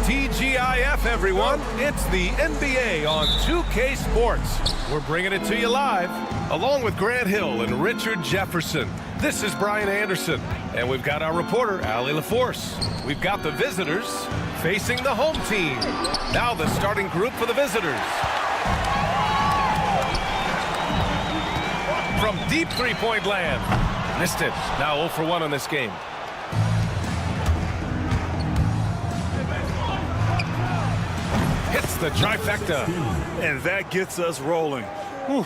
TGIF, everyone. It's the NBA on 2K Sports. We're bringing it to you live, along with Grant Hill and Richard Jefferson. This is Brian Anderson, and we've got our reporter, Allie LaForce. We've got the visitors facing the home team. Now the starting group for the visitors. From deep three-point land. Missed it. Now 0 for 1 on this game. Hits the trifecta. And that gets us rolling. Whew,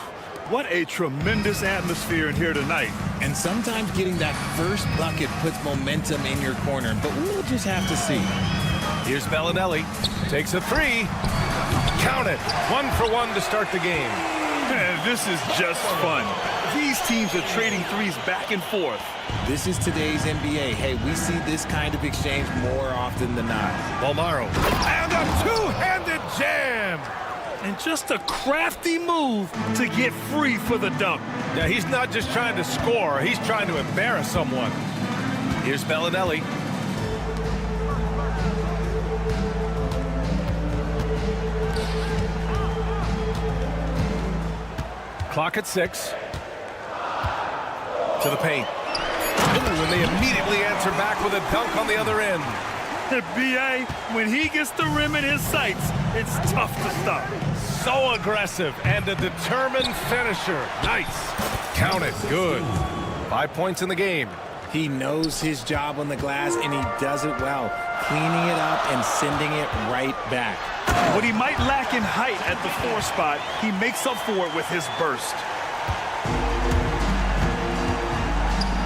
what a tremendous atmosphere in here tonight. And sometimes getting that first bucket puts momentum in your corner, but we'll just have to see. Here's Bellinelli. Takes a three. Count it. 1 for 1 to start the game. Man, this is just fun. These teams are trading threes back and forth. This is today's NBA. Hey, we see this kind of exchange more often than not. Bolmaro. And a two-handed jam. And just a crafty move to get free for the dunk. Yeah, he's not just trying to score. He's trying to embarrass someone. Here's Bellinelli. Clock at 6. To the paint. Ooh, and they immediately answer back with a dunk on the other end. B.A., when he gets the rim in his sights, it's tough to stop. So aggressive and a determined finisher. Nice. Count it. Good. 5 points in the game. He knows his job on the glass, and he does it well, cleaning it up and sending it right back. What he might lack in height at the 4 spot, he makes up for it with his burst.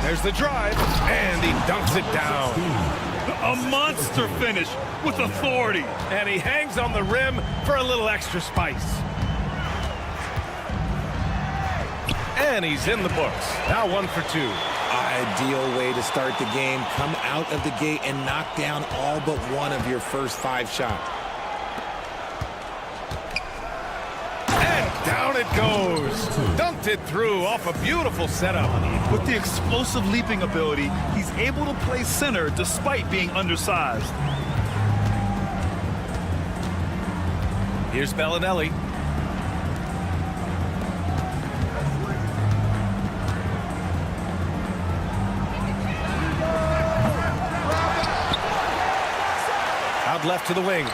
There's the drive, and he dunks it down. A monster finish with authority. And he hangs on the rim for a little extra spice. And he's in the books. Now 1 for 2. Ideal way to start the game. Come out of the gate and knock down all but one of your first 5 shots. And down it goes. Dunked it through off a beautiful setup. With the explosive leaping ability, he's able to play center despite being undersized. Here's Bellinelli. Out left to the wing.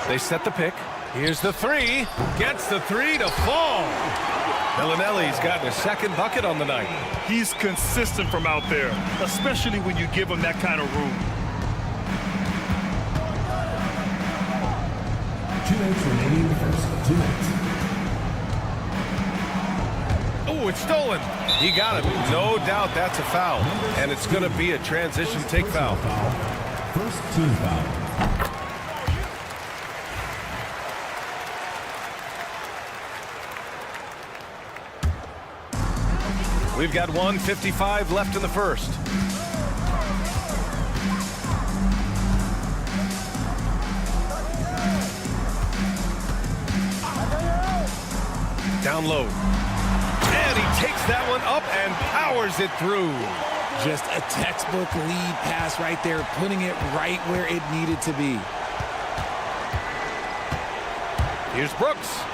They set the pick. Here's the 3. Gets the 3 to fall. Bellinelli's gotten a second bucket on the night. He's consistent from out there, especially when you give him that kind of room. 2 minutes remaining in the first. 2 minutes. Oh, it's stolen. He got it. No doubt that's a foul. And it's going to be a transition take foul. First team foul. We've got 1:55 left in the first. Down low. And he takes that one up and powers it through. Just a textbook lead pass right there, putting it right where it needed to be. Here's Brooks.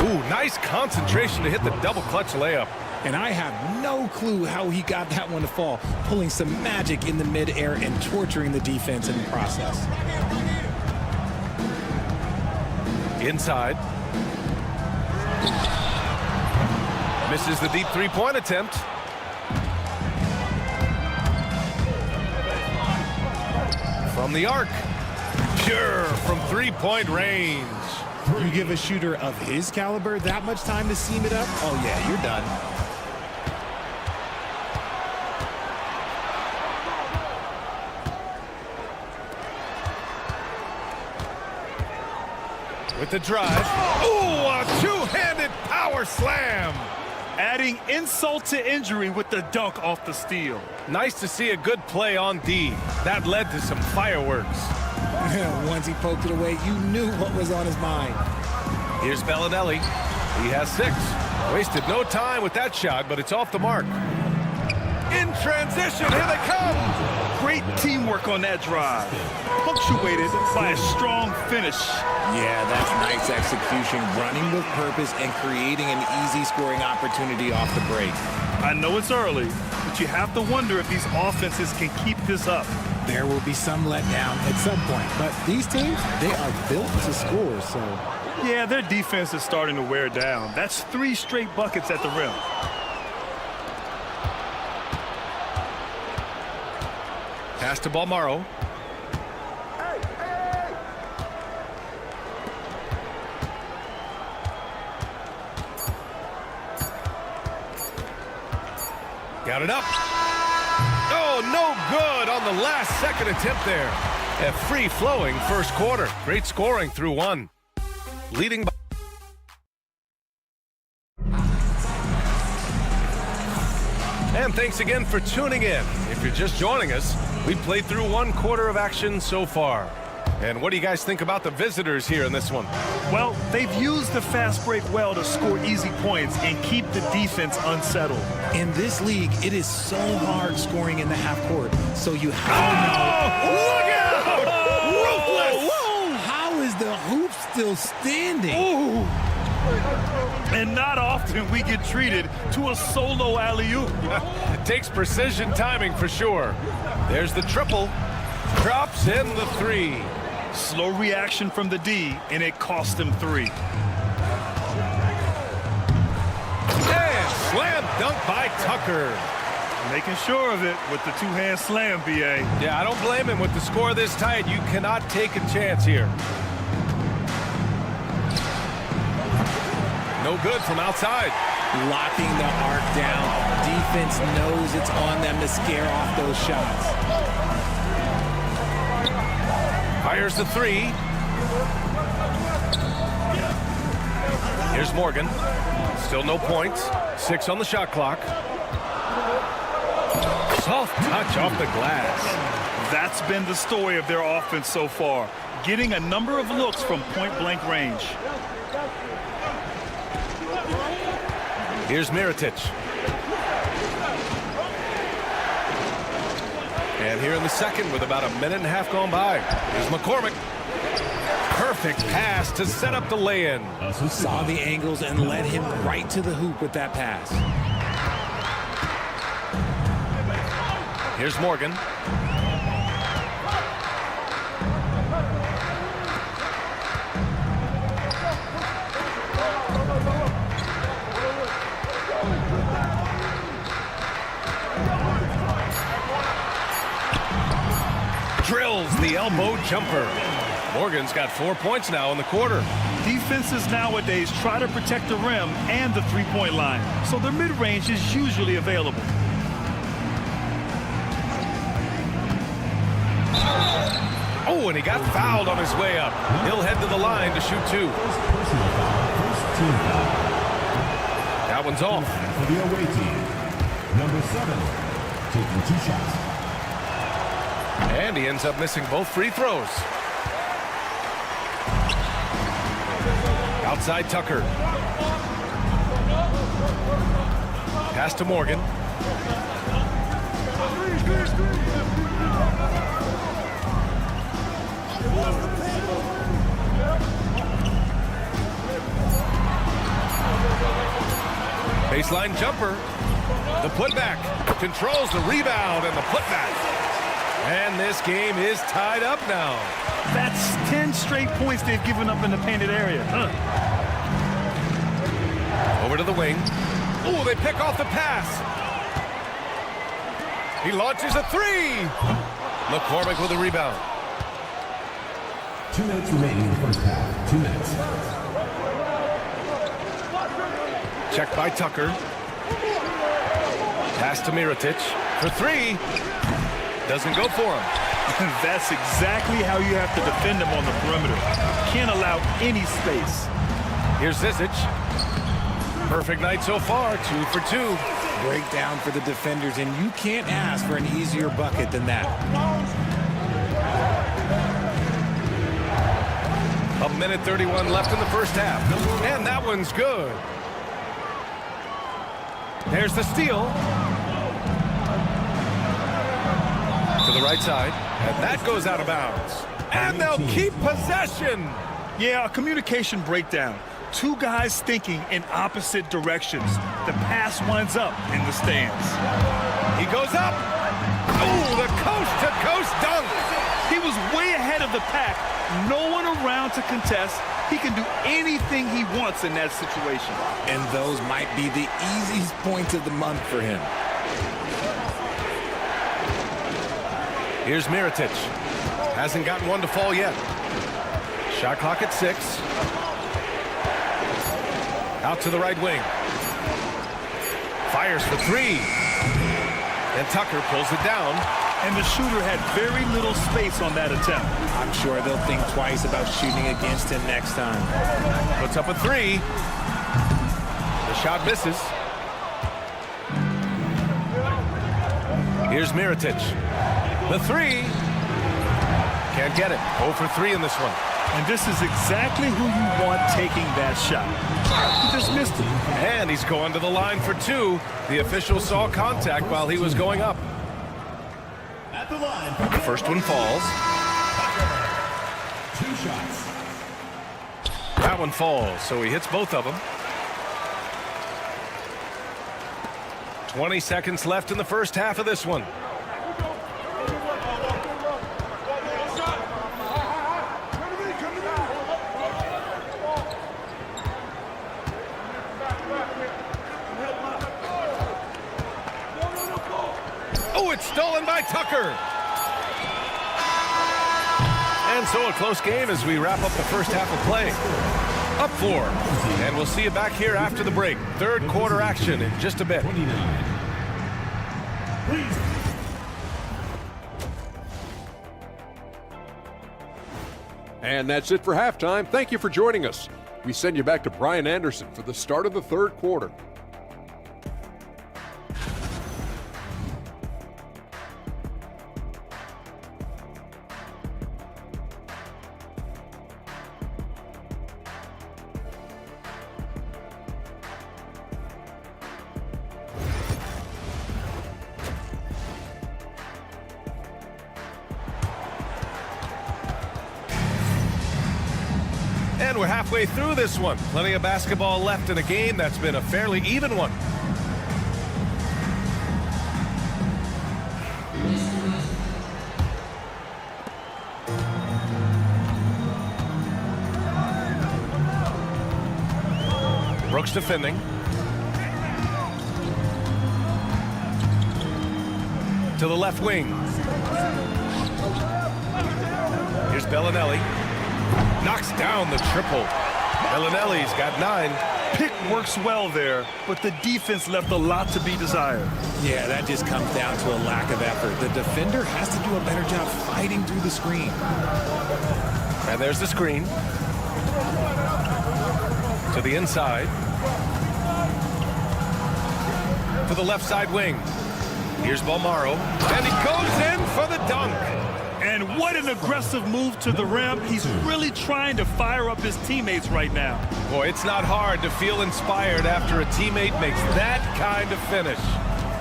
Ooh, nice concentration to hit the double clutch layup. And I have no clue how he got that one to fall, pulling some magic in the midair and torturing the defense in the process. Inside. Misses the deep three-point attempt. From the arc. Pure from three-point range. You give a shooter of his caliber that much time to seam it up? Oh, yeah, you're done. With the drive. Ooh, a two-handed power power slam. Adding insult to injury with the dunk off the steal. Nice to see a good play on D. That led to some fireworks. Once he poked it away, you knew what was on his mind. Here's Bellinelli. He has 6. Wasted no time with that shot, but it's off the mark. In transition, here they come. Great teamwork on that drive. Punctuated by a strong finish. Yeah, that's nice execution, running with purpose and creating an easy scoring opportunity off the break. I know it's early, but you have to wonder if these offenses can keep this up. There will be some letdown at some point, but these teams, they are built to score, so... Yeah, their defense is starting to wear down. That's 3 straight buckets at the rim. Pass to Balmaro. Got it up. Oh, no good on the last second attempt there. A free-flowing first quarter. Great scoring through 1. Leading by... And thanks again for tuning in. If you're just joining us, we played through 1 quarter of action so far. And what do you guys think about the visitors here in this one? Well, they've used the fast break well to score easy points and keep the defense unsettled. In this league, it is so hard scoring in the half court, so you have to know. Look out! Ruthless! Whoa! How is the hoop still standing? Ooh. And not often we get treated to a solo alley-oop. It takes precision timing for sure. There's the triple. Drops in the 3. Slow reaction from the D, and it cost him 3. And slam dunk by Tucker. Making sure of it with the 2-hand slam, B.A. Yeah, I don't blame him with the score this tight. You cannot take a chance here. No good from outside. Locking the arc down. Defense knows it's on them to scare off those shots. Fires the 3. Here's Morgan. Still no points. 6 on the shot clock. Soft touch off the glass. That's been the story of their offense so far. Getting a number of looks from point-blank range. Here's Mirotic. And here in the second with about a minute and a half gone by. Here's McCormick. Perfect pass to set up the lay-in. Saw the angles and led him right to the hoop with that pass. Here's Morgan. Drills the elbow jumper. Morgan's got 4 points now in the quarter. Defenses nowadays try to protect the rim and the three-point line, so their mid-range is usually available. Oh, and he got fouled on his way up. He'll head to the line to shoot 2. That one's off. For the away team, number 7, taking 2 shots. And he ends up missing both free throws. Outside Tucker. Pass to Morgan. Baseline jumper. The putback. Controls the rebound and the putback. And this game is tied up now. That's 10 straight points they've given up in the painted area. Over to the wing. Oh, they pick off the pass. He launches a 3. McCormick with a rebound. 2 minutes remaining in the first half. 2 minutes. Checked by Tucker. Pass to Mirotic for 3. Doesn't go for him. That's exactly how you have to defend them on the perimeter. Can't allow any space. Here's Zizic. Perfect night so far, 2 for 2. Breakdown for the defenders, and you can't ask for an easier bucket than that. A minute 31 left in the first half. And that one's good. There's the steal. To the right side. And that goes out of bounds. And they'll keep possession. Yeah, a communication breakdown. Two guys thinking in opposite directions. The pass winds up in the stands. He goes up. Oh, the coast-to-coast dunk. He was way ahead of the pack. No one around to contest. He can do anything he wants in that situation. And those might be the easiest points of the month for him. Here's Mirotic. Hasn't gotten one to fall yet. Shot clock at 6. Out to the right wing. Fires for 3. And Tucker pulls it down. And the shooter had very little space on that attempt. I'm sure they'll think twice about shooting against him next time. Puts up a 3. The shot misses. Here's Mirotic. The 3. Can't get it. 0 for 3 in this one. And this is exactly who you want taking that shot. He just missed it. And he's going to the line for 2. The official saw contact while he was going up. At the line. The first one falls. 2 shots. That one falls, so he hits both of them. 20 seconds left in the first half of this one. Oh, it's stolen by Tucker. And so a close game as we wrap up the first half of play. Up 4. And we'll see you back here after the break. Third quarter action in just a bit. 29. Please. And that's it for halftime. Thank you for joining us. We send you back to Brian Anderson for the start of the third quarter. And we're halfway through this one. Plenty of basketball left in a game that's been a fairly even one. Brooks defending. To the left wing. Here's Bellinelli. Knocks down the triple. Bellinelli's got 9. Pick works well there, but the defense left a lot to be desired. Yeah, that just comes down to a lack of effort. The defender has to do a better job fighting through the screen. And there's the screen. To the inside. To the left side wing. Here's Balmaro. And he goes in for the dunk. And what an aggressive move to the rim. He's really trying to fire up his teammates right now. Boy, it's not hard to feel inspired after a teammate makes that kind of finish.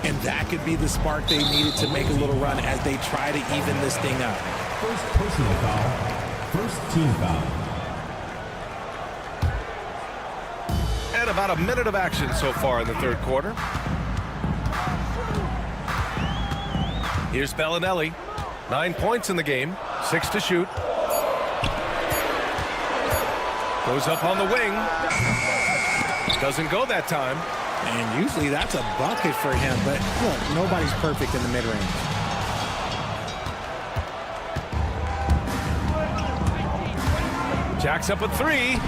And that could be the spark they needed to make a little run as they try to even this thing up. First personal foul. First team foul. And about a minute of action so far in the third quarter. Here's Bellinelli. 9 points in the game, 6 to shoot. Goes up on the wing. Doesn't go that time. And usually that's a bucket for him, but look, nobody's perfect in the mid-range. Jacks up a 3.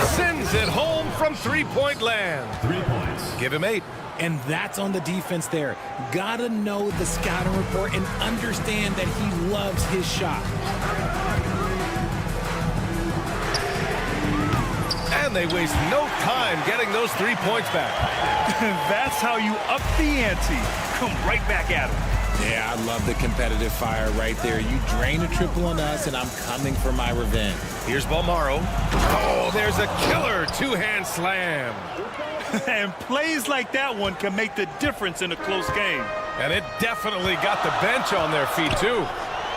Sends it home from three-point land. 3 points. Give him 8. And that's on the defense there. Gotta know the scouting report and understand that he loves his shot. And they waste no time getting those 3 points back. That's how you up the ante. Come right back at them. Yeah, I love the competitive fire right there. You drain a triple on us, and I'm coming for my revenge. Here's Balmaro. Oh, there's a killer two-hand slam. And plays like that one can make the difference in a close game. And it definitely got the bench on their feet, too.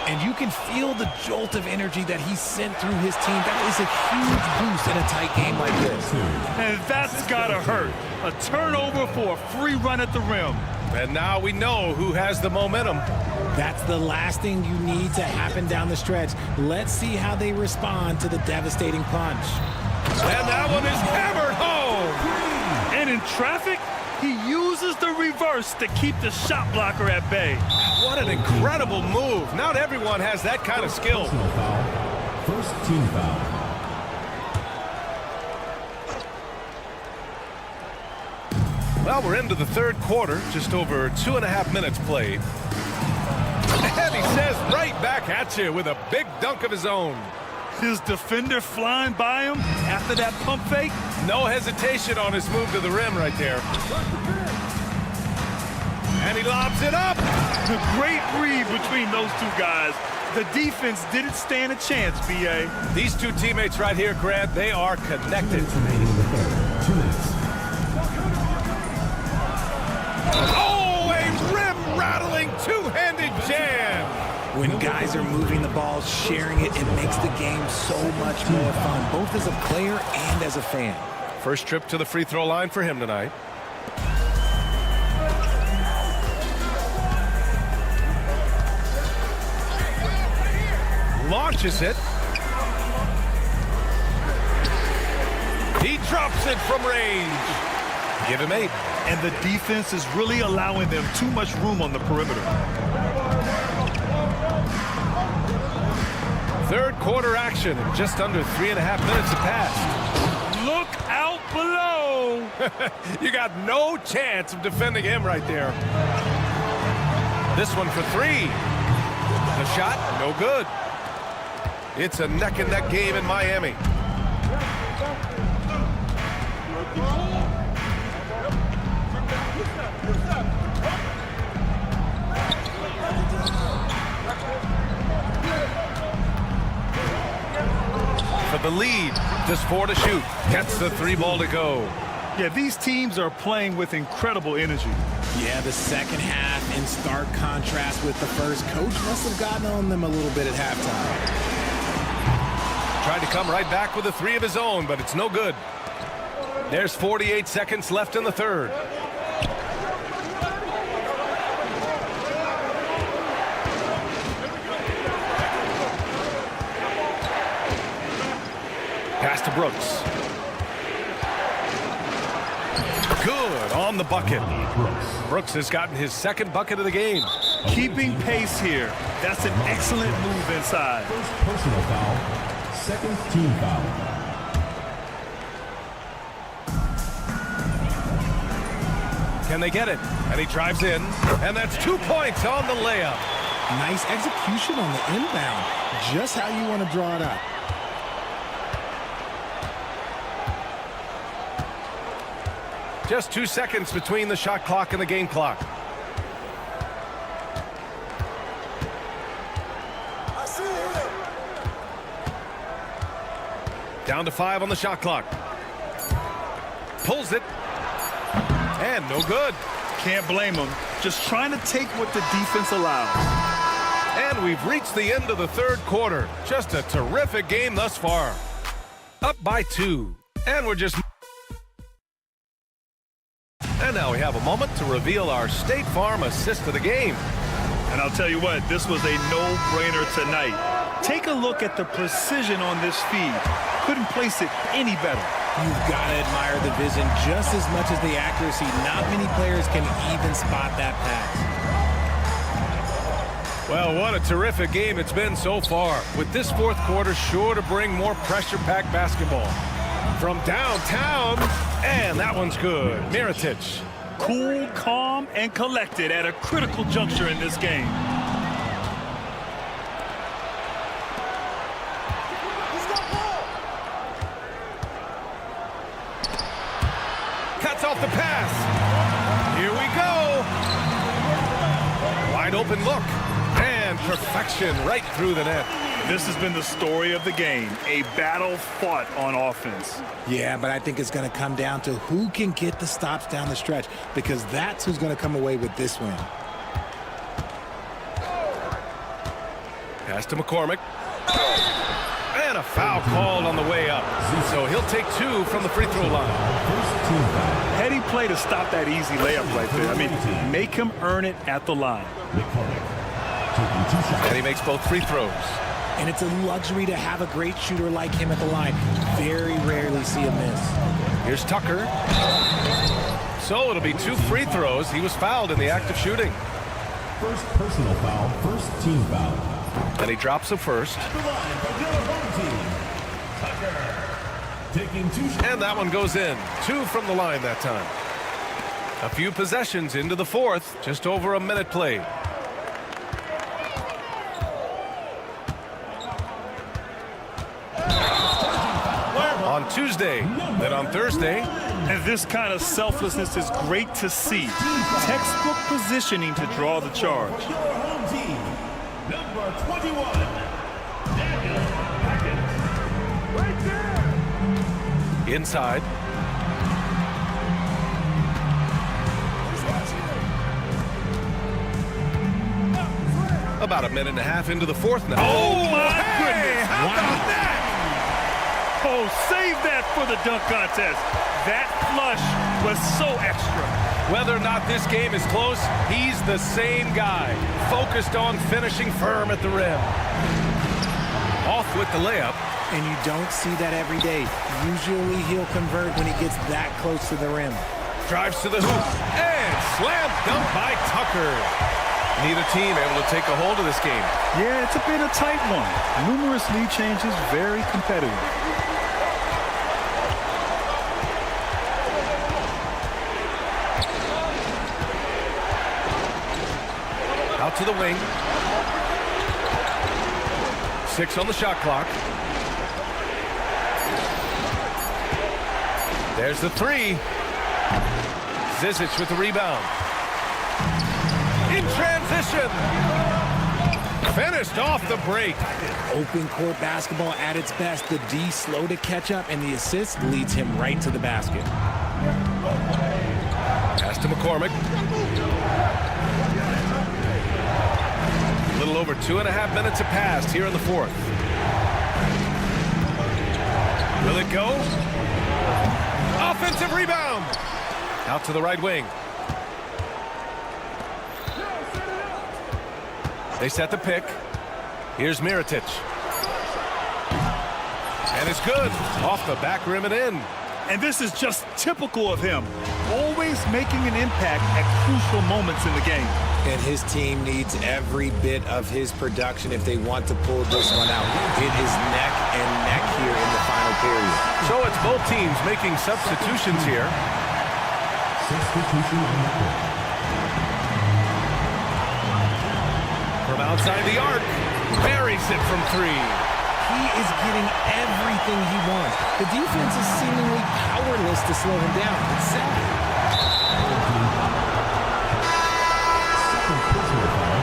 And you can feel the jolt of energy that he sent through his team. That is a huge boost in a tight game like this. And that's gotta hurt. A turnover for a free run at the rim. And now we know who has the momentum. That's the last thing you need to happen down the stretch. Let's see how they respond to the devastating punch. And that one is hammered home. And in traffic, he uses the reverse to keep the shot blocker at bay. What an incredible move. Not everyone has that kind of skill. Personal foul. First team foul. Well, we're into the third quarter, just over 2.5 minutes played. And he says right back at you with a big dunk of his own. His defender flying by him after that pump fake. No hesitation on his move to the rim right there. And he lobs it up. Great read between those two guys. The defense didn't stand a chance, B.A. These two teammates right here, Grant, they are connected. Remaining in the third. 2 minutes. Oh, a rim-rattling two-handed jam. When guys are moving the ball, sharing it, it makes the game so much more fun, both as a player and as a fan. First trip to the free throw line for him tonight. Launches it. He drops it from range. Give him 8. And the defense is really allowing them too much room on the perimeter. Third quarter action in just under 3.5 minutes have passed. Look out below. You got no chance of defending him right there. This one for 3. The shot, no good. It's a neck-and-neck game in Miami. For the lead, just 4 to shoot. Gets the 3 ball to go. Yeah, these teams are playing with incredible energy. Yeah, the second half in stark contrast with the first. Coach must have gotten on them a little bit at halftime. Tried to come right back with a 3 of his own, but it's no good. There's 48 seconds left in the third. Pass to Brooks. Good on the bucket. Brooks has gotten his second bucket of the game. Keeping pace here. That's an excellent move inside. First personal foul. Second team foul. Can they get it? And he drives in. And that's 2 points on the layup. Nice execution on the inbound. Just how you want to draw it up. Just 2 seconds between the shot clock and the game clock. Down to 5 on the shot clock. Pulls it. And no good. Can't blame him. Just trying to take what the defense allows. And we've reached the end of the third quarter. Just a terrific game thus far. Up by 2. And we're just... And now we have a moment to reveal our State Farm assist of the game. And I'll tell you what, this was a no-brainer tonight. Take a look at the precision on this feed. Couldn't place it any better. You've got to admire the vision just as much as the accuracy. Not many players can even spot that pass. Well, what a terrific game it's been so far. With this fourth quarter sure to bring more pressure-packed basketball. From downtown, and that one's good. Mirotic. Cool, calm, and collected at a critical juncture in this game. Wide open look. And perfection right through the net. This has been the story of the game, a battle fought on offense. Yeah, but I think it's going to come down to who can get the stops down the stretch, because that's who's going to come away with this win. Pass to McCormick. And a foul called on the way up. So he'll take 2 from the free throw line. Heady play to stop that easy layup right there. I mean, make him earn it at the line. And he makes both free throws. And it's a luxury to have a great shooter like him at the line. Very rarely see a miss. Here's Tucker. So it'll be 2 free throws. He was fouled in the act of shooting. First personal foul, first team foul. And he drops the first. Taking 2 shots. And that one goes in. 2 from the line that time. A few possessions into the fourth. Just over a minute played. On Tuesday, then on Thursday. And this kind of selflessness is great to see. Textbook positioning to draw the charge. Your home team, number 21, Daniel Hackett. Right there. Inside. About a minute and a half into the fourth now. Oh, my goodness. How about that? Oh, save that for the dunk contest. That flush was so extra. Whether or not this game is close, he's the same guy, focused on finishing firm at the rim. Off with the layup. And you don't see that every day. Usually he'll convert when he gets that close to the rim. Drives to the hoop. And slam dunk by Tucker. Neither team able to take a hold of this game. Yeah, it's been a tight one. Numerous lead changes, very competitive. Out to the wing. 6 on the shot clock. There's the 3. Zizic with the rebound. In transition. Finished off the break. Open court basketball at its best. The D slow to catch up, and the assist leads him right to the basket. Pass to McCormick. A little over 2.5 minutes have passed here in the fourth. Will it go? Offensive rebound. Out to the right wing. They set the pick. Here's Mirotic. And it's good. Off the back rim and in. And this is just typical of him. Always making an impact at crucial moments in the game. And his team needs every bit of his production if they want to pull this one out. It is neck and neck here in the final period. So it's both teams making substitutions here. Substitution on the court. From outside the arc, buries it from 3. He is getting everything he wants. The defense is seemingly powerless to slow him down. It's sad. Second personal foul,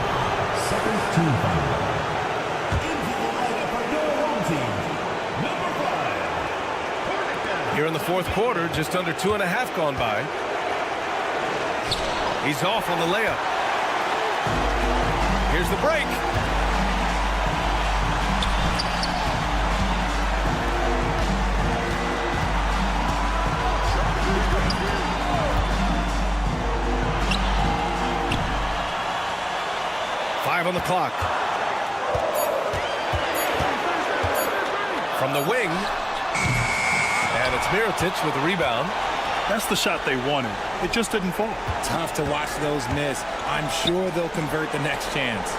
second team foul. Into the lineup for your home team, number 5. Here in the fourth quarter, just under 2.5 gone by. He's off on the layup. Here's the break. On the clock. From the wing. And it's Mirotic with the rebound. That's the shot they wanted. It just didn't fall. Tough to watch those miss. I'm sure they'll convert the next chance.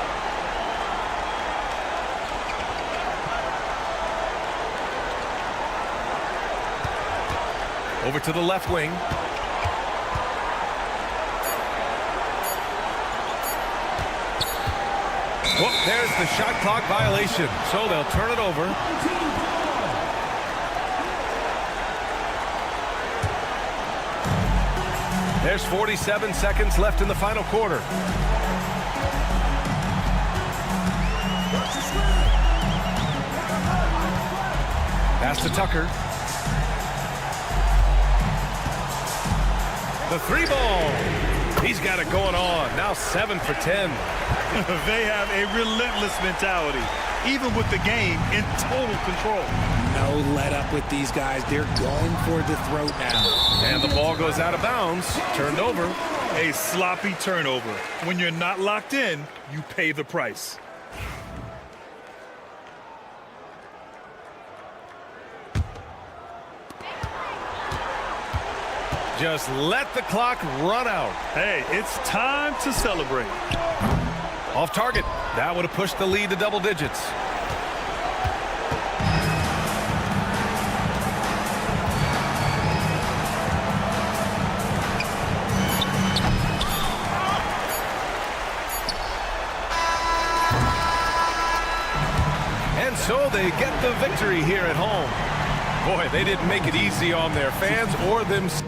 Over to the left wing. Whoop, there's the shot clock violation. So they'll turn it over. There's 47 seconds left in the final quarter. Pass to Tucker. The three ball. He's got it going on. Now 7 for 10. They have a relentless mentality, even with the game in total control. No let up with these guys. They're going for the throat now. And the ball goes out of bounds. Turned over. A sloppy turnover. When you're not locked in, you pay the price. Just let the clock run out. Hey, it's time to celebrate. Off target. That would have pushed the lead to double digits. And so they get the victory here at home. Boy, they didn't make it easy on their fans or themselves.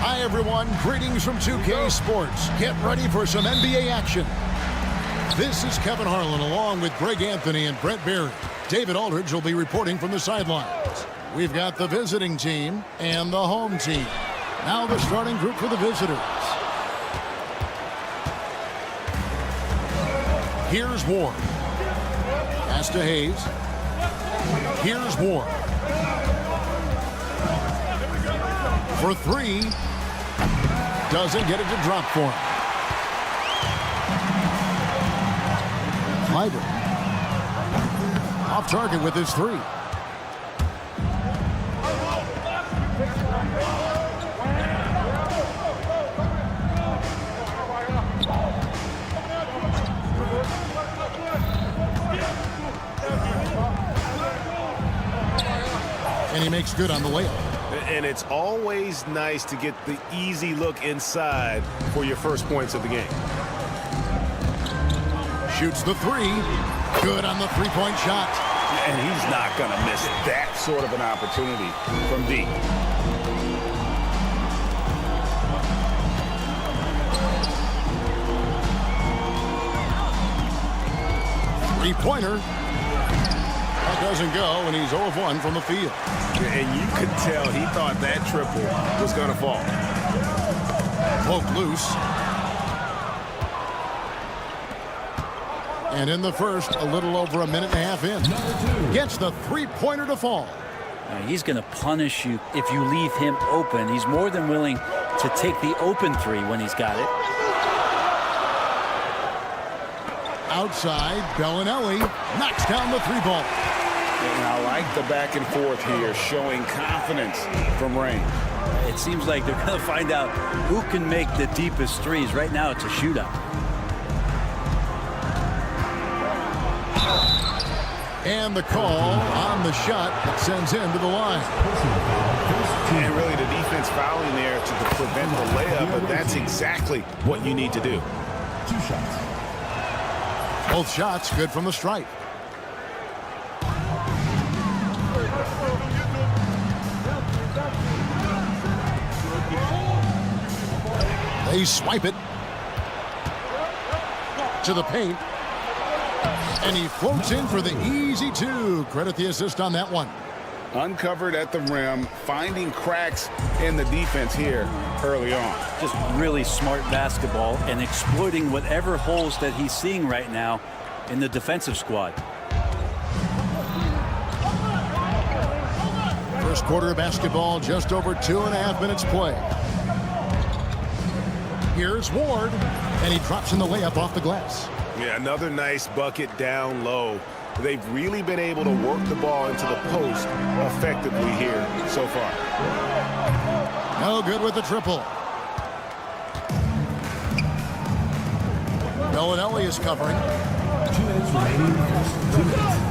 Hi, everyone. Greetings from 2K Sports. Get ready for some NBA action. This is Kevin Harlan along with Greg Anthony and Brett Berry. David Aldridge will be reporting from the sidelines. We've got the visiting team and the home team. Now the starting group for the visitors. Here's Ward. Pass to Hayes. Here's Ward. For three. Doesn't get it to drop for him. Clyburn. Off target with his three. And he makes good on the layup. And it's always nice to get the easy look inside for your first points of the game. Shoots the three. Good on the three-point shot. And he's not going to miss that sort of an opportunity from deep. Three-pointer. That doesn't go, and he's 0 of 1 from the field. And you could tell he thought that triple was going to fall. Poke loose. And in the first, a little over a minute and a half in. Gets the three-pointer to fall. He's going to punish you if you leave him open. He's more than willing to take the open three when he's got it. Outside, Bellinelli knocks down the three ball. And I like the back and forth here, showing confidence from Rain. It seems like they're going to find out who can make the deepest threes. Right now, it's a shootout. And the call on the shot that sends him to the line. And really the defense fouling there to prevent the layup, but that's exactly what you need to do. 2 shots. Both shots good from the stripe. They swipe it to the paint. And he floats in for the easy two. Credit the assist on that one. Uncovered at the rim, finding cracks in the defense here early on. Just really smart basketball and exploiting whatever holes that he's seeing right now in the defensive squad. First quarter of basketball, just over 2.5 minutes play. Here's Ward, and he drops in the layup off the glass. Yeah, another nice bucket down low. They've really been able to work the ball into the post effectively here so far. No good with the triple. Bellinelli is covering. 2 minutes remaining. 2 minutes.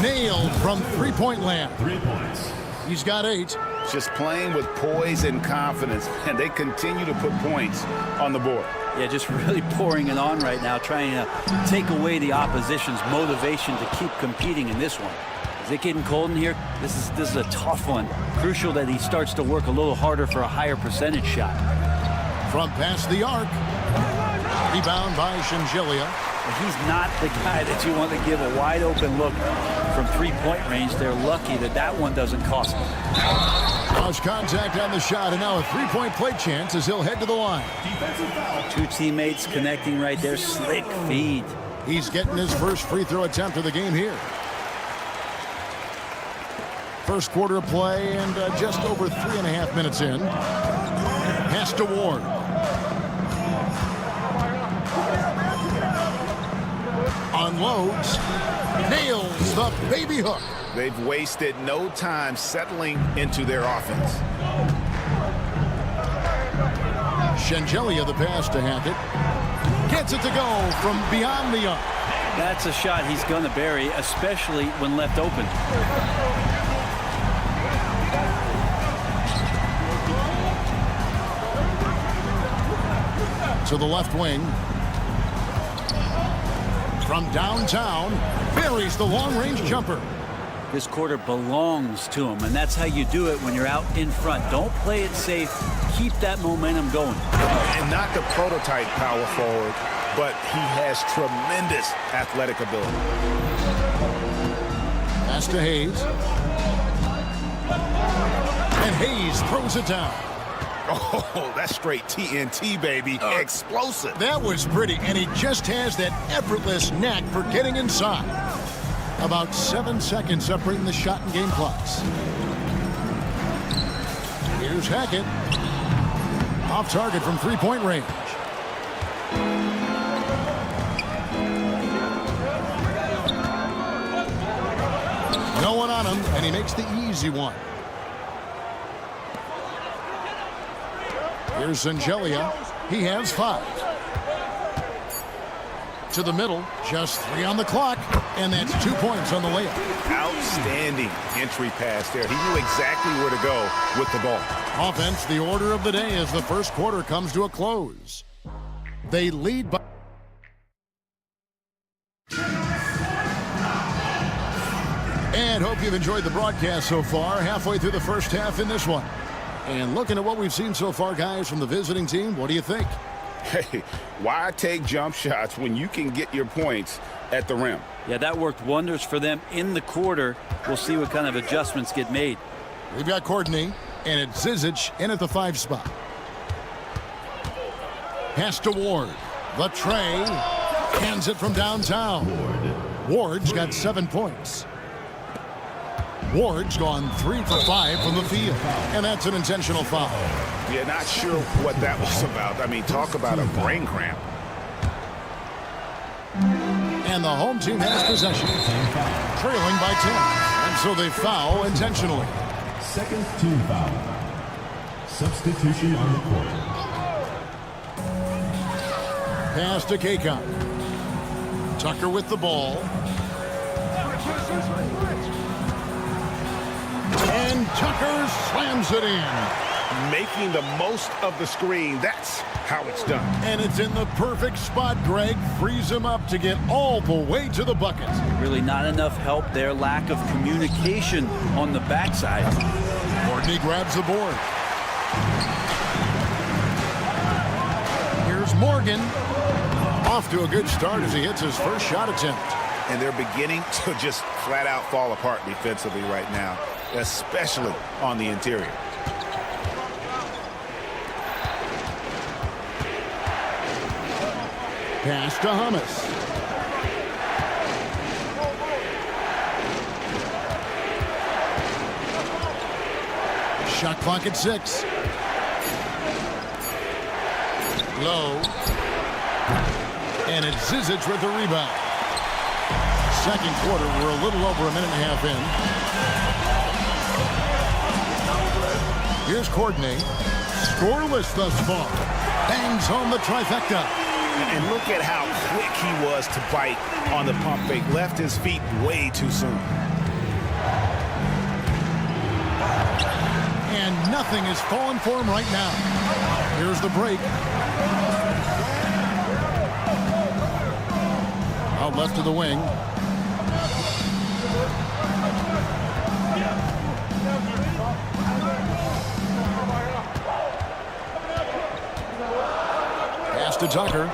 Nailed from three-point land. 3 points. He's got 8. Just playing with poise and confidence, and they continue to put points on the board. Yeah, just really pouring it on right now, trying to take away the opposition's motivation to keep competing in this one. Is it getting cold in here? This is a tough one. Crucial that he starts to work a little harder for a higher percentage shot. From past the arc. Rebound by Shengelia. He's not the guy that you want to give a wide open look from three-point range. They're lucky that that one doesn't cost them. Lost contact on the shot, and now a three-point play chance as he'll head to the line. Defensive foul. 2 teammates connecting right there. Slick feed. He's getting his first free throw attempt of the game here. First quarter of play and just over 3.5 minutes in. Pass to Ward. Unloads. Nails the baby hook. They've wasted no time settling into their offense. Shengelia the pass to Hackett. Gets it to go from beyond the arc. That's a shot he's going to bury, especially when left open. To the left wing. From downtown, buries the long-range jumper. This quarter belongs to him, and that's how you do it when you're out in front. Don't play it safe. Keep that momentum going. And not the prototype power forward, but he has tremendous athletic ability. Pass to Hayes. And Hayes throws it down. Oh, that's straight TNT, baby. Explosive. That was pretty, and he just has that effortless knack for getting inside. About 7 seconds separating the shot and game clocks. Here's Hackett. Off target from three-point range. No one on him, and he makes the easy one. Here's Shengelia. He has 5. To the middle, just 3 on the clock, and that's 2 points on the layup. Outstanding entry pass there. He knew exactly where to go with the ball. Offense, the order of the day as the first quarter comes to a close. They lead by... And hope you've enjoyed the broadcast so far. Halfway through the first half in this one. And looking at what we've seen so far, guys, from the visiting team, what do you think? Hey, why take jump shots when you can get your points at the rim? Yeah, that worked wonders for them in the quarter. We'll see what kind of adjustments get made. We've got Courtney, and it's Zizic in at the 5 spot. Pass to Ward. The tray. Hands it from downtown. Ward's got 7 points. Ward's gone 3 for 5 from the field. And that's an intentional foul. Yeah, not sure what that was about. I mean, talk about a brain cramp. And the home team has possession. Trailing by 10. And so they foul intentionally. Second team foul. Substitution on the court. Pass to Kaycott. Tucker with the ball. And Tucker slams it in. Making the most of the screen. That's how it's done. And it's in the perfect spot, Greg. Frees him up to get all the way to the bucket. Really not enough help there. Lack of communication on the backside. Courtney grabs the board. Morgan. Off to a good start as he hits his first shot attempt. And they're beginning to just flat out fall apart defensively right now, especially on the interior. Pass to Hummus. Shot clock at 6. Low. And it's Zizic with the rebound. Second quarter, we're a little over a minute and a half in. Here's Courtney. Scoreless thus far. Bangs home the trifecta. And look at how quick he was to bite on the pump fake. Left his feet way too soon. And nothing is falling for him right now. Here's the break. Out left to the wing. Pass to Tucker.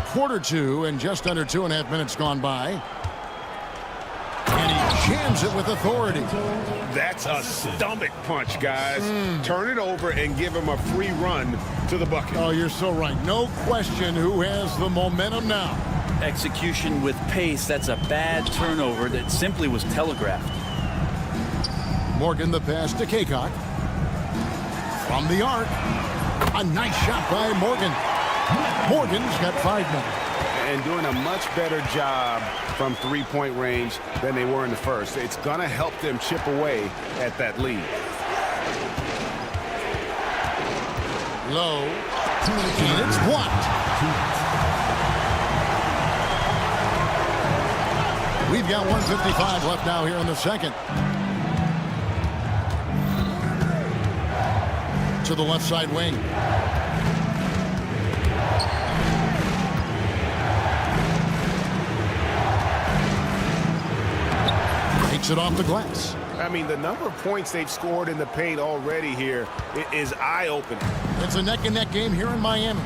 Quarter 2 and just under 2.5 minutes gone by. And he jams it with authority. That's a stomach punch, guys. Turn it over and give him a free run to the bucket. Oh, you're so right. No question who has the momentum now. Execution with pace. That's a bad turnover that simply was telegraphed. Morgan the pass to Kaycock. From the arc. A nice shot by Morgan. Morgan's got 5 minutes. And doing a much better job from three-point range than they were in the first. It's going to help them chip away at that lead. Low. And it's blocked. We've got 1:55 left now here in the second. To the left side wing. Takes it off the glass. I mean, the number of points they've scored in the paint already here is eye-opening. It's a neck-and-neck game here in Miami.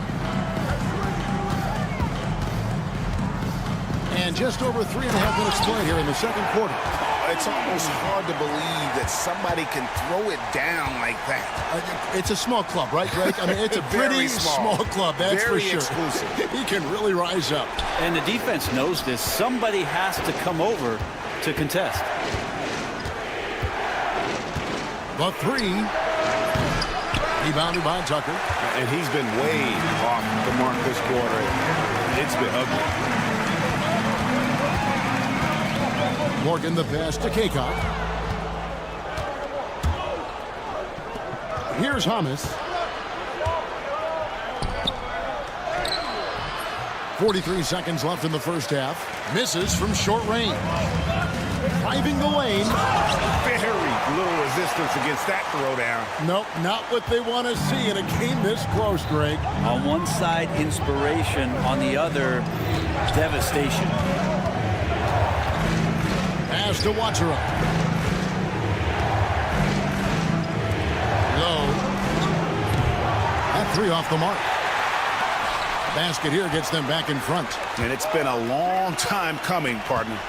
And just over 3.5 minutes play here in the second quarter. It's almost hard to believe that somebody can throw it down like that. It's a small club, right, Greg? I mean, it's a pretty small club, that's for sure. Very exclusive. He can really rise up. And the defense knows this. Somebody has to come over to contest. The 3. Rebounded by Tucker. And he's been way off the mark this quarter. It's been ugly. Morgan the pass to Kaycock. Here's Hummus. 43 seconds left in the first half. Misses from short range. Driving the lane. Very little resistance against that throwdown. Nope, not what they want to see in a game this close, Greg. On one side, inspiration. On the other, devastation. Pass to Watchera. Low. That 3 off the mark. Basket here gets them back in front. And it's been a long time coming, partner.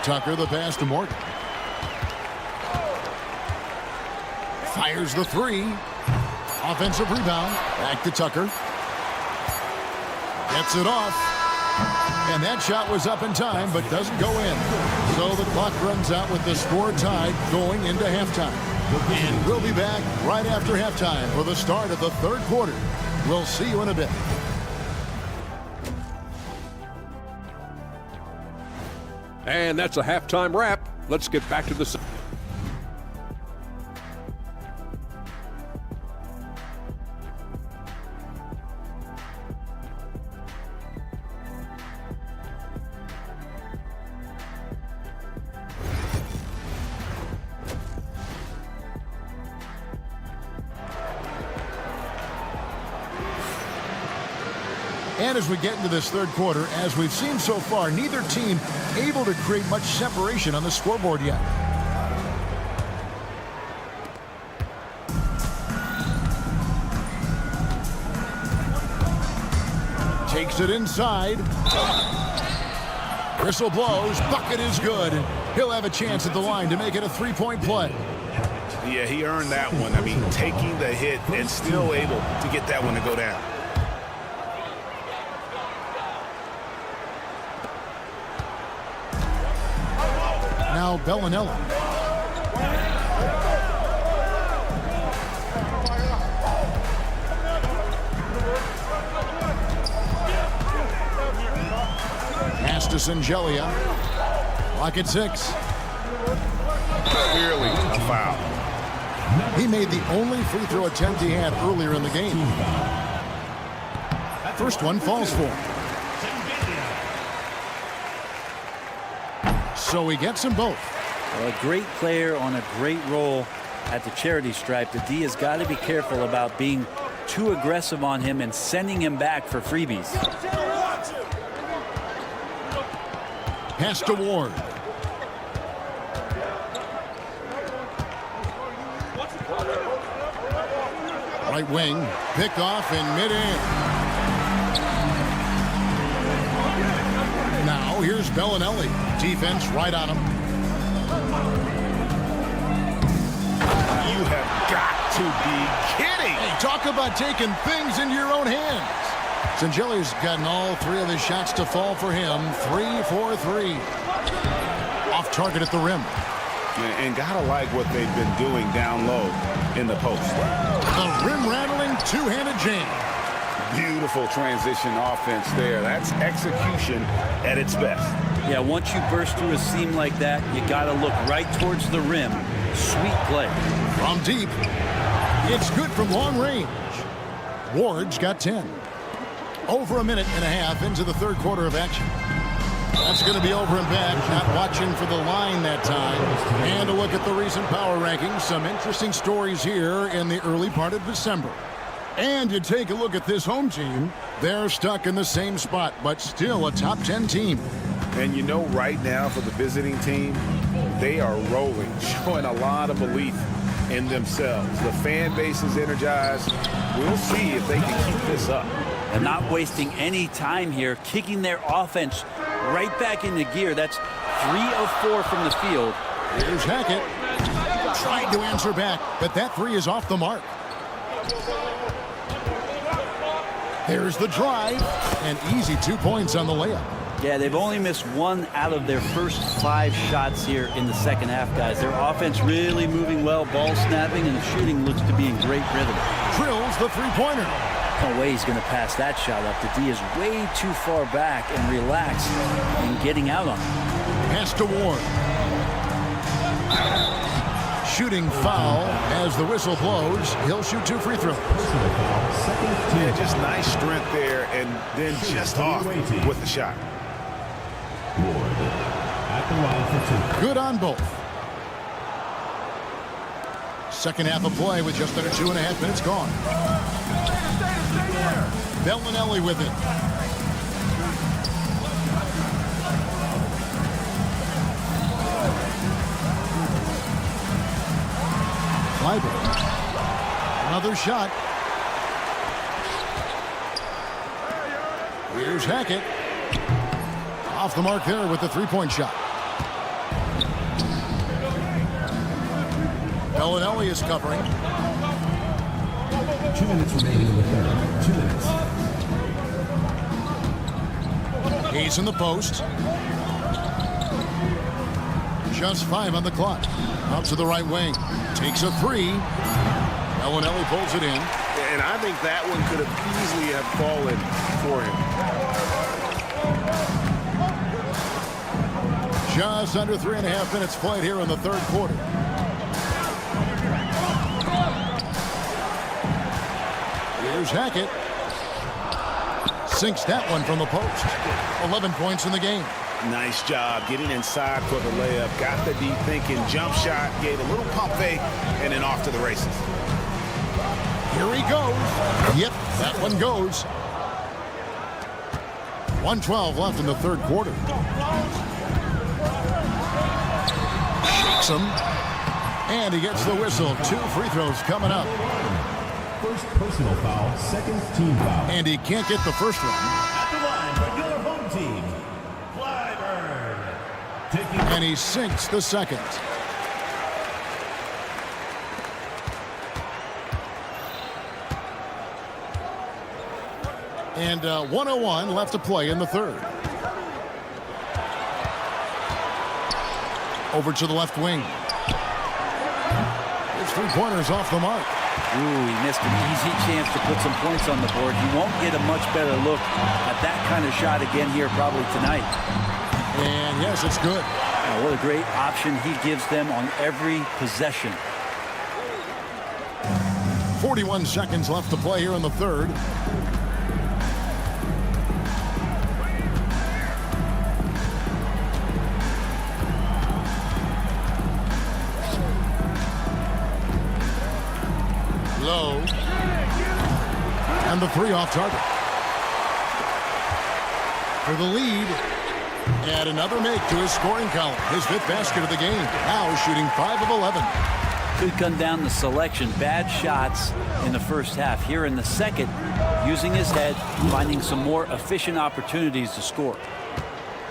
Tucker the pass to Morgan. Fires the 3. Offensive rebound. Back to Tucker. Gets it off. And that shot was up in time, but doesn't go in. So the clock runs out with the score tied going into halftime. And we'll be back right after halftime for the start of the third quarter. We'll see you in a bit. And that's a halftime wrap. Let's get back to the... And as we get into this third quarter, as we've seen so far, neither team able to create much separation on the scoreboard yet. Takes it inside. Whistle blows. Bucket is good. He'll have a chance at the line to make it a three-point play. Yeah, he earned that one. I mean, taking the hit and still able to get that one to go down. Now Bellinelli. Pass to Singelia. Lock at 6. Clearly a foul. He made the only free throw attempt he had earlier in the game. First one falls for him. So he gets them both. Well, a great player on a great role at the charity stripe. The D has got to be careful about being too aggressive on him and sending him back for freebies. Pass to Ward. Right wing, picked off in midair. Now here's Bellinelli. Defense right on him. You have got to be kidding. Hey, talk about taking things into your own hands. Singelia's gotten all 3 of his shots to fall for him. 3 for 3. Off target at the rim. And gotta like what they've been doing down low in the post. The rim-rattling two-handed jam. Beautiful transition offense there. That's execution at its best. Yeah, once you burst through a seam like that, you got to look right towards the rim. Sweet play. From deep. It's good from long range. Ward's got 10. Over a minute and a half into the third quarter of action. That's going to be over and back. Not watching for the line that time. And a look at the recent power rankings. Some interesting stories here in the early part of December. And you take a look at this home team. They're stuck in the same spot, but still a top 10 team. And you know, right now for the visiting team, they are rolling, showing a lot of belief in themselves. The fan base is energized. We'll see if they can keep this up. And not wasting any time here, kicking their offense right back into gear. That's 3 of 4 from the field. Here's Hackett. Tried to answer back, but that 3 is off the mark. There's the drive, and easy 2 points on the layup. Yeah, they've only missed 1 out of their first 5 shots here in the second half, guys. Their offense really moving well, ball snapping, and the shooting looks to be in great rhythm. Drills the three-pointer. No way he's going to pass that shot up. The D is way too far back and relaxed in getting out on him. Pass to Ward. Shooting foul as the whistle blows. He'll shoot 2 free throws. Yeah, just nice strength there, and then just off with the shot. Ward at the line for 2. Good on both. Second half of play with just under 2.5 minutes gone. Bellinelli with it. Clyburn. Another shot. Here's Hackett. Off the mark there with the three-point shot. Bellinelli is covering. 2 minutes remaining in the third. 2 minutes. He's in the post. Just 5 on the clock. Up to the right wing. Takes a 3. Bellinelli pulls it in. And I think that one could have easily have fallen for him. Just under 3.5 minutes played here in the third quarter. Here's Hackett. Sinks that one from the post. 11 points in the game. Nice job getting inside for the layup. Got the deep thinking jump shot. Gave a little pump fake and then off to the races. Here he goes. Yep, that one goes. 1:12 left in the third quarter. Shakes him. And he gets the whistle. 2 free throws coming up. First personal foul, second team foul. And he can't get the first one. And he sinks the second. And 1:01 left to play in the third. Over to the left wing. His three-pointers off the mark. Ooh, he missed an easy chance to put some points on the board. He won't get a much better look at that kind of shot again here probably tonight. And yes, it's good. What a great option he gives them on every possession. 41 seconds left to play here in the third. Low. And the three off target. For the lead. And another make to his scoring column. His fifth basket of the game. Now shooting 5 of 11. Could come down the selection. Bad shots in the first half. Here in the second, using his head, finding some more efficient opportunities to score.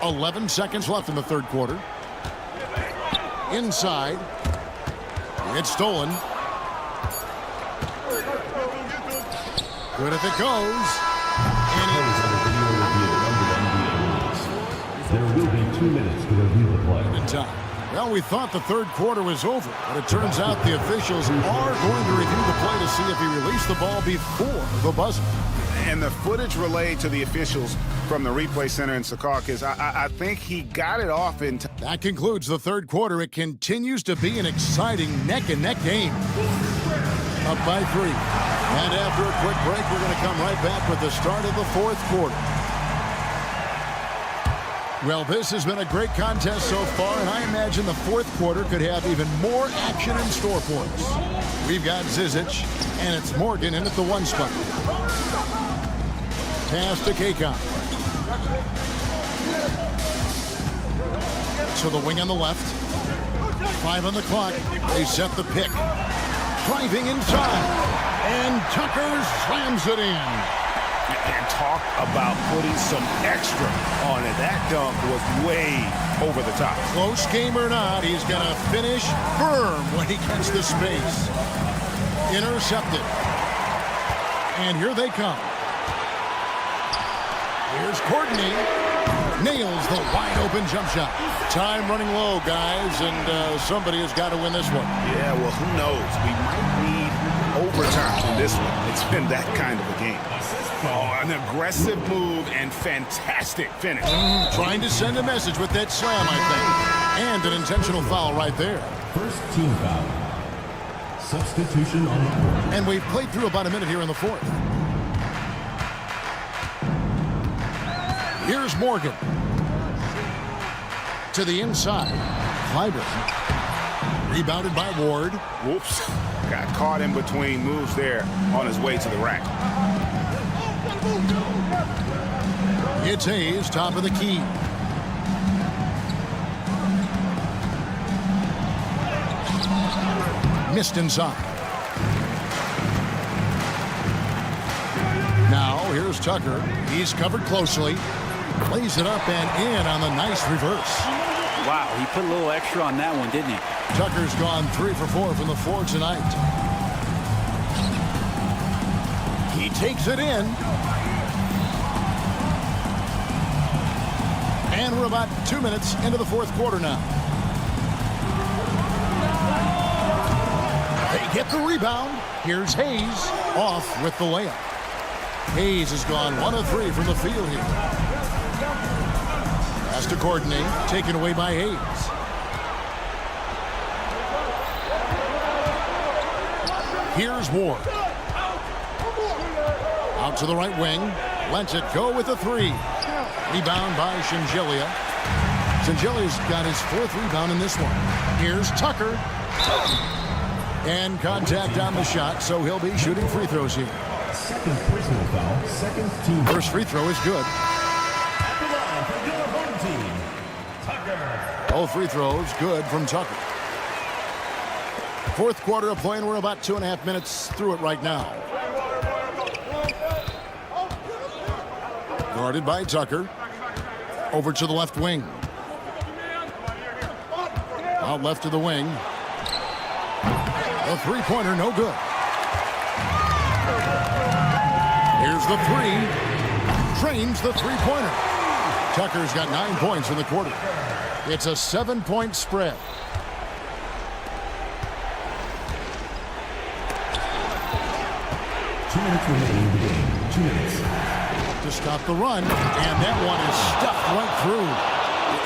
11 seconds left in the third quarter. Inside. It's stolen. Good if it goes. There will be 2 minutes to review the play. In time. Well, we thought the third quarter was over, but it turns out the officials are going to review the play to see if he released the ball before the buzzer. And the footage relayed to the officials from the replay center in Secaucus, I think he got it off in time. That concludes the third quarter. It continues to be an exciting neck-and-neck game. Up by 3. And after a quick break, we're going to come right back with the start of the fourth quarter. Well, this has been a great contest so far, and I imagine the fourth quarter could have even more action and store points. We've got Zizic, and it's Morgan in at the 1 spot. Pass to Kakon. To the wing on the left. 5 on the clock. They set the pick. Driving inside. And Tucker slams it in. And talk about putting some extra on it. That dunk was way over the top. Close game or not, he's going to finish firm when he gets the space. Intercepted. And here they come. Here's Courtney. Nails the wide-open jump shot. Time running low, guys, and somebody has got to win this one. Yeah, well, who knows? We might need overtime in this one. It's been that kind of a game. Oh, an aggressive move and fantastic finish. Trying to send a message with that slam, I think. And an intentional foul right there. First team foul. Substitution on the court. And we've played through about a minute here in the fourth. Here's Morgan. To the inside. Clyburn. Rebounded by Ward. Whoops. Got caught in between moves there on his way to the rack. It's Hayes, top of the key. Missed inside. Now, here's Tucker. He's covered closely. Plays it up and in on the nice reverse. Wow, he put a little extra on that one, didn't he? Tucker's gone 3 for 4 from the floor tonight. He takes it in. And we're about 2 minutes into the fourth quarter now. They get the rebound. Here's Hayes off with the layup. Hayes has gone 1 of 3 from the field here. Pass to Courtney, taken away by Hayes. Here's Ward. Out to the right wing. Lets it go with a 3. Rebound by Shingelia. Shingelia's got his 4th rebound in this one. Here's Tucker. And contact on the shot, so he'll be shooting free throws here. Second personal foul, second team. First free throw is good. At the line for your home team, Tucker. All free throws good from Tucker. Fourth quarter of play, and we're about 2.5 minutes through it right now. Guarded by Tucker. Over to the left wing. Out left to the wing. The three-pointer, no good. Here's the three. Drains the three-pointer. Tucker's got 9 points in the quarter. It's a 7-point spread. Remaining in the game. 2 minutes. To stop the run, and that one is stuffed right through.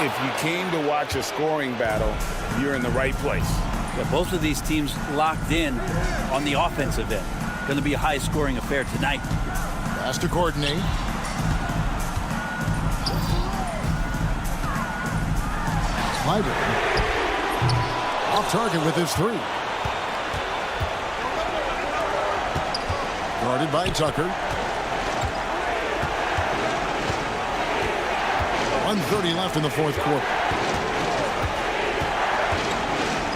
If you came to watch a scoring battle, you're in the right place. Yeah, both of these teams locked in on the offensive end. Going to be a high-scoring affair tonight. Pass to coordinate. Slider. Off target with his three. Guarded by Tucker. 1:30 left in the fourth quarter.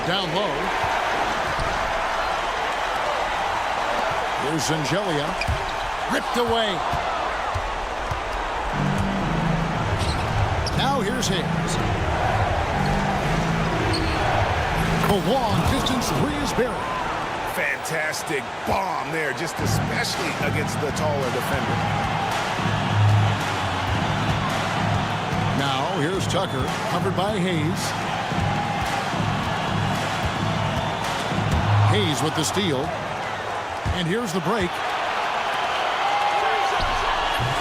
Down low. Here's Zangelia. Ripped away. Now here's Hayes. A long distance three is buried. Fantastic bomb there, just especially against the taller defender. Now here's Tucker, covered by Hayes. Hayes with the steal. And here's the break.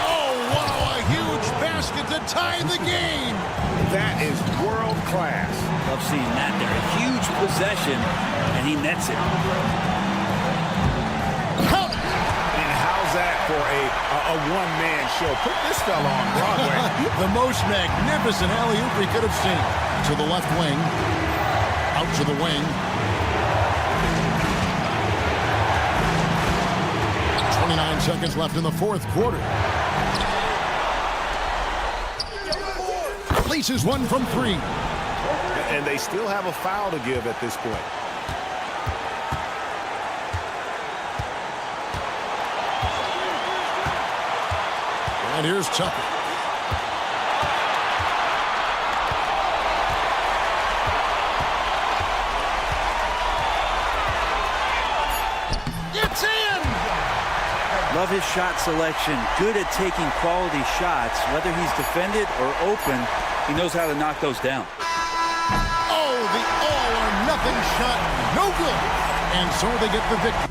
Oh, wow, a huge basket to tie the game. That is world class. Love seeing that there. A huge possession, and he nets it. Count it. And how's that for a one-man show? Put this fella on Broadway. The most magnificent alley-oop we could have seen. To the left wing. Out to the wing. 29 seconds left in the fourth quarter. Places one from three. And they still have a foul to give at this point. And here's Tucker. It's in! Love his shot selection. Good at taking quality shots. Whether he's defended or open, he knows how to knock those down. Oh, the all-or-nothing shot. No good. And so they get the victory.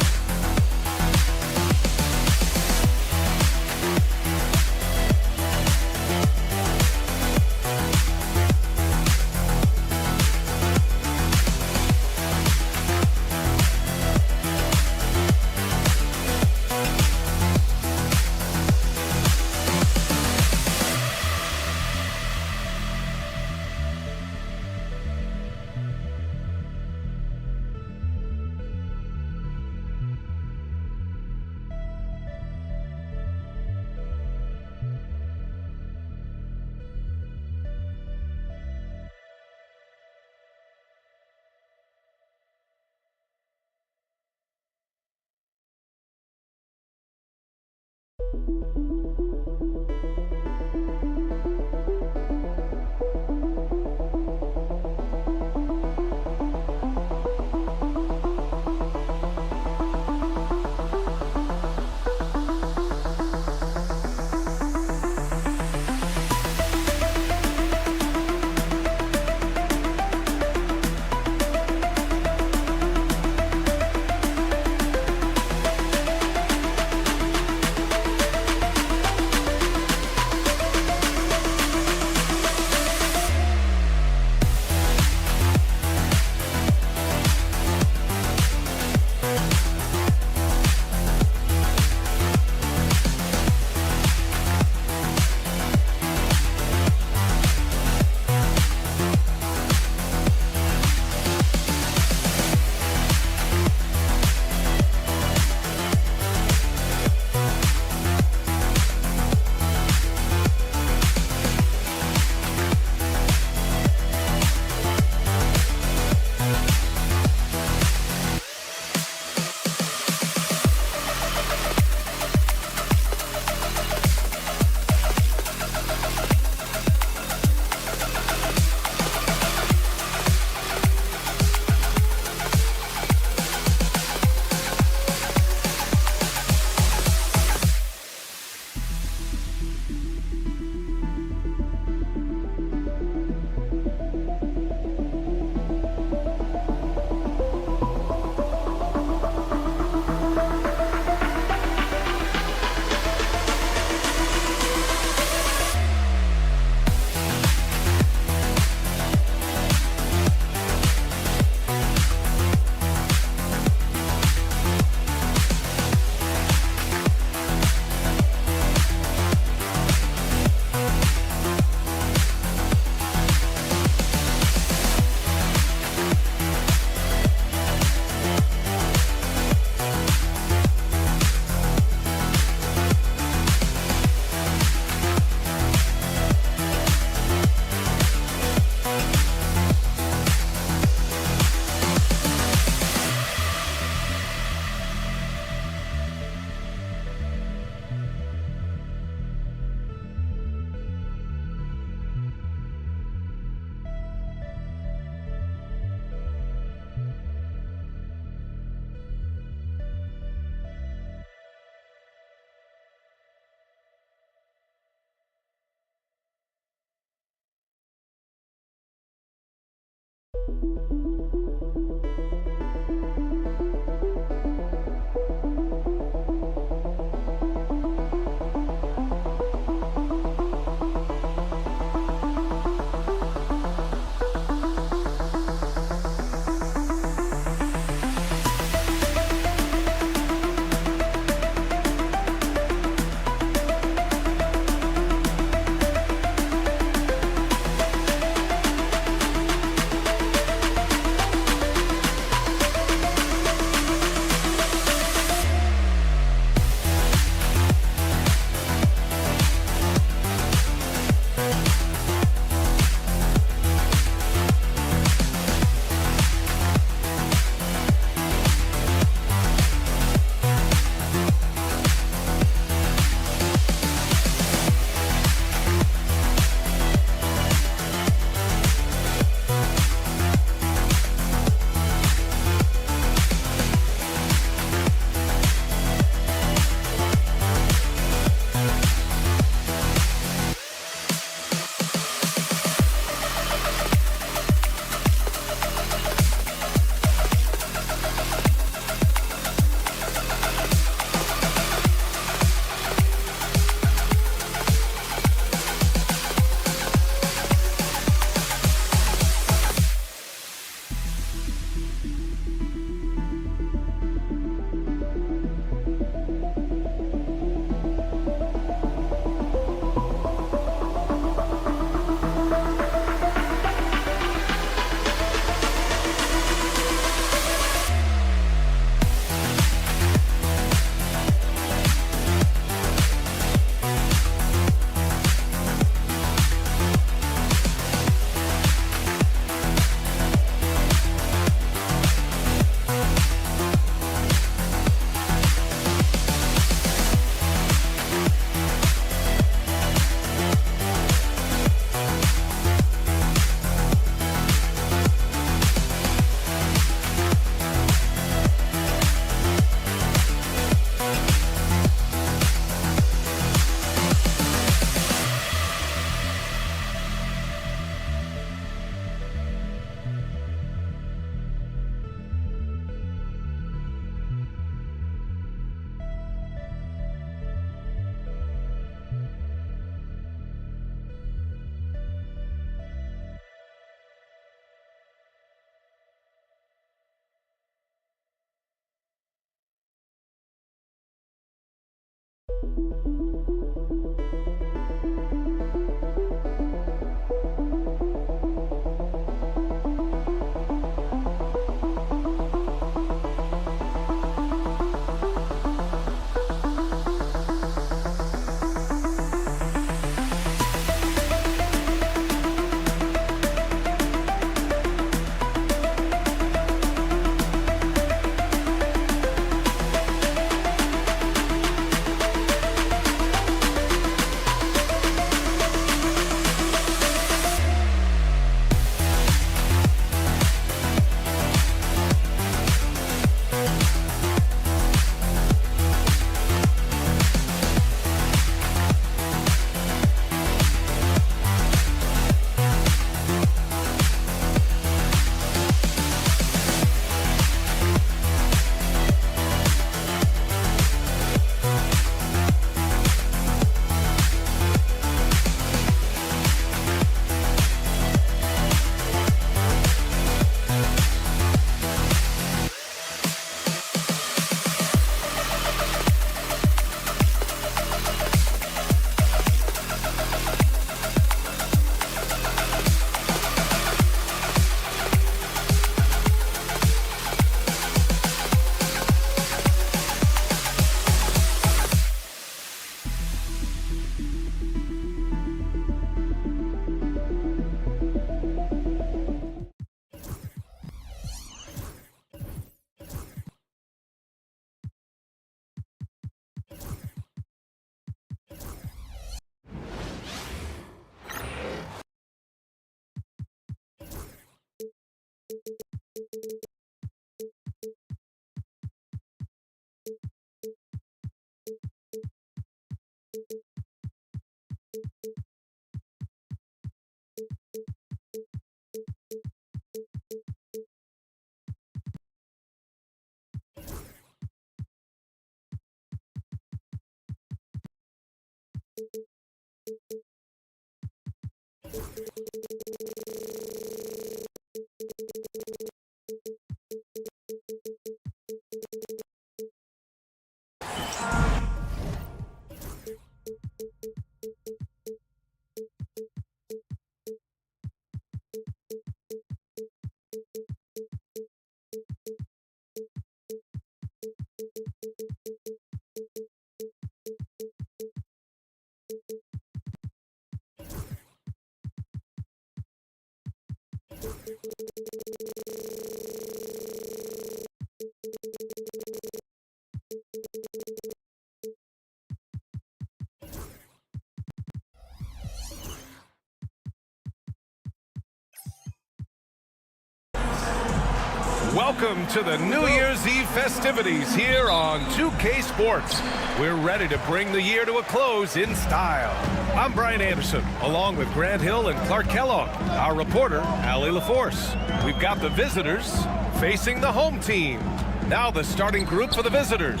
Welcome to the New Year's Eve festivities here on 2K Sports. We're ready to bring the year to a close in style. I'm Brian Anderson, along with Grant Hill and Clark Kellogg. Our reporter, Allie LaForce. We've got the visitors facing the home team. Now the starting group for the visitors.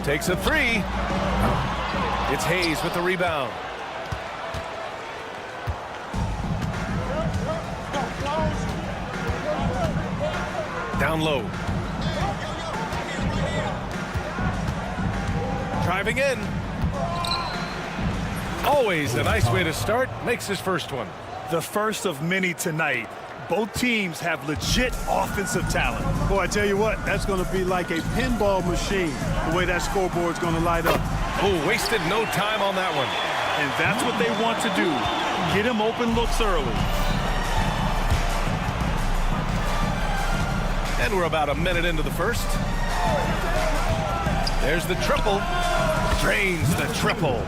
Takes a three. It's Hayes with the rebound. Down low. Driving in. Always a nice way to start. Makes his first one. The first of many tonight. Both teams have legit offensive talent. Boy, I tell you what, that's going to be like a pinball machine, the way that scoreboard's going to light up. Oh, wasted no time on that one. And that's what they want to do. Get him open looks early. And we're about a minute into the first. There's the triple. Drains the triple.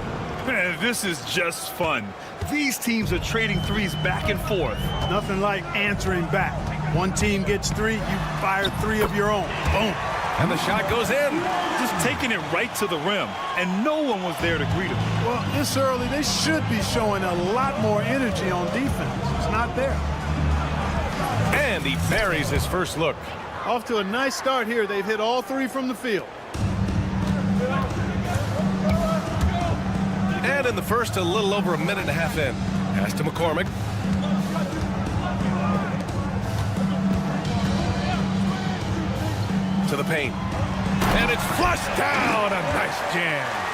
Man, this is just fun. These teams are trading threes back and forth. Nothing like answering back. One team gets three, you fire three of your own. Boom. And the shot goes in. Just taking it right to the rim, and no one was there to greet him. Well, this early, they should be showing a lot more energy on defense. It's not there. And he buries his first look. Off to a nice start here. They've hit all three from the field. And in the first, a little over a minute and a half in. Pass to McCormick. To the paint. And it's flushed down. A nice jam.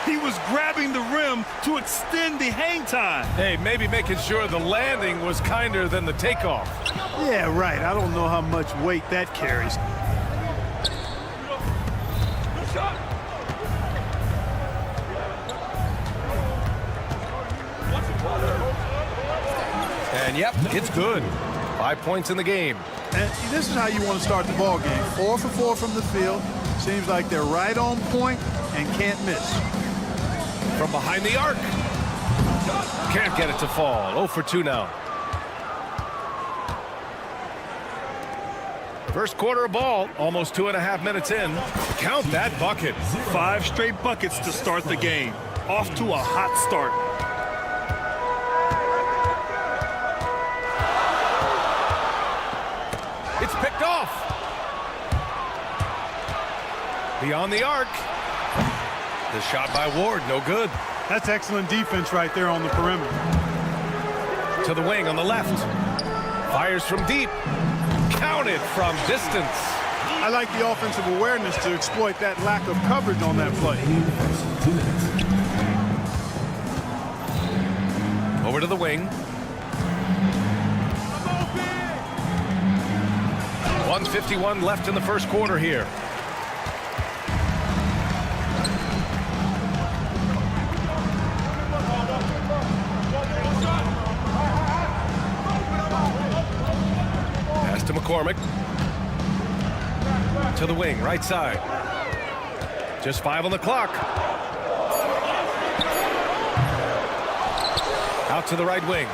He was grabbing the rim to extend the hang time. Hey, maybe making sure the landing was kinder than the takeoff. Yeah, right. I don't know how much weight that carries. And yep, it's good. 5 points in the game. And this is how you want to start the ball game. 4 for 4 from the field. Seems like they're right on point and can't miss. From behind the arc. Can't get it to fall. 0 for 2 now. First quarter of ball, almost 2.5 minutes in. Count that bucket. 5 straight buckets to start the game. Off to a hot start. It's picked off. Beyond the arc. The shot by Ward, no good. That's excellent defense right there on the perimeter. To the wing on the left. Fires from deep. Counted from distance. I like the offensive awareness to exploit that lack of coverage on that play. Over to the wing. 1:51 left in the first quarter here. Pass to McCormick. To the wing, right side. Just 5 on the clock. Out to the right wing.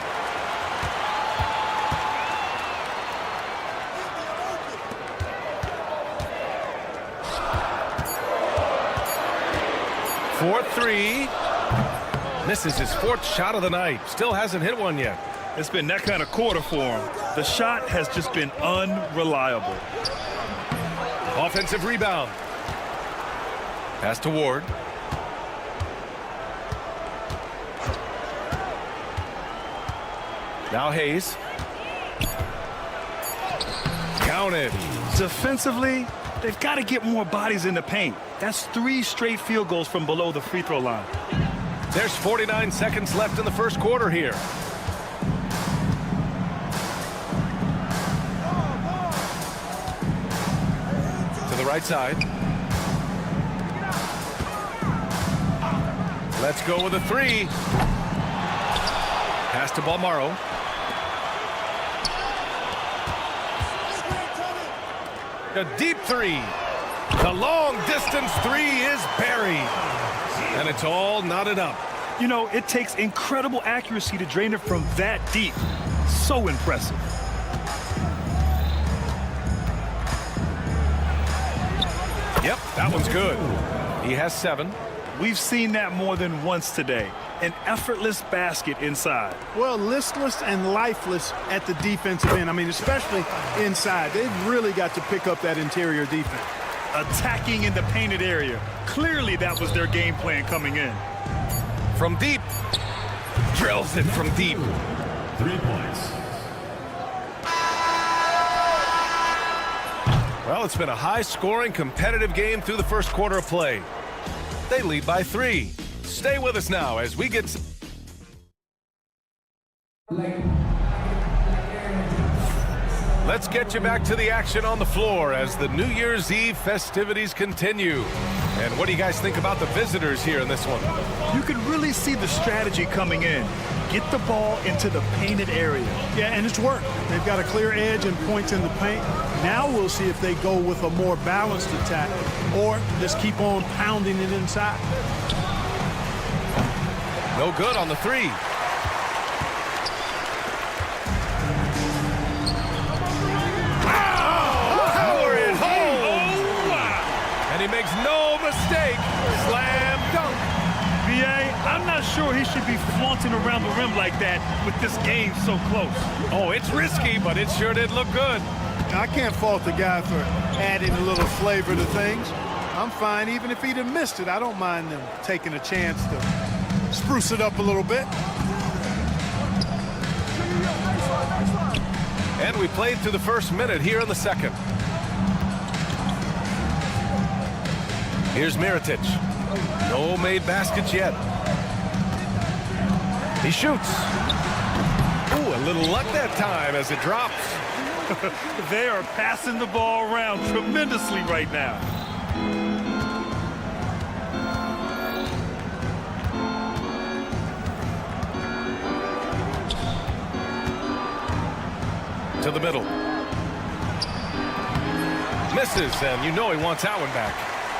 4-3. Misses his 4th shot of the night. Still hasn't hit one yet. It's been that kind of quarter for him. The shot has just been unreliable. Offensive rebound. Pass to Ward. Now Hayes. Counted. Defensively, they've got to get more bodies in the paint. That's 3 straight field goals from below the free throw line. There's 49 seconds left in the first quarter here. To the right side. Let's go with a 3. Pass to Balmaro. A deep 3. The long distance 3 is buried. And it's all knotted up. You know, it takes incredible accuracy to drain it from that deep. So impressive. Yep, that one's good. He has 7. We've seen that more than once today. An effortless basket inside. Well, listless and lifeless at the defensive end. I mean, especially inside. They've really got to pick up that interior defense. Attacking in the painted area. Clearly that was their game plan coming in. From deep. Drills it from deep. 3 points. Well, it's been a high-scoring, competitive game through the first quarter of play. They lead by 3. Stay with us now as we get... Let's get you back to the action on the floor as the New Year's Eve festivities continue. And what do you guys think about the visitors here in this one? You can really see the strategy coming in. Get the ball into the painted area. Yeah, and it's worked. They've got a clear edge and points in the paint. Now we'll see if they go with a more balanced attack or just keep on pounding it inside. No good on the 3. And he makes no mistake. Slam dunk. BA, I'm not sure he should be flaunting around the rim like that with this game so close. Oh, it's risky, but it sure did look good. I can't fault the guy for adding a little flavor to things. I'm fine even if he'd have missed it. I don't mind them taking a chance to spruce it up a little bit. And we played through the first minute here in the second. Here's Mirotic. No made baskets yet. He shoots. Ooh, a little luck that time as it drops. They are passing the ball around tremendously right now. To the middle. Misses, and you know he wants that one back.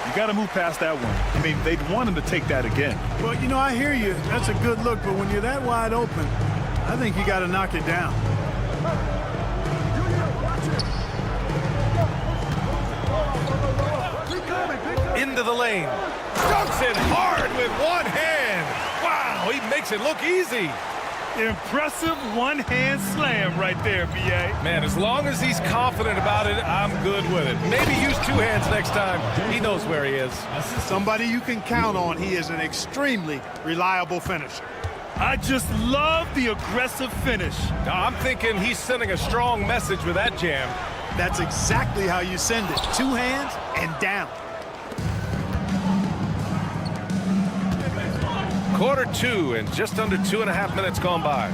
You got to move past that one. I mean, they'd want him to take that again. Well, you know, I hear you. That's a good look, but when you're that wide open, I think you got to knock it down. Into the lane. Dunks it hard with one hand. Wow, he makes it look easy. Impressive one-hand slam right there, B.A. Man, as long as he's confident about it, I'm good with it. Maybe use 2 hands next time. He knows where he is. Somebody you can count on. He is an extremely reliable finisher. I just love the aggressive finish. Now, I'm thinking he's sending a strong message with that jam. That's exactly how you send it. 2 hands and down. Quarter 2 and just under 2.5 minutes gone by.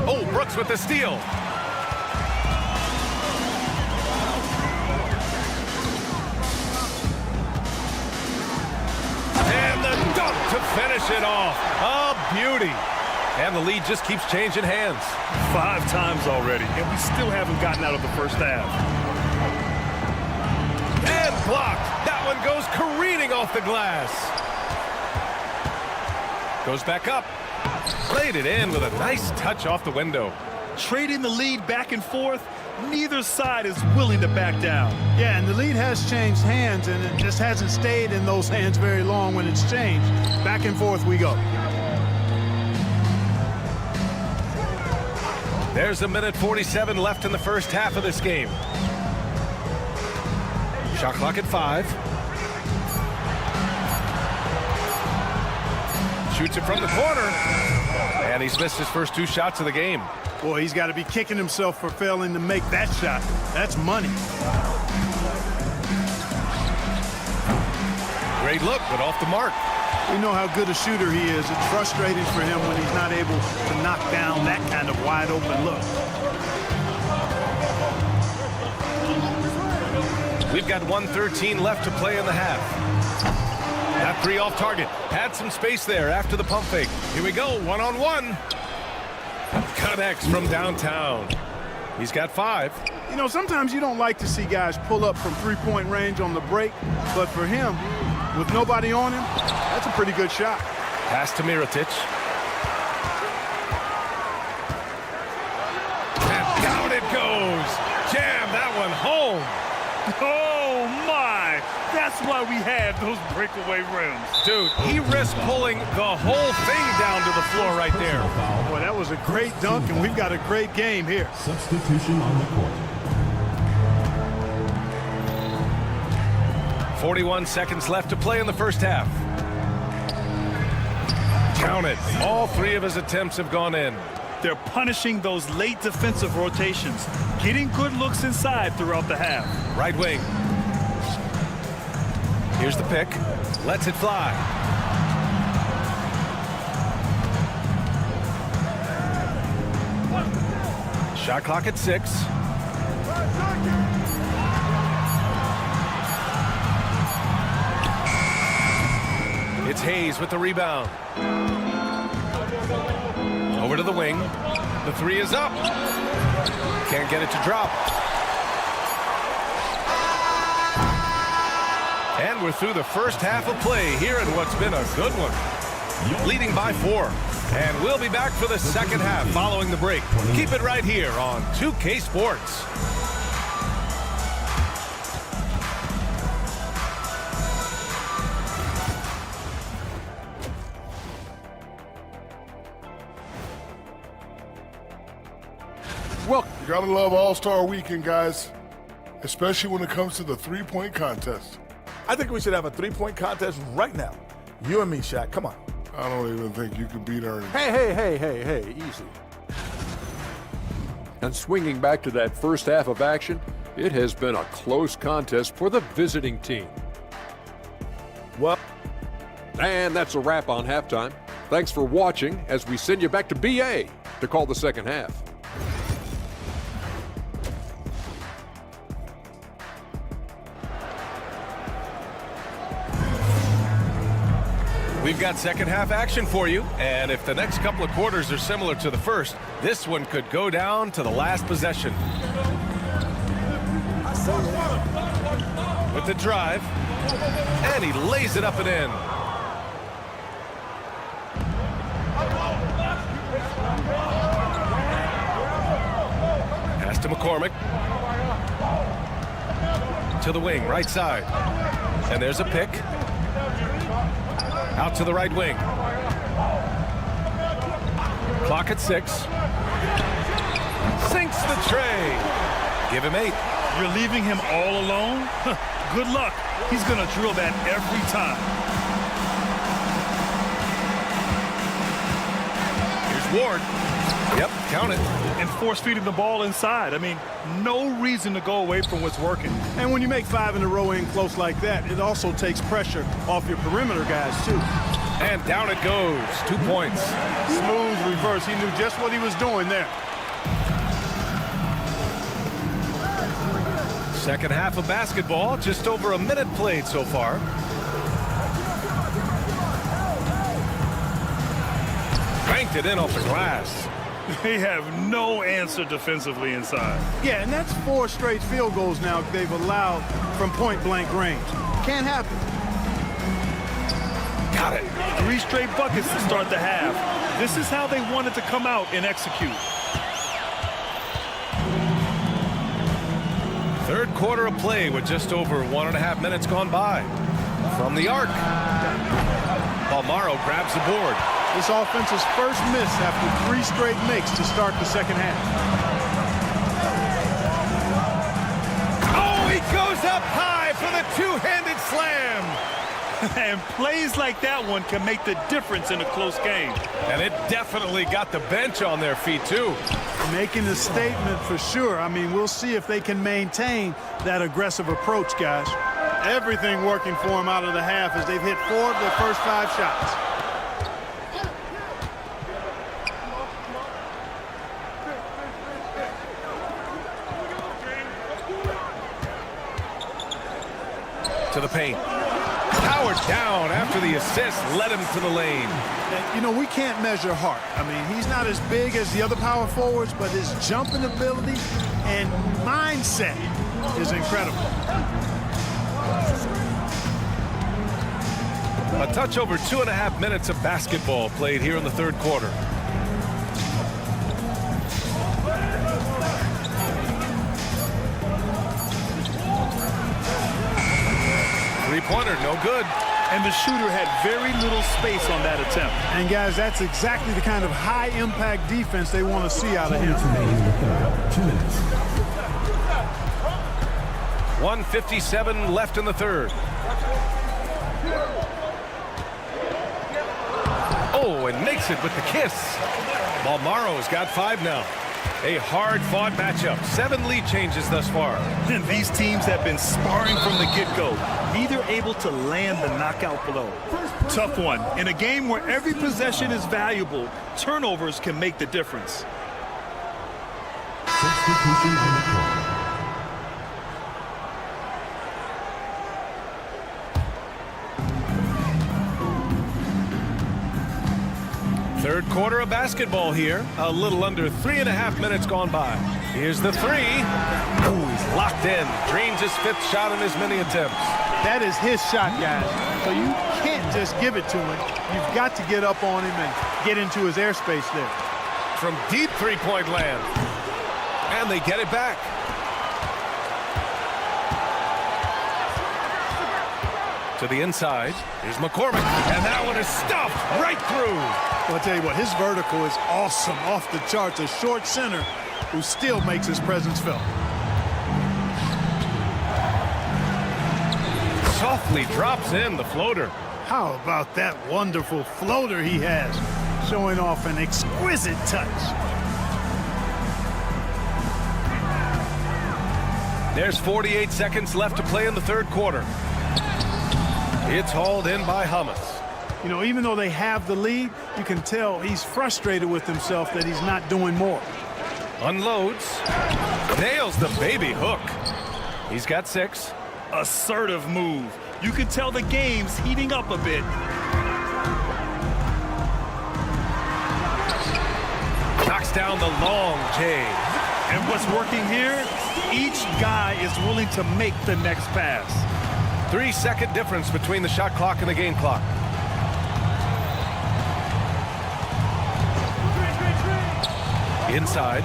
Oh, Brooks with the steal. And the dunk to finish it off. A beauty. And the lead just keeps changing hands. 5 times already, and we still haven't gotten out of the first half. And blocked. That one goes careening off the glass. Goes back up. Played it in with a nice touch off the window. Trading the lead back and forth, Neither side is willing to back down. Yeah, and the lead has changed hands, and it just hasn't stayed in those hands very long when it's changed. Back and forth we go. There's 1:47 left in the first half of this game. Shot clock at 5. Shoots it from the corner. And he's missed his first 2 shots of the game. Boy, he's got to be kicking himself for failing to make that shot. That's money. Great look, but off the mark. We know how good a shooter he is. It's frustrating for him when he's not able to knock down that kind of wide open look. We've got 1:13 left to play in the half. That 3 off target. Had some space there after the pump fake. Here we go, 1-on-1. Connects from downtown. He's got 5. You know, sometimes you don't like to see guys pull up from three-point range on the break, but for him, with nobody on him, that's a pretty good shot. Pass to Mirotic. And down it goes. Jam that one home. Oh, my. That's why we have those breakaway rims. Dude, he risked pulling the whole thing down to the floor right there. Boy, that was a great dunk, and we've got a great game here. Substitution on the court. 41 seconds left to play in the first half. Count it. All 3 of his attempts have gone in. They're punishing those late defensive rotations, getting good looks inside throughout the half. Right wing. Here's the pick. Lets it fly. Shot clock at 6. It's Hayes with the rebound. Over to the wing. The 3 is up. Can't get it to drop. And we're through the first half of play here in what's been a good one. Leading by 4. And we'll be back for the second half following the break. Keep it right here on 2K Sports. Well, You gotta love All-Star Weekend, guys, especially when it comes to the three-point contest. I think we should have a three-point contest right now. You and me, Shaq. Come on. I don't even think you can beat Ernie. Hey, easy. and swinging back to that first half of action, it has been a close contest for the visiting team. Well, and that's a wrap on halftime. Thanks for watching as we send you back to BA to call the second half. We've got second half action for you, and if the next couple of quarters are similar to the first, this one could go down to the last possession. With the drive, and he lays it up and in. Pass to McCormick. To the wing, right side. And there's a pick. Out to the right wing. Clock at 6. Sinks the tray. Give him 8. You're leaving him all alone? Good luck. He's going to drill that every time. Here's Ward. Yep, count it. And force feeding the ball inside. I mean, no reason to go away from what's working. And when you make 5 in a row in close like that, it also takes pressure off your perimeter guys, too. And down it goes. 2 points. Smooth reverse. He knew just what he was doing there. Second half of basketball, just over a minute played so far. Banked it in off the glass. They have no answer defensively inside. Yeah, and that's 4 straight field goals now they've allowed from point-blank range. Can't happen. Got it. 3 straight buckets to start the half. This is how they wanted to come out and execute. Third quarter of play with just over 1.5 minutes gone by. From the arc, Balmaro grabs the board. This offense's first miss after 3 straight makes to start the second half. Oh, he goes up high for the two-handed slam. And plays like that one can make the difference in a close game. And it definitely got the bench on their feet, too. Making a statement for sure. I mean, we'll see if they can maintain that aggressive approach, guys. Everything working for them out of the half as they've hit 4 of their first 5 shots. To the paint. Powered down after the assist led him to the lane. And, you know, we can't measure heart. I mean, he's not as big as the other power forwards, but his jumping ability and mindset is incredible. A touch over 2.5 minutes of basketball played here in the third quarter. Three-pointer, no good. And the shooter had very little space on that attempt. And, guys, that's exactly the kind of high-impact defense they want to see out of him. 2 minutes. 1:57 left in the third. Oh, and makes it with the kiss. Balmaro's got 5 now. A hard-fought matchup. 7 lead changes thus far. And these teams have been sparring from the get-go. Neither able to land the knockout blow. Tough one. In a game where every possession is valuable, turnovers can make the difference. Substitution on the court. Third quarter of basketball here. A little under 3.5 minutes gone by. Here's the 3. Ooh, he's locked in. Dreams his 5th shot in as many attempts. That is his shot, guys. So you can't just give it to him. You've got to get up on him and get into his airspace there. From deep three-point land. And they get it back. To the inside. Here's McCormick. And that one is stuffed right through. Well, I'll tell you what, his vertical is awesome, off the charts. A short center who still makes his presence felt. Softly drops in the floater. How about that wonderful floater he has, showing off an exquisite touch. There's 48 seconds left to play in the third quarter. It's hauled in by Hummus. You know, even though they have the lead, you can tell he's frustrated with himself that he's not doing more. Unloads. Nails the baby hook. He's got 6. Assertive move. You can tell the game's heating up a bit. Knocks down the long J. And what's working here? Each guy is willing to make the next pass. 3-second difference between the shot clock and the game clock. Inside.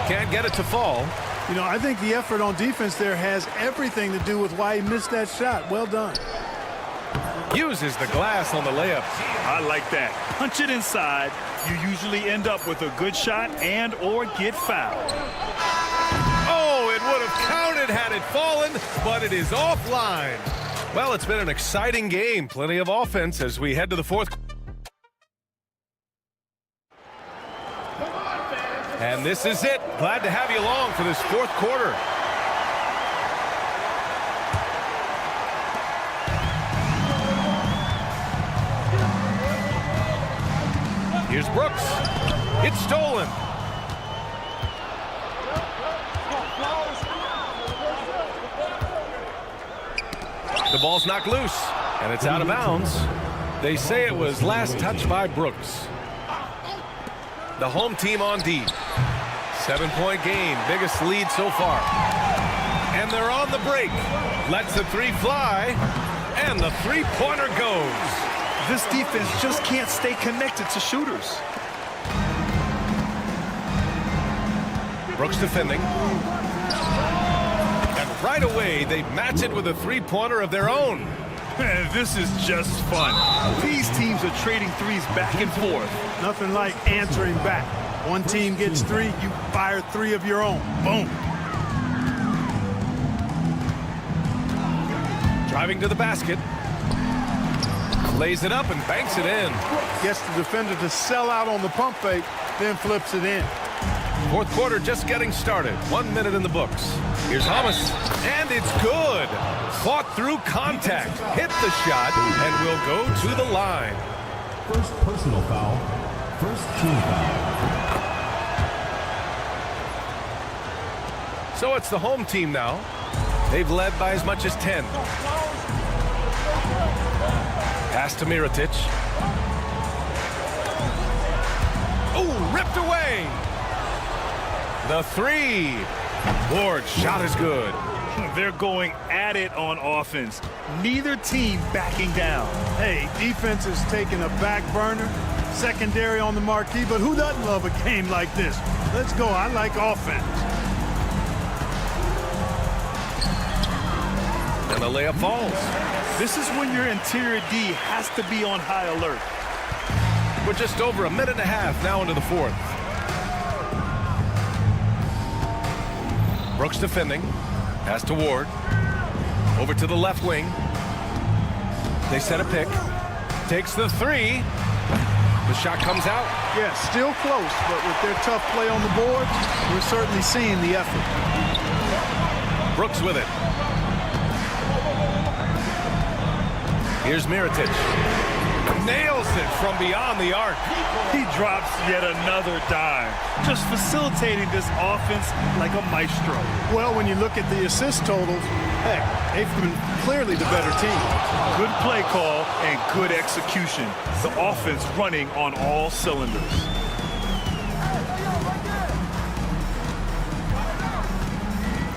Can't get it to fall. You know, I think the effort on defense there has everything to do with why he missed that shot. Well done. Uses the glass on the layup. I like that. Punch it inside. You usually end up with a good shot and or get fouled. Oh, it would have counted had it fallen, but it is offline. Well, it's been an exciting game. Plenty of offense as we head to the fourth. And this is it. Glad to have you along for this fourth quarter. Here's Brooks. It's stolen. The ball's knocked loose, and it's out of bounds. They say it was last touched by Brooks. The home team on D. 7-point game, biggest lead so far. And they're on the break. Lets the 3 fly, and the 3-pointer goes. This defense just can't stay connected to shooters. Brooks defending. right away, they match it with a three-pointer of their own. Man, this is just fun. These teams are trading threes back and forth. Nothing like answering back. One team gets three, you fire three of your own. Boom. Driving to the basket. Lays it up and banks it in. Gets the defender to sell out on the pump fake, then flips it in. Fourth quarter just getting started. 1 minute in the books. Here's Thomas, and it's good. Fought through contact, hit the shot, and will go to the line. First personal foul. First team foul. So it's the home team now. They've led by as much as 10. Pass to Mirotic. Oh, ripped away. The three. Ward's shot is good. They're going at it on offense. Neither team backing down. Hey, defense is taking a back burner. Secondary on the marquee, but who doesn't love a game like this? Let's go. I like offense. And the layup falls. This is when your interior D has to be on high alert. We're just over a minute and a half now into the fourth. Brooks defending. Pass to Ward. Over to the left wing. They set a pick. Takes the three. The shot comes out. Yeah, still close, but with their tough play on the board, we're certainly seeing the effort. Brooks with it. Here's Mirotic. Nails it from beyond the arc. He drops yet another dime, just facilitating this offense like a maestro. Well, when you look at the assist totals, heck, they've been clearly the better team. Good play call and good execution. The offense running on all cylinders.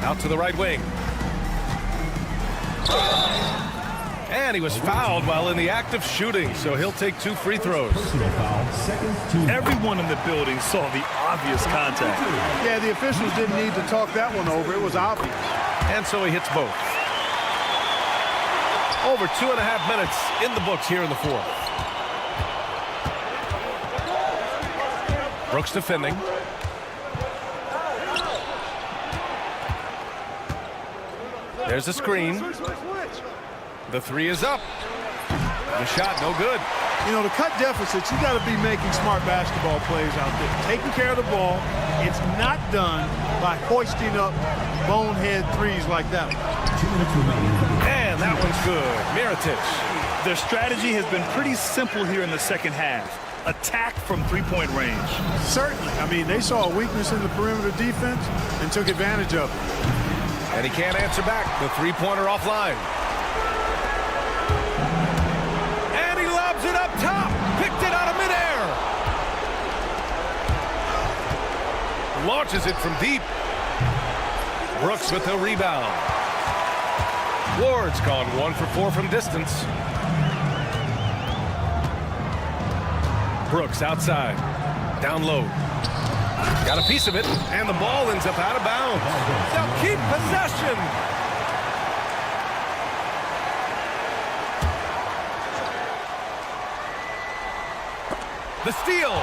Out to the right wing. And he was fouled while in the act of shooting, so he'll take 2 free throws. Personal foul. Second team. Everyone in the building saw the obvious contact. Yeah, the officials didn't need to talk that one over. It was obvious. And so he hits both. Over 2.5 minutes in the books here in the fourth. Brooks defending. There's a screen. The three is up. The shot, no good. You know, to cut deficits, you got to be making smart basketball plays out there. Taking care of the ball. It's not done by hoisting up bonehead threes like that. 2 minutes remaining. And that one's good. Mirotic. Their strategy has been pretty simple here in the second half. Attack from three-point range. Certainly. I mean, they saw a weakness in the perimeter defense and took advantage of it. And he can't answer back. The three-pointer offline. And he lobs it up top. Picked it out of midair. Launches it from deep. Brooks with the rebound. Ward's gone 1 for 4 from distance. Brooks outside. Down low. Got a piece of it, and the ball ends up out of bounds. They'll keep possession. The steal.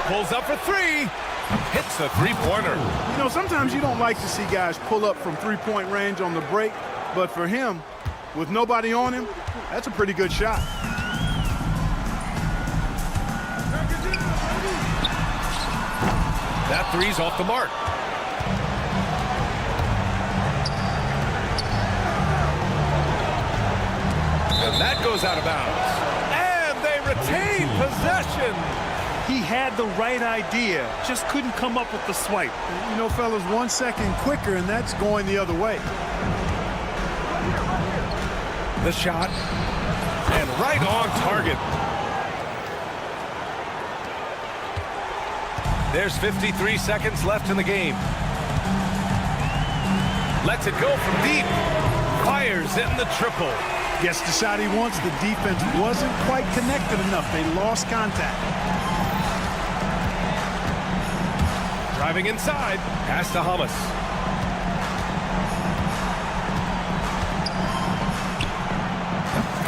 Pulls up for 3. Hits the three-pointer. You know, sometimes you don't like to see guys pull up from three-point range on the break, but for him, with nobody on him, that's a pretty good shot. That three's off the mark. And that goes out of bounds. And they retain possession. He had the right idea, just couldn't come up with the swipe. You know, fellas, 1 second quicker, and that's going the other way. The shot. And right on target. There's 53 seconds left in the game. Lets it go from deep. Fires in the triple. Gets the shot he wants. The defense wasn't quite connected enough. They lost contact. Driving inside. Pass to Hamas.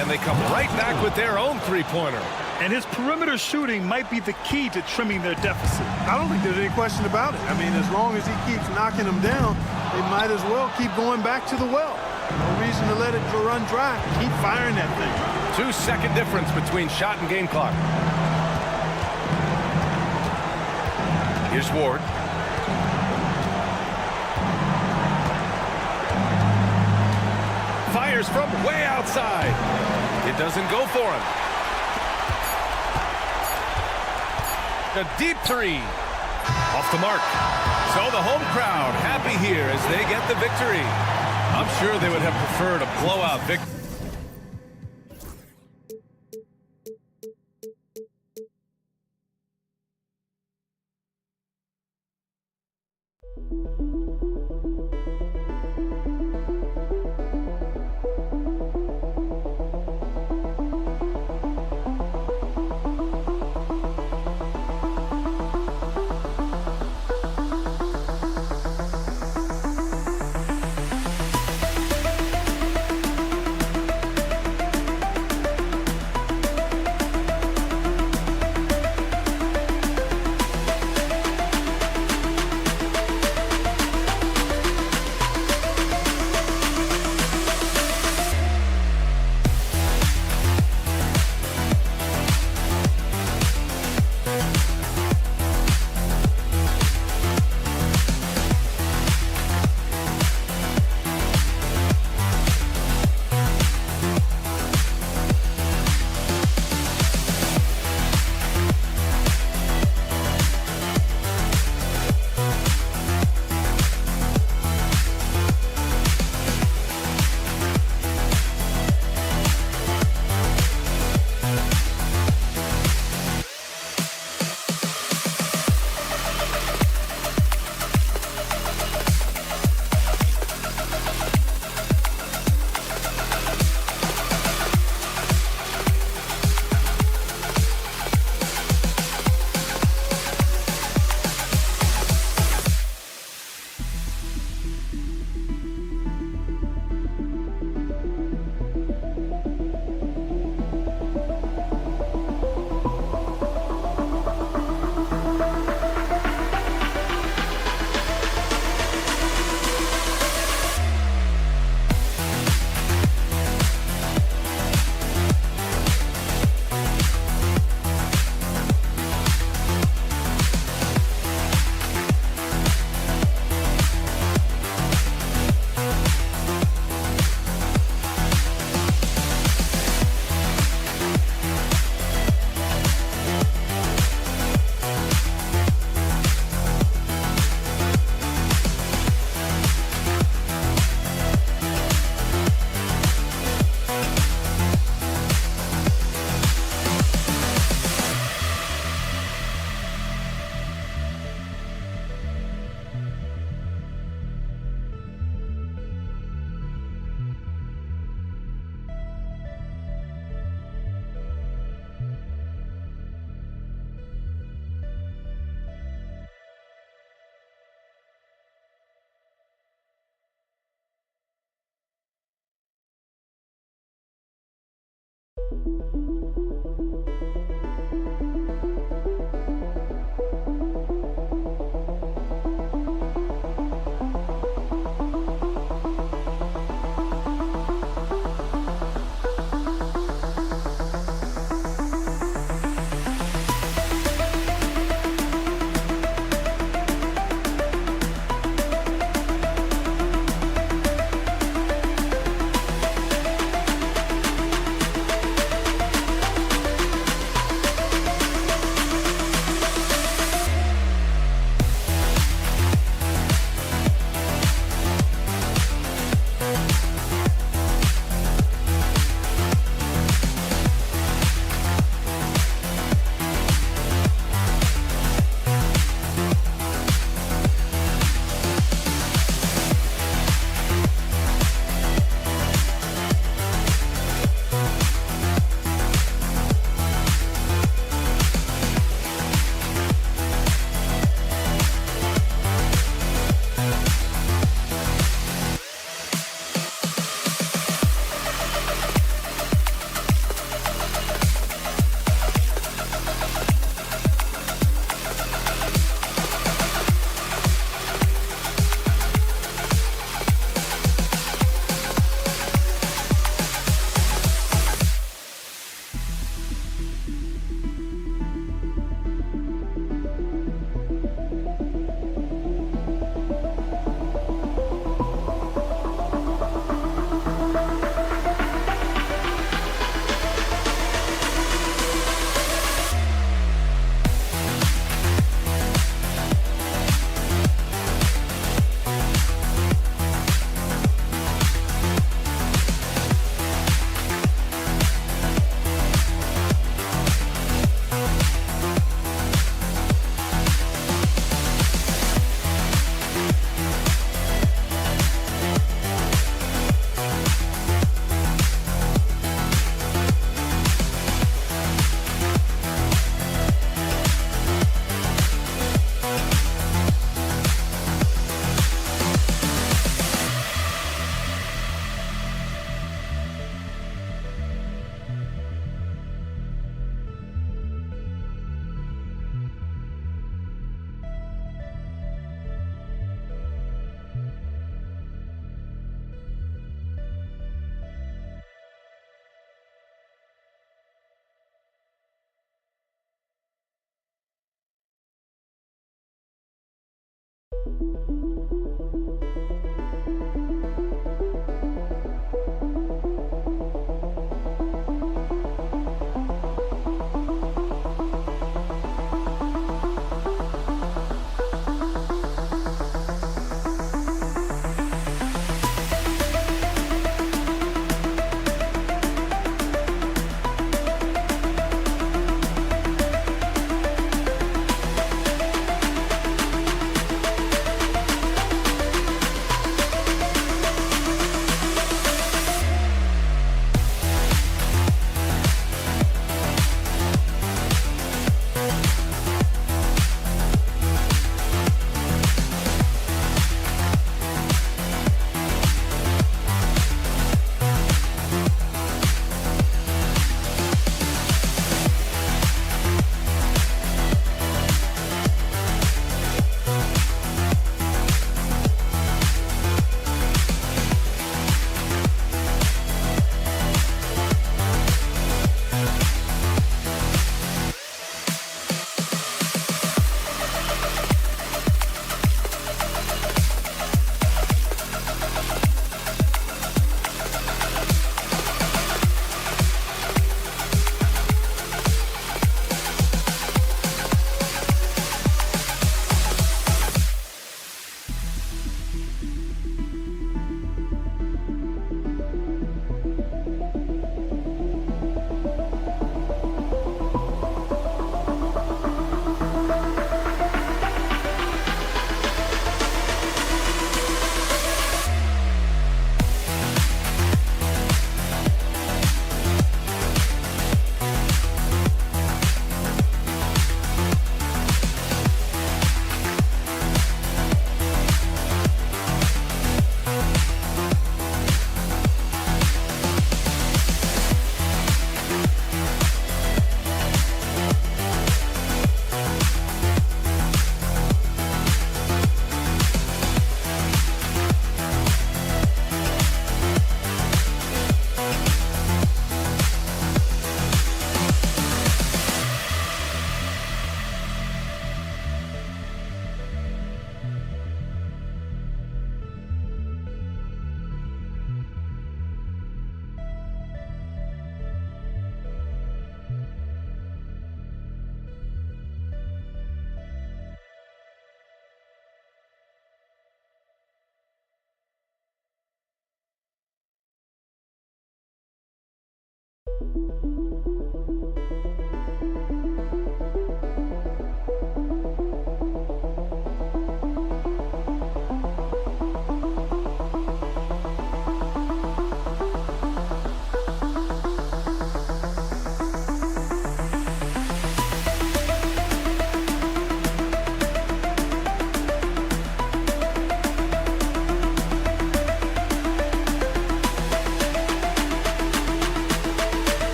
And they come right back with their own three-pointer. And his perimeter shooting might be the key to trimming their deficit. I don't think there's any question about it. I mean, as long as he keeps knocking them down, they might as well keep going back to the well. No reason to let it run dry. Keep firing that thing. 2-second difference between shot and game clock. Here's Ward. Fires from way outside. It doesn't go for him. A deep three. Off the mark. So the home crowd happy here as they get the victory. I'm sure they would have preferred a blowout victory.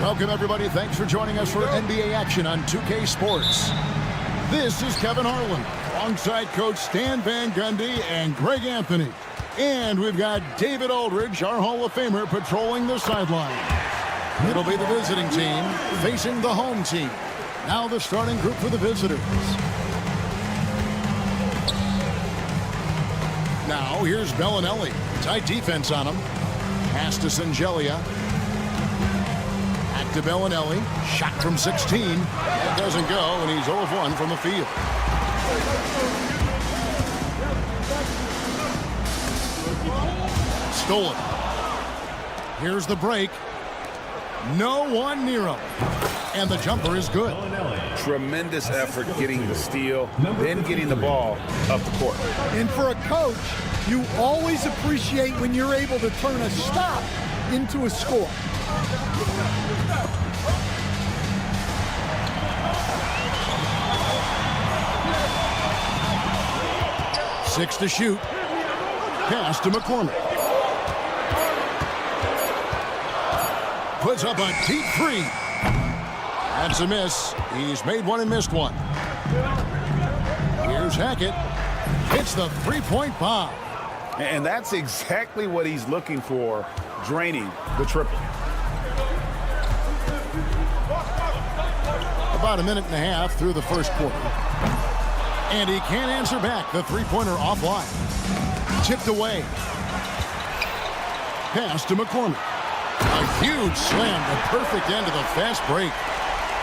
Welcome, everybody. Thanks for joining us for NBA action on 2K Sports. This is Kevin Harlan, alongside Coach Stan Van Gundy and Greg Anthony. And we've got David Aldridge, our Hall of Famer, patrolling the sideline. It'll be the visiting team facing the home team. Now the starting group for the visitors. Now here's Bellinelli. Tight defense on him. Pass to Singelia. Back to Bellinelli. Shot from 16. That doesn't go, and he's 0 of 1 from the field. stolen. Here's the break. No one near him. And the jumper is good. Tremendous effort getting the steal, then getting the ball up the court. And for a coach, you always appreciate when you're able to turn a stop into a score. Six to shoot. Pass to McCormick. Puts up a deep three. That's a miss. He's made one and missed one. Here's Hackett. Hits the three-point bomb. And that's exactly what he's looking for, draining the triple. About a minute and a half through the first quarter. And he can't answer back. The three-pointer offline. Tipped away. Pass to McCormick. A huge slam. The perfect end of the fast break.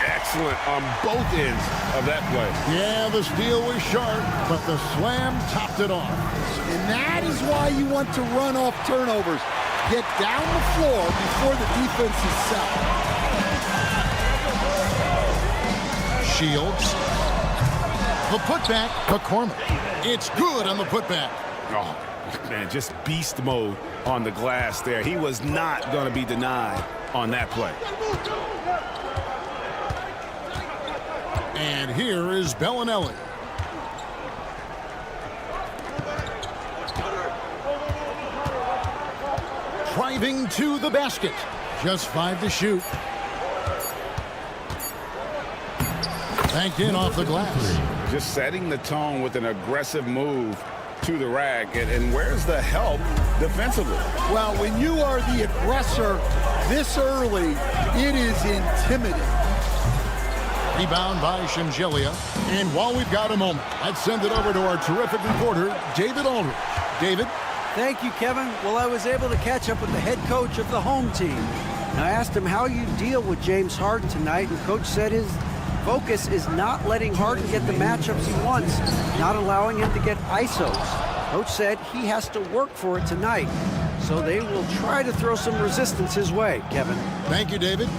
Excellent on both ends of that play. Yeah, the steal was sharp, but the slam topped it off. And that is why you want to run off turnovers. Get down the floor before the defense is set. Shields. The putback, McCormick. It's good on the putback. Oh, man, just beast mode on the glass there. He was not going to be denied on that play. And here is Bellinelli. Driving to the basket. Just 5 to shoot. Banked in off the glass. Just setting the tone with an aggressive move to the rack. And where's the help defensively? Well, when you are the aggressor this early, it is intimidating. Rebound by Shingelia. And while we've got a moment, let's send it over to our terrific reporter, David Aldridge. David? Thank you, Kevin. Well, I was able to catch up with the head coach of the home team. And I asked him how you deal with James Harden tonight, and Coach said his focus is not letting Harden get the matchups he wants, not allowing him to get ISOs. Coach said he has to work for it tonight, so they will try to throw some resistance his way, Kevin. Thank you, David.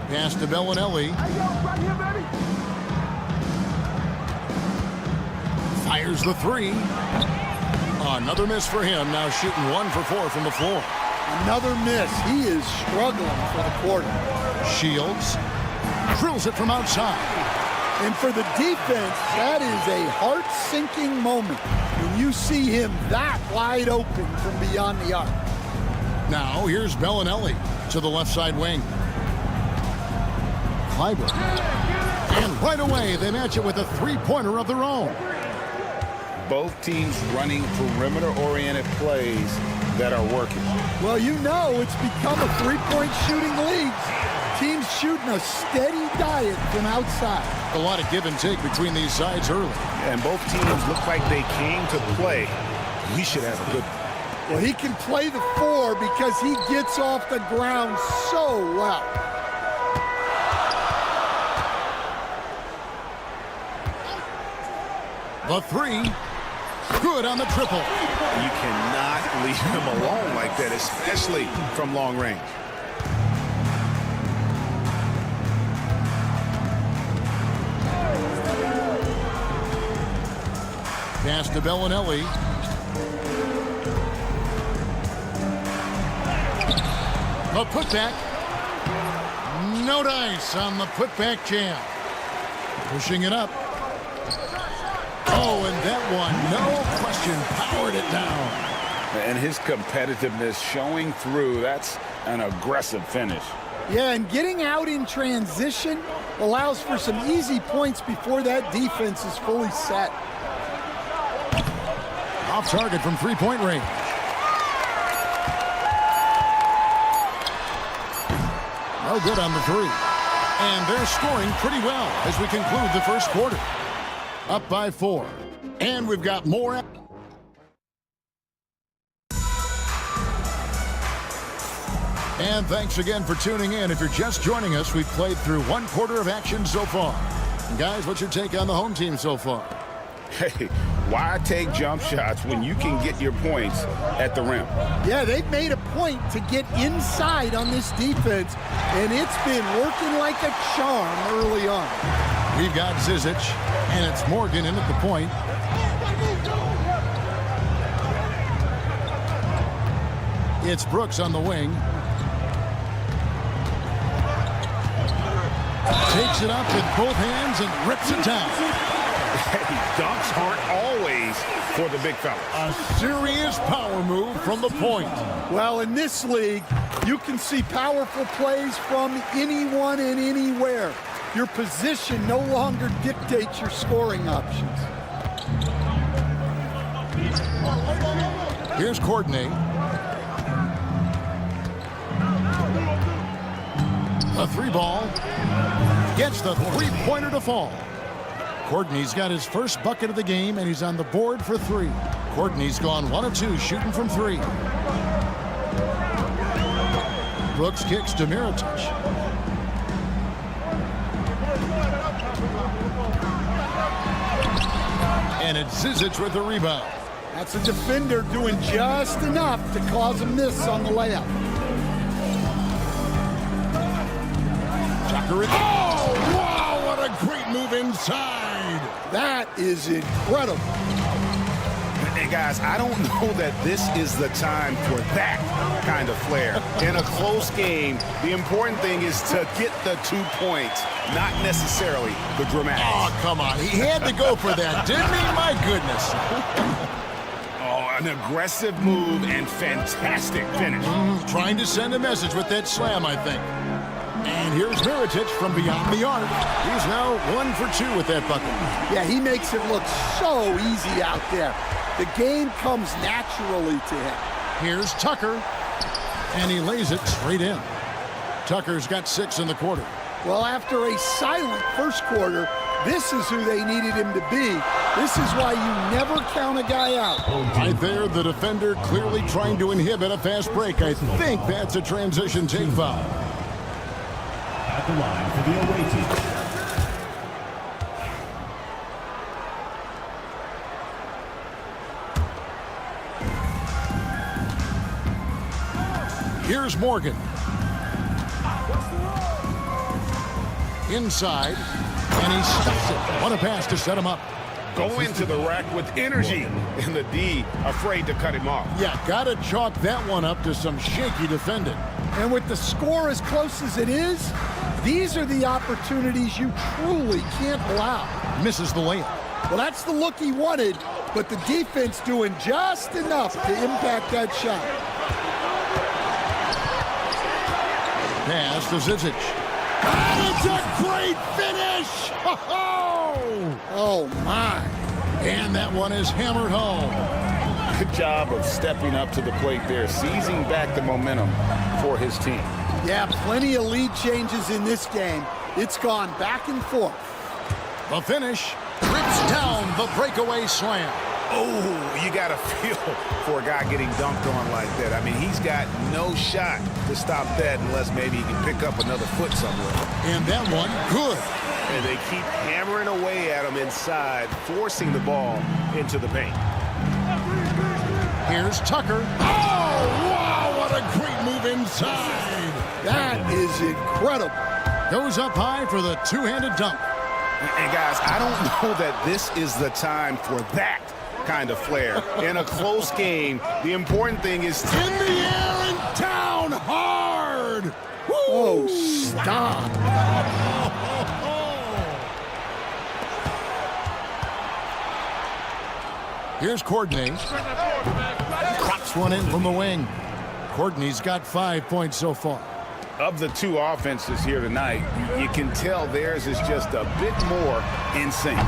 Pass to Bellinelli. Fires the three. Another miss for him. Now shooting 1 for 4 from the floor. Another miss. He is struggling for the quarter. Shields. Drills it from outside. And for the defense, that is a heart-sinking moment when you see him that wide open from beyond the arc. Now here's Bellinelli to the left side wing. Clyburn. And right away, they match it with a three-pointer of their own. Both teams running perimeter-oriented plays that are working. Well, you know it's become a three-point shooting league. Teams shooting a steady diet from outside. A lot of give and take between these sides early. And both teams look like they came to play. We should have a good one. Well, he can play the 4 because he gets off the ground so well. The three, good on the triple. You cannot leave him alone like that, especially from long range. Pass to Bellinelli. The putback. No dice on the putback jam. Pushing it up. Oh, and that one, no question, powered it down. And his competitiveness showing through. That's an aggressive finish. Yeah, and getting out in transition allows for some easy points before that defense is fully set. Off target from three-point range. No good on the three. And they're scoring pretty well as we conclude the first quarter. Up by 4. And we've got more. And thanks again for tuning in. If you're just joining us, we've played through 1 quarter of action so far. And guys, what's your take on the home team so far? Hey, why take jump shots when you can get your points at the rim? Yeah, they've made a point to get inside on this defense, and it's been working like a charm early on. We've got Zizic, and it's Morgan in at the point. It's Brooks on the wing. Takes it up with both hands and rips it down. Hey, dunks aren't always for the big fella. A serious power move from the point. Well, in this league, you can see powerful plays from anyone and anywhere. Your position no longer dictates your scoring options. Here's Courtney. A three ball. Gets the three-pointer to fall. Courtney's got his first bucket of the game, and he's on the board for three. Courtney's gone 1 of 2 shooting from three. Brooks kicks to Mirotic. And it's Zizic with the rebound. That's a defender doing just enough to cause a miss on the layup. Tucker. Oh, wow, what a great move inside. That is incredible. Hey, guys, I don't know that this is the time for that kind of flair. In a close game, the important thing is to get the 2 points, not necessarily the dramatics. Oh, come on. He had to go for that, didn't he? My goodness. Oh, an aggressive move and fantastic finish. Trying to send a message with that slam, I think. And here's Mirotic from beyond the arc. He's now 1 for 2 with that bucket. Yeah, he makes it look so easy out there. The game comes naturally to him. Here's Tucker, and he lays it straight in. Tucker's got 6 in the quarter. Well, after a silent first quarter, this is who they needed him to be. This is why you never count a guy out. Right there, the defender clearly trying to inhibit a fast break. I think that's a transition take foul. At the line for the away team. Here's Morgan. Inside, and he stuffs it. What a pass to set him up. Go into the rack with energy, and the D afraid to cut him off. Yeah, gotta chalk that one up to some shaky defending. And with the score as close as it is, these are the opportunities you truly can't allow. Misses the layup. Well, that's the look he wanted, but the defense doing just enough to impact that shot. Pass to Zizic. And it's a great finish! Oh, my. And that one is hammered home. Good job of stepping up to the plate there, seizing back the momentum for his team. Yeah, plenty of lead changes in this game. It's gone back and forth. The finish trips down the breakaway slam. Oh, you got to feel for a guy getting dunked on like that. I mean, he's got no shot to stop that unless maybe he can pick up another foot somewhere. And that one, good. And they keep hammering away at him inside, forcing the ball into the paint. Here's Tucker. Oh, wow, what a great move inside. That is incredible. Goes up high for the two-handed dunk. And guys, I don't know that this is the time for that kind of flair. In a close game, the important thing is in the air and down hard. Woo! Oh, stop. Here's Courtney. Crops one in from the wing. Courtney's got 5 points so far. Of the two offenses here tonight, you can tell theirs is just a bit more in sync.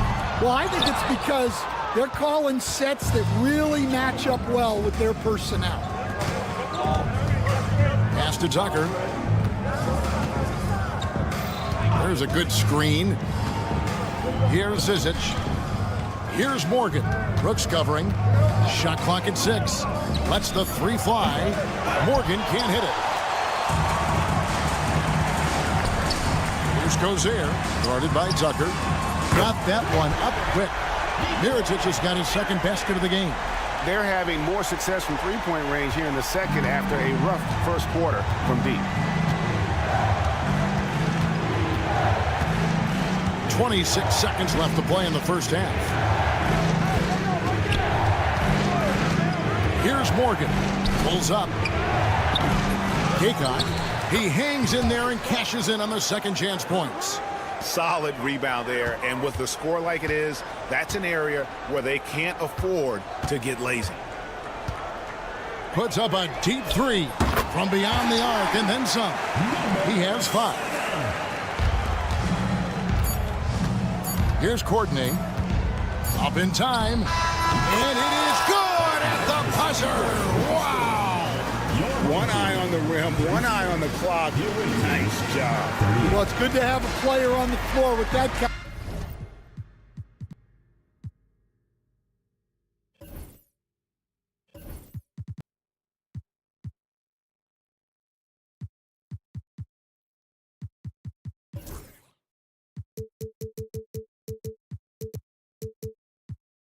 Well, I think it's because they're calling sets that really match up well with their personnel. Pass to Tucker. There's a good screen. Here's Zizic. Here's Morgan. Brooks covering. Shot clock at 6. Lets the three fly. Morgan can't hit it. Here's Cozier. Guarded by Tucker. Got that one up quick. Mirotic has got his second basket of the game. They're having more success from three-point range here in the second after a rough first quarter from deep. 26 seconds left to play in the first half. Here's Morgan. Pulls up. Gaycock. He hangs in there and cashes in on the second chance points. Solid rebound there, and with the score like it is, that's an area where they can't afford to get lazy. Puts up a deep three from beyond the arc and then some. He has 5. Here's Courtney. Up in time. And it is good at the buzzer. Wow. One eye on the rim, one eye on the clock. Nice job. Well, it's good to have a player on the floor with that kind.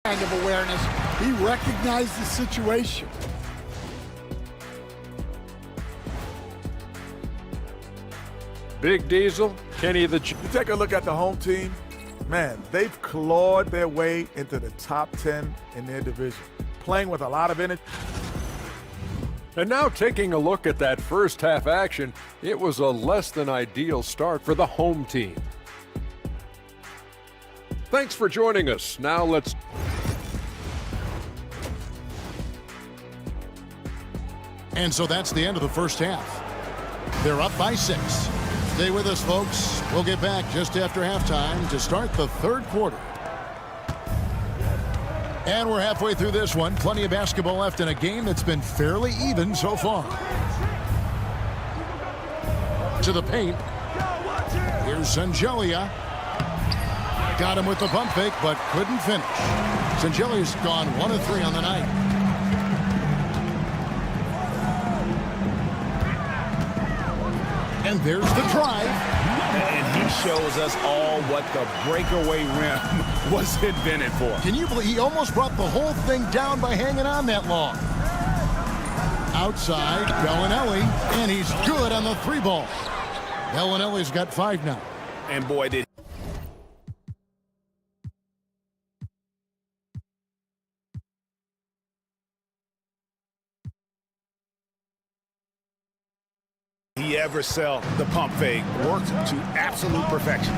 Kind of awareness. He recognized the situation. Big Diesel, Kenny the... You take a look at the home team, man, they've clawed their way into the top 10 in their division, playing with a lot of energy. And now taking a look at that first half action, it was a less than ideal start for the home team. Thanks for joining us. Now let's... And so that's the end of the first half. They're up by 6. Stay with us, folks. We'll get back just after halftime to start the third quarter. And we're halfway through this one. Plenty of basketball left in a game that's been fairly even so far. To the paint. Here's Sangelia. Got him with the pump fake, but couldn't finish. Sangelia's gone 1 of 3 on the night. And there's the drive. And he shows us all what the breakaway rim was invented for. Can you believe he almost brought the whole thing down by hanging on that long? Outside, Bellinelli, and he's good on the 3-ball. Bellinelli's got 5 now. And boy, did he ever sell the pump fake. Worked to absolute perfection.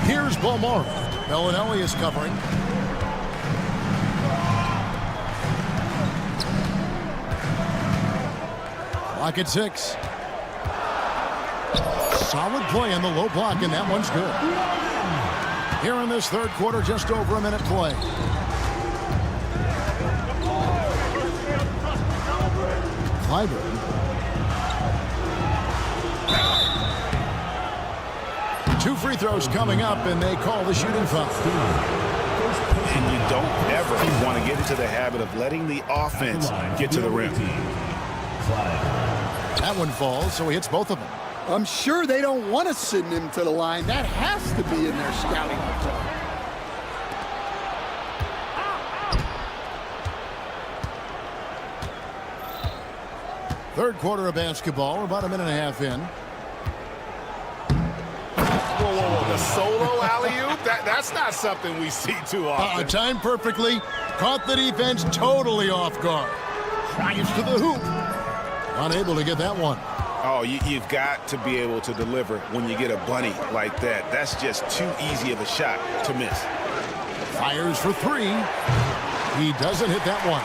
Here's Bomar. Bellinelli is covering. Block at 6. Solid play in the low block, and that one's good. Here in this third quarter, just over a minute play. Clyburn. 2 free throws coming up, and they call the shooting foul. And you don't ever want to get into the habit of letting the offense get to the rim. That one falls, so he hits both of them. I'm sure they don't want to send him to the line. That has to be in their scouting report. Third quarter of basketball. We're about a minute and a half in. Whoa, the solo alley-oop? That's not something we see too often. Timed perfectly. Caught the defense totally off guard. Drives to the hoop. Unable to get that one. Oh, you've got to be able to deliver when you get a bunny like that. That's just too easy of a shot to miss. Fires for 3. He doesn't hit that one.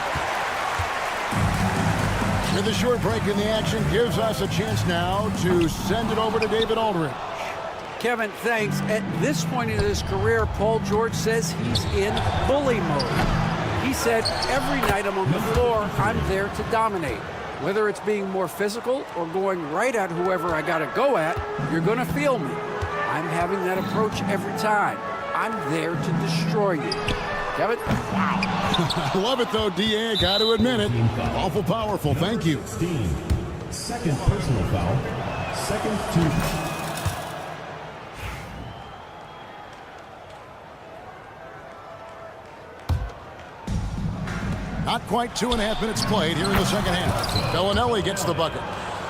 With a short break in the action, gives us a chance now to send it over to David Aldridge. Kevin, thanks. At this point in his career, Paul George says he's in bully mode. He said, every night I'm on the floor, I'm there to dominate. Whether it's being more physical or going right at whoever I got to go at, you're going to feel me. I'm having that approach every time. I'm there to destroy you. Kevin? Wow. I love it, though, D.A. Got to admit it. Awful powerful. Thank you. Second personal foul. Second to... Not quite 2.5 minutes played here in the second half. Bellinelli gets the bucket.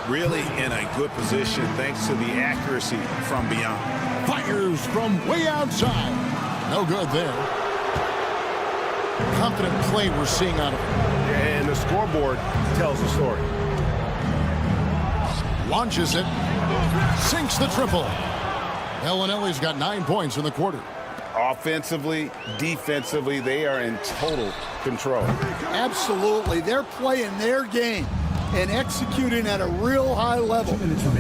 Really in a good position thanks to the accuracy from beyond. Fires from way outside. No good there. Confident play we're seeing out of him. And the scoreboard tells the story. Launches it. Sinks the triple. Bellinelli's got 9 points in the quarter. Offensively, defensively, they are in total control. Absolutely. They're playing their game and executing at a real high level.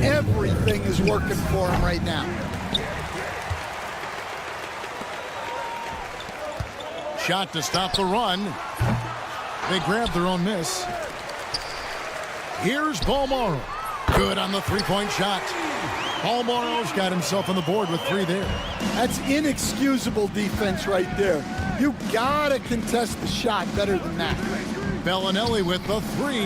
Everything is working for them right now. Shot to stop the run. They grab their own miss. Here's Bologna. Good on the three-point shot. Bologna's got himself on the board with 3 there. That's inexcusable defense right there. You gotta contest the shot better than that. Bellinelli with the 3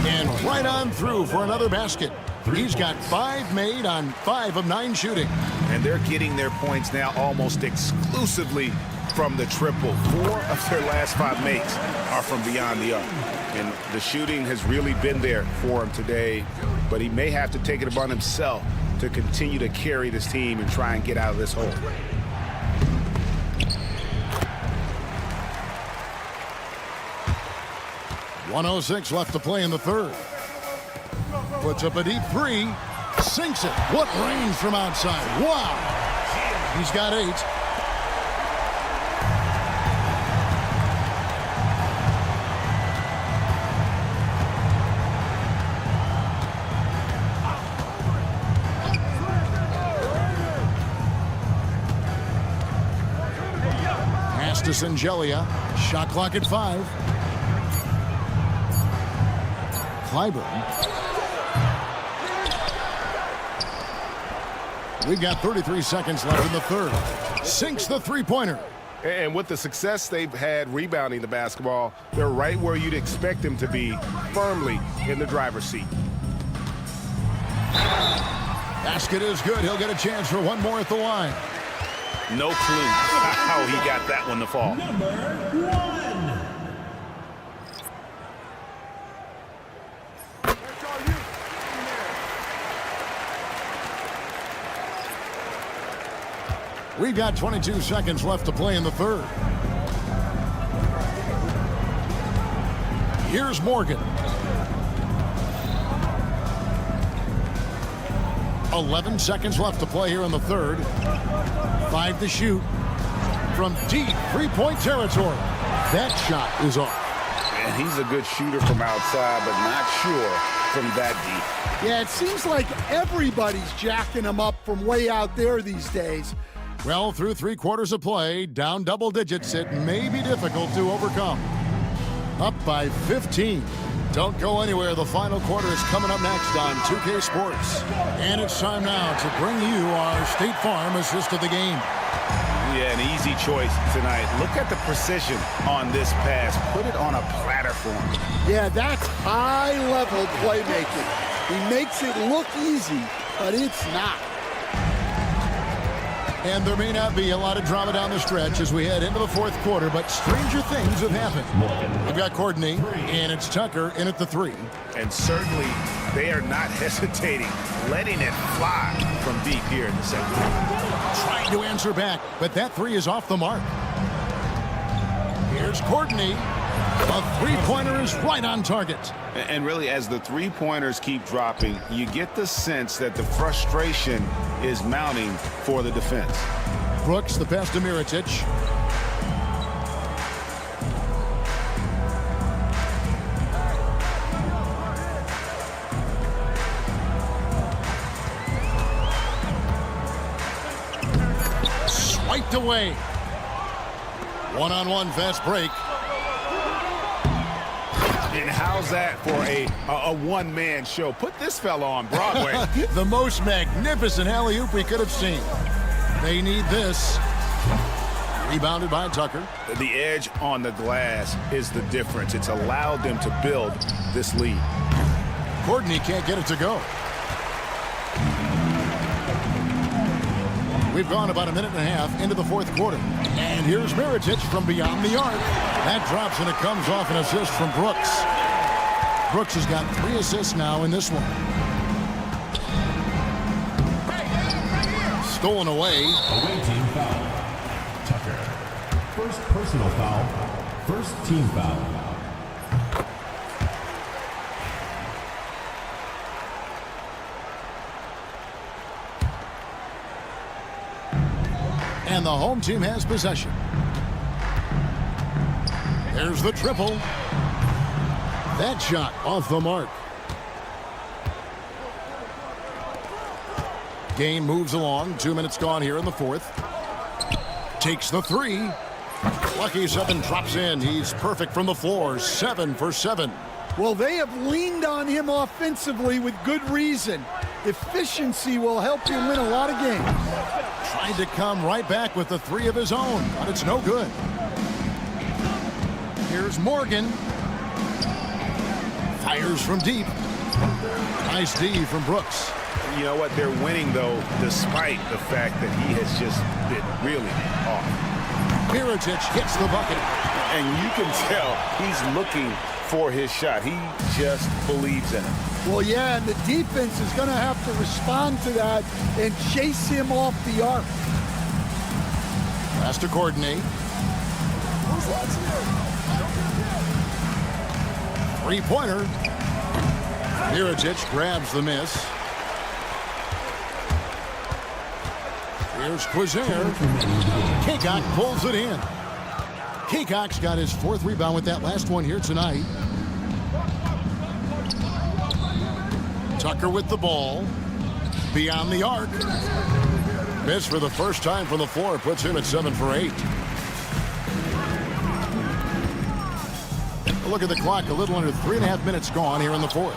and right on through for another basket. He's got 5 made on 5 of 9 shooting. And they're getting their points now almost exclusively from the triple. 4 of their last 5 makes are from beyond the arc. And the shooting has really been there for him today, but he may have to take it upon himself to continue to carry this team and try and get out of this hole. .106 left to play in the third. Puts up a deep 3. Sinks it. What range from outside. Wow. He's got 8. To Singelia. Shot clock at 5. Clyburn. We've got 33 seconds left in the third. Sinks the three-pointer. And with the success they've had rebounding the basketball, they're right where you'd expect them to be, firmly in the driver's seat. Basket is good. He'll get a chance for one more at the line. No clue how he got that one to fall. Number 1. We've got 22 seconds left to play in the third. Here's Morgan. 11 seconds left to play here in the third. 5 to shoot from deep three-point territory. That shot is off. And he's a good shooter from outside, but not sure from that deep. Yeah, it seems like everybody's jacking him up from way out there these days. Well, through 3 quarters of play, down double digits, it may be difficult to overcome. Up by 15. Don't go anywhere. The final quarter is coming up next on 2K Sports. And it's time now to bring you our State Farm assist of the game. Yeah, an easy choice tonight. Look at the precision on this pass. Put it on a platter for him. Yeah, that's high-level playmaking. He makes it look easy, but it's not. And there may not be a lot of drama down the stretch as we head into the fourth quarter, but stranger things have happened. We've got Courtney, and it's Tucker in at the 3. And certainly they are not hesitating, letting it fly from deep here in the second. Trying to answer back, but that 3 is off the mark. Here's Courtney. A three-pointer is right on target. And really, as the three-pointers keep dropping, you get the sense that the frustration is mounting for the defense. Brooks, the pass to Mirotic. Swiped away. One-on-one fast break. And how's that for a one-man show? Put this fella on Broadway. The most magnificent alley-oop we could have seen. They need this. Rebounded by Tucker. The edge on the glass is the difference. It's allowed them to build this lead. Courtney can't get it to go. We've gone about a minute and a half into the fourth quarter. And here's Mirotic from beyond the arc. That drops and it comes off an assist from Brooks. Brooks has got 3 assists now in this one. Stolen away. Away team foul. Tucker. First personal foul. First team foul. And the home team has possession. There's the triple. That shot off the mark. Game moves along. 2 minutes gone here in the fourth. Takes the three. Lucky's up and drops in. He's perfect from the floor. 7 for 7. Well, they have leaned on him offensively with good reason. Efficiency will help you win a lot of games. Tried to come right back with the 3 of his own, but it's no good. Here's Morgan. Fires from deep. Nice D from Brooks. You know what? They're winning, though, despite the fact that he has just been really off. Mirotic hits the bucket. And you can tell he's looking for his shot. He just believes in it. Well, yeah, and the defense is going to have to respond to that and chase him off the arc. Has to coordinate. Three-pointer. Mirotic grabs the miss. Here's Quizair. Kaycock pulls it in. Kaycock's got his 4th rebound with that last one here tonight. Tucker with the ball. Beyond the arc. Miss for the first time from the floor. Puts him at 7 for 8. Look at the clock. A little under 3.5 minutes gone here in the fourth.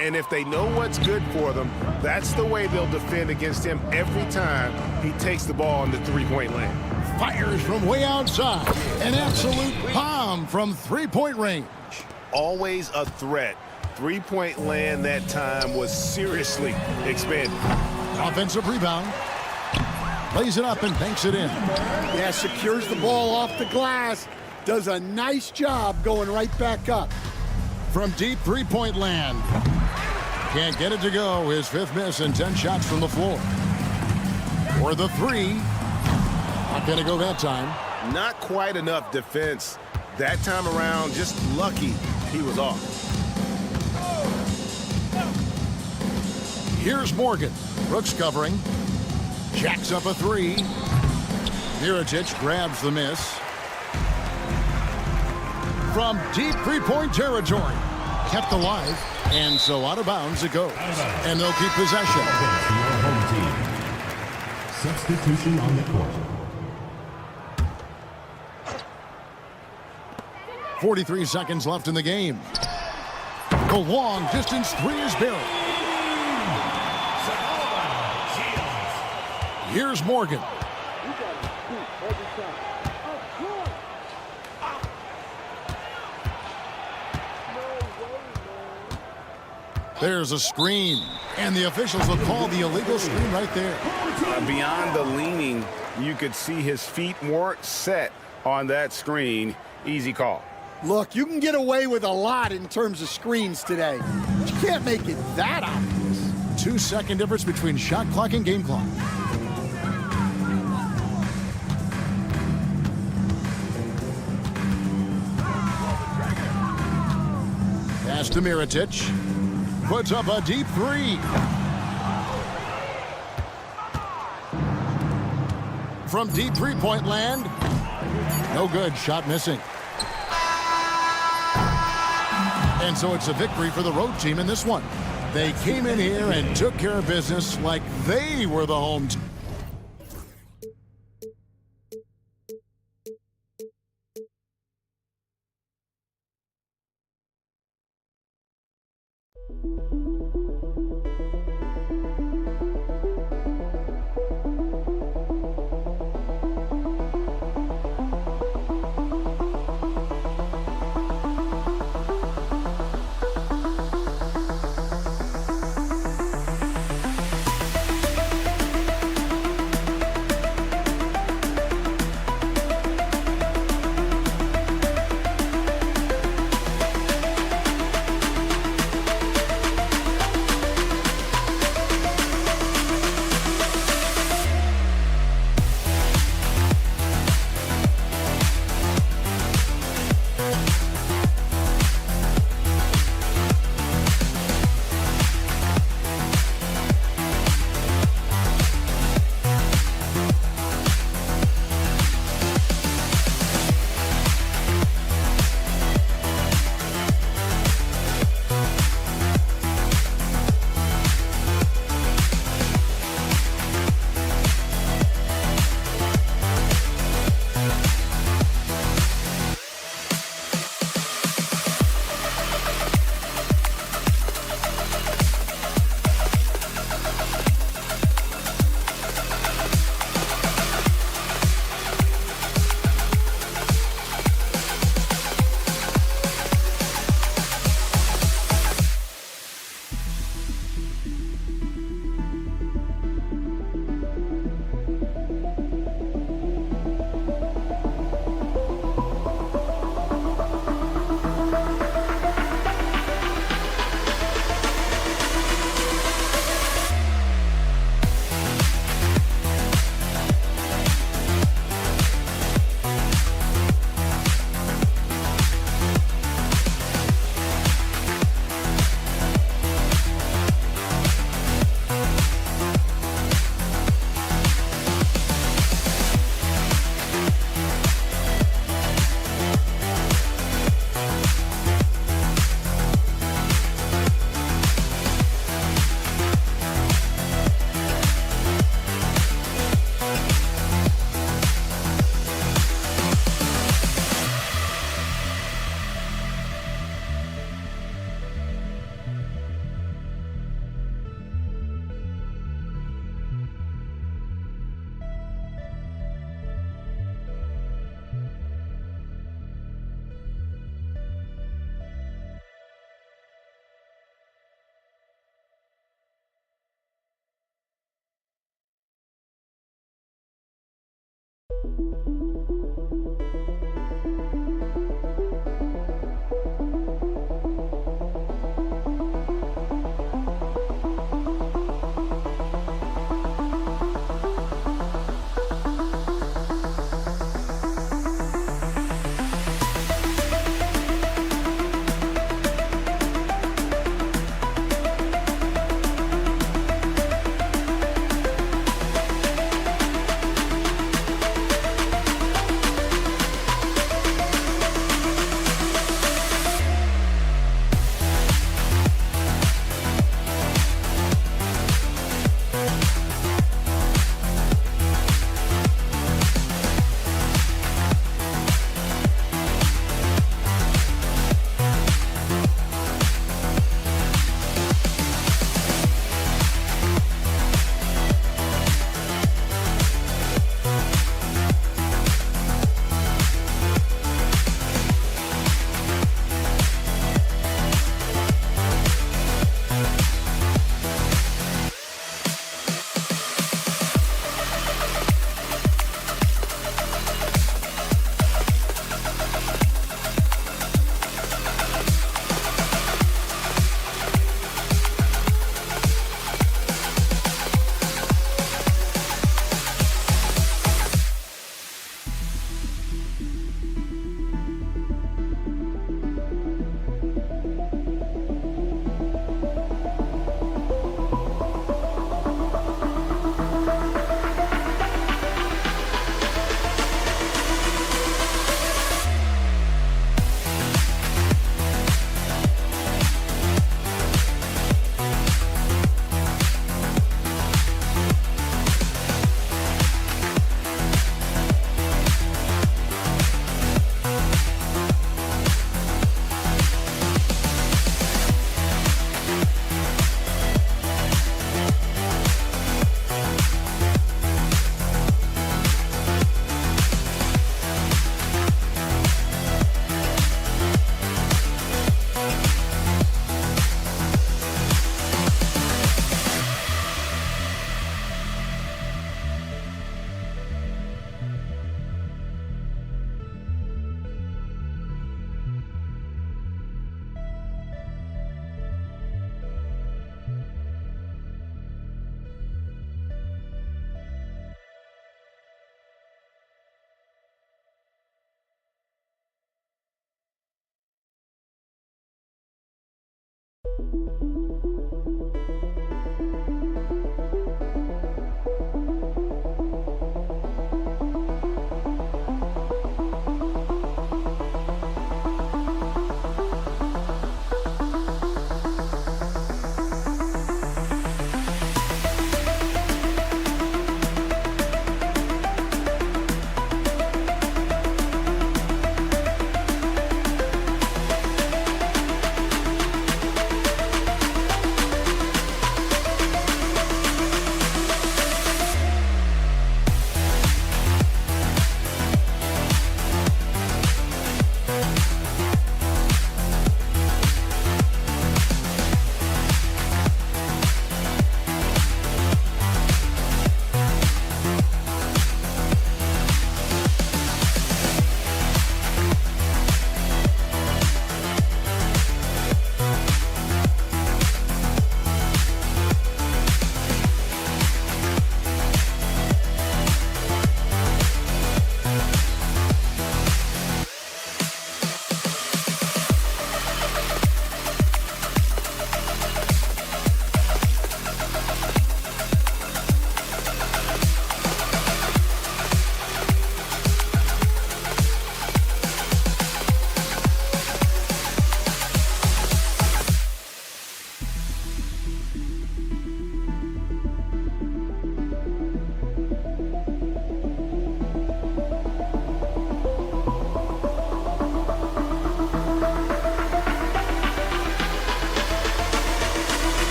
And if they know what's good for them, that's the way they'll defend against him every time he takes the ball in the three-point lane. Fires from way outside. An absolute bomb from three-point range. Always a threat. Three-point land that time was seriously expanded. Offensive rebound. Lays it up and banks it in. Yeah, secures the ball off the glass. Does a nice job going right back up. From deep three-point land. Can't get it to go. His 5th miss and 10 shots from the floor. For the 3. Not going to go that time. Not quite enough defense that time around. Just lucky he was off. Here's Morgan. Brooks covering. Jacks up a 3. Mirotic grabs the miss. From deep three-point territory. Kept alive. And so out of bounds it goes. And they'll keep possession. Your home team. Substitution on the court. 43 seconds left in the game. The long distance 3 is buried. Here's Morgan. There's a screen, and the officials will call the illegal screen right there. Beyond the leaning, you could see his feet weren't set on that screen. Easy call. Look, you can get away with a lot in terms of screens today. But you can't make it that obvious. 2-second difference between shot clock and game clock. Pass to Mirotic. Puts up a deep 3. From deep three-point land. No good. Shot missing. And so it's a victory for the road team in this one. They came in here and took care of business like they were the home team.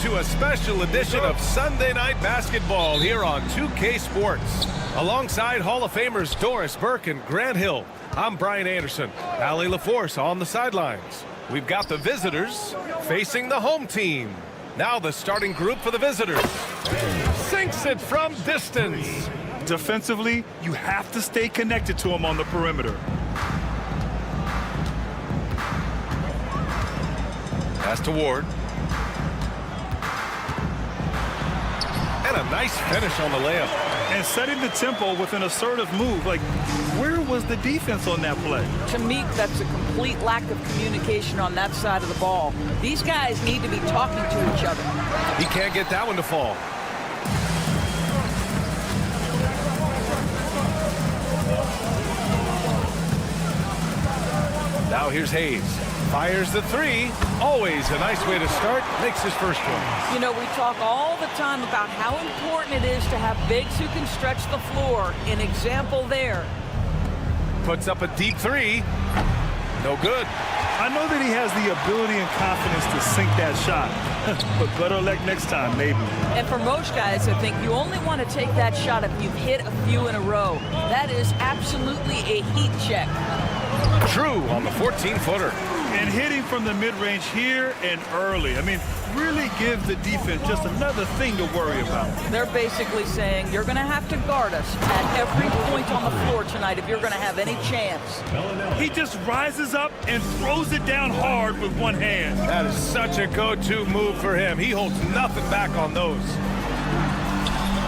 into a special edition of Sunday Night Basketball here on 2K Sports. Alongside Hall of Famers Doris Burke and Grant Hill, I'm Brian Anderson. Allie LaForce on the sidelines. We've got the visitors facing the home team. Now the starting group for the visitors. Sinks it from distance. Defensively, you have to stay connected to him on the perimeter. Pass to Ward. And a nice finish on the layup. And setting the tempo with an assertive move. Like, where was the defense on that play? To me, that's a complete lack of communication on that side of the ball. These guys need to be talking to each other. He can't get that one to fall. Now here's Hayes. Fires the three. Always a nice way to start. Makes his first one. You know, we talk all the time about how important it is to have bigs who can stretch the floor. An example there. Puts up a deep three. No good. I know that he has the ability and confidence to sink that shot. But better luck next time, maybe. And for most guys, I think you only want to take that shot if you've hit a few in a row. That is absolutely a heat check. True on the 14-footer. And hitting from the mid-range here and early. I mean, really give the defense just another thing to worry about. They're basically saying you're going to have to guard us at every point on the floor tonight if you're going to have any chance. He just rises up and throws it down hard with one hand. That is such a go-to move for him. He holds nothing back on those.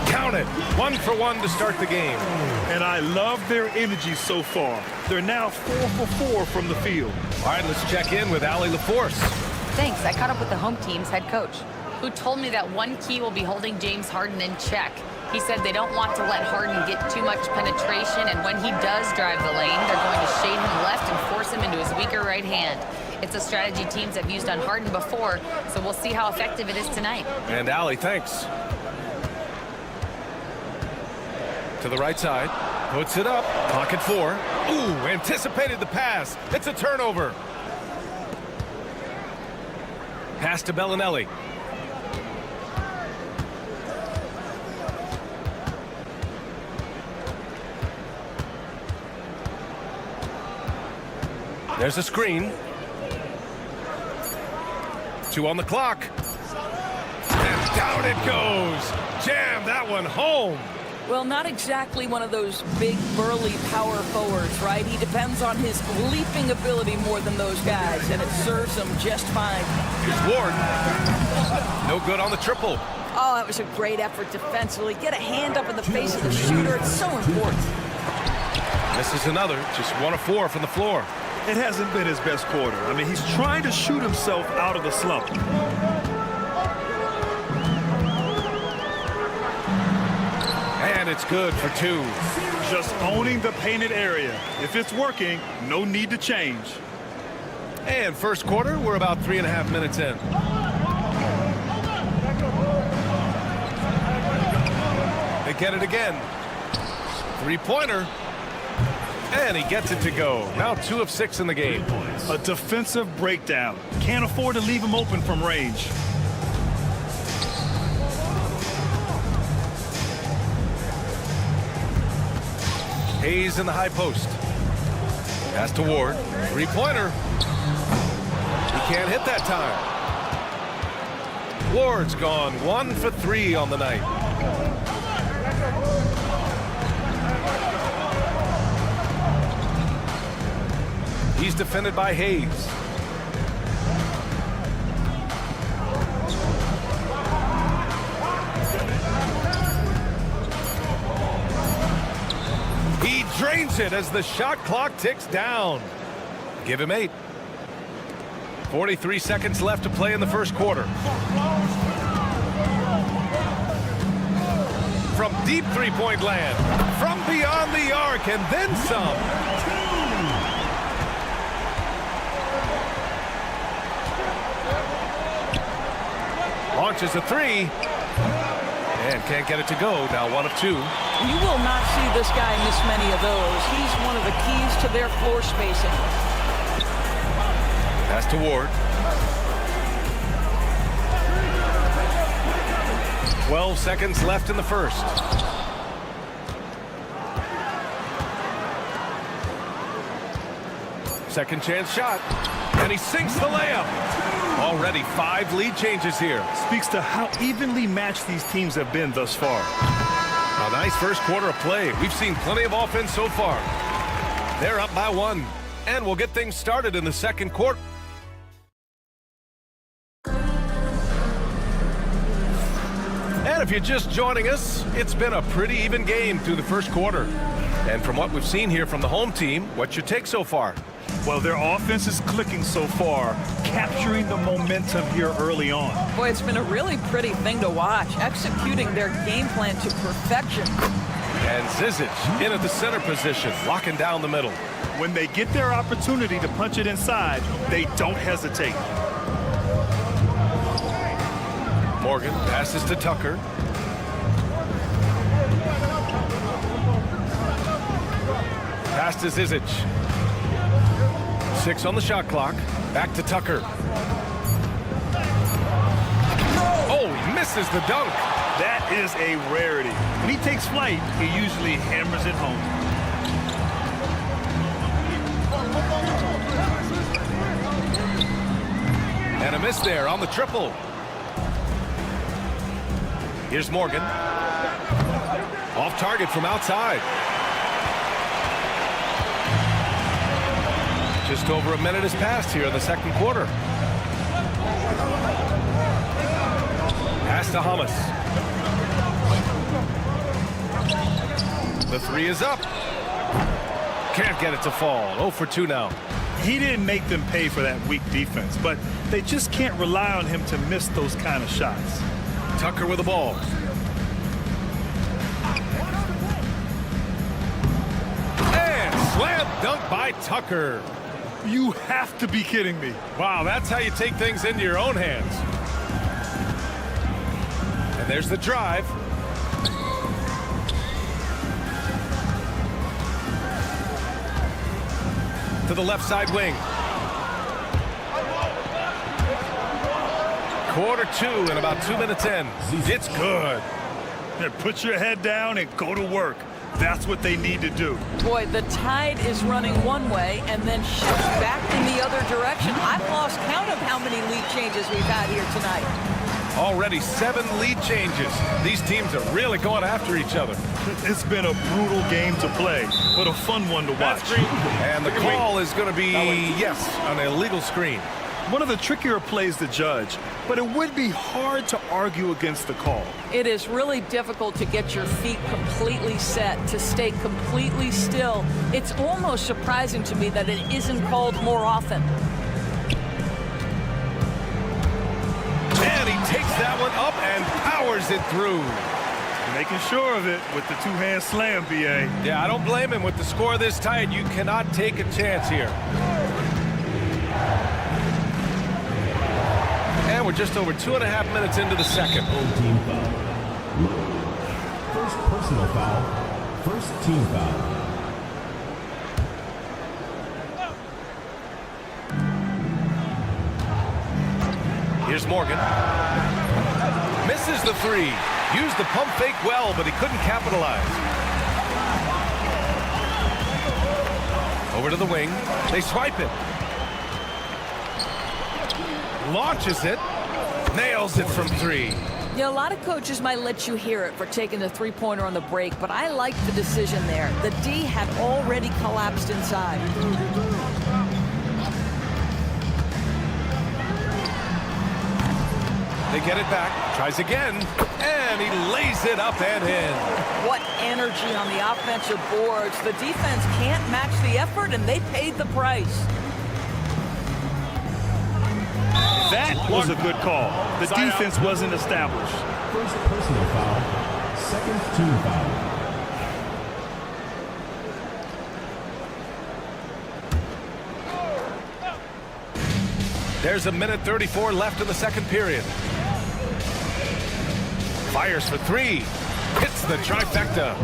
Count it. 1 for 1 to start the game. And I love their energy so far. They're now 4 for 4 from the field. All right, let's check in with Allie LaForce. Thanks. I caught up with the home team's head coach, who told me that one key will be holding James Harden in check. He said they don't want to let Harden get too much penetration, and when he does drive the lane, they're going to shade him left and force him into his weaker right hand. It's a strategy teams have used on Harden before, so we'll see how effective it is tonight. And Allie, thanks. To the right side, puts it up, pocket 4. Ooh, anticipated the pass. It's a turnover. Pass to Bellinelli. There's a screen. 2 on the clock. And down it goes. Jam that one home. Well, not exactly one of those big, burly power forwards, right? He depends on his leaping ability more than those guys, and it serves him just fine. Here's Ward. No good on the triple. Oh, that was a great effort defensively. Get a hand up in the face of the shooter. It's so important. This is another. Just 1 of 4 from the floor. It hasn't been his best quarter. I mean, he's trying to shoot himself out of the slump. And it's good for 2. Just owning the painted area. If it's working, no need to change. And first quarter, we're about 3.5 minutes in. They get it again. 3-pointer. And he gets it to go. Now 2 of 6 in the game. A defensive breakdown. Can't afford to leave him open from range. Hayes in the high post. Pass to Ward. 3-pointer. He can't hit that time. Ward's gone 1 for 3 on the night. He's defended by Hayes. He drains it as the shot clock ticks down. Give him 8. 43 seconds left to play in the first quarter. From deep three-point land, from beyond the arc, and then some. Launches a 3. And can't get it to go. Now 1 of 2. You will not see this guy miss many of those. He's one of the keys to their floor spacing. Pass to Ward. 12 seconds left in the first. Second chance shot, and he sinks the layup. Already 5 lead changes here. Speaks to how evenly matched these teams have been thus far. A nice first quarter of play. We've seen plenty of offense so far. They're up by 1, and we'll get things started in the second quarter. And if you're just joining us, it's been a pretty even game through the first quarter. And from what we've seen here from the home team, what's your take so far? Well, their offense is clicking so far, capturing the momentum here early on. Boy, it's been a really pretty thing to watch, executing their game plan to perfection. And Zizic in at the center position, locking down the middle. When they get their opportunity to punch it inside, they don't hesitate. Morgan passes to Tucker. Pass to Zizic. 6 on the shot clock. Back to Tucker. Oh, he misses the dunk. That is a rarity. When he takes flight, he usually hammers it home. And a miss there on the triple. Here's Morgan. Off target from outside. Just over a minute has passed here in the second quarter. Pass to Hamas. The 3 is up. Can't get it to fall. 0 for 2 now. He didn't make them pay for that weak defense, but they just can't rely on him to miss those kind of shots. Tucker with the ball. And slam dunk by Tucker. You have to be kidding me. Wow, that's how you take things into your own hands. And there's the drive. To the left side wing. Quarter 2 and about 2 minutes in. It's good. Put your head down and go to work. That's what they need to do. Boy, the tide is running one way and then shifts back in the other direction. I've lost count of how many lead changes we've had here tonight. Already 7 lead changes. These teams are really going after each other. It's been a brutal game to play, but a fun one to watch. And the call is going to be, yes, an illegal screen. One of the trickier plays to judge, but it would be hard to argue against the call. It is really difficult to get your feet completely set, to stay completely still. It's almost surprising to me that it isn't called more often. And he takes that one up and powers it through. Making sure of it with the two-hand slam, B.A. Yeah, I don't blame him. With the score this tight, you cannot take a chance here. And we're just over 2.5 minutes into the second. Team foul. First personal foul. First team foul. Here's Morgan. Misses the 3. Used the pump fake well, but he couldn't capitalize. Over to the wing. They swipe it. Launches it. Nails it from 3. Yeah, a lot of coaches might let you hear it for taking the three-pointer on the break, but I like the decision there. The D had already collapsed inside. They get it back. Tries again. And he lays it up and in. What energy on the offensive boards. The defense can't match the effort, and they paid the price. That was a good call. The defense wasn't established. First personal foul. Second team foul. There's 1:34 left in the second period. Fires for 3. Hits the trifecta.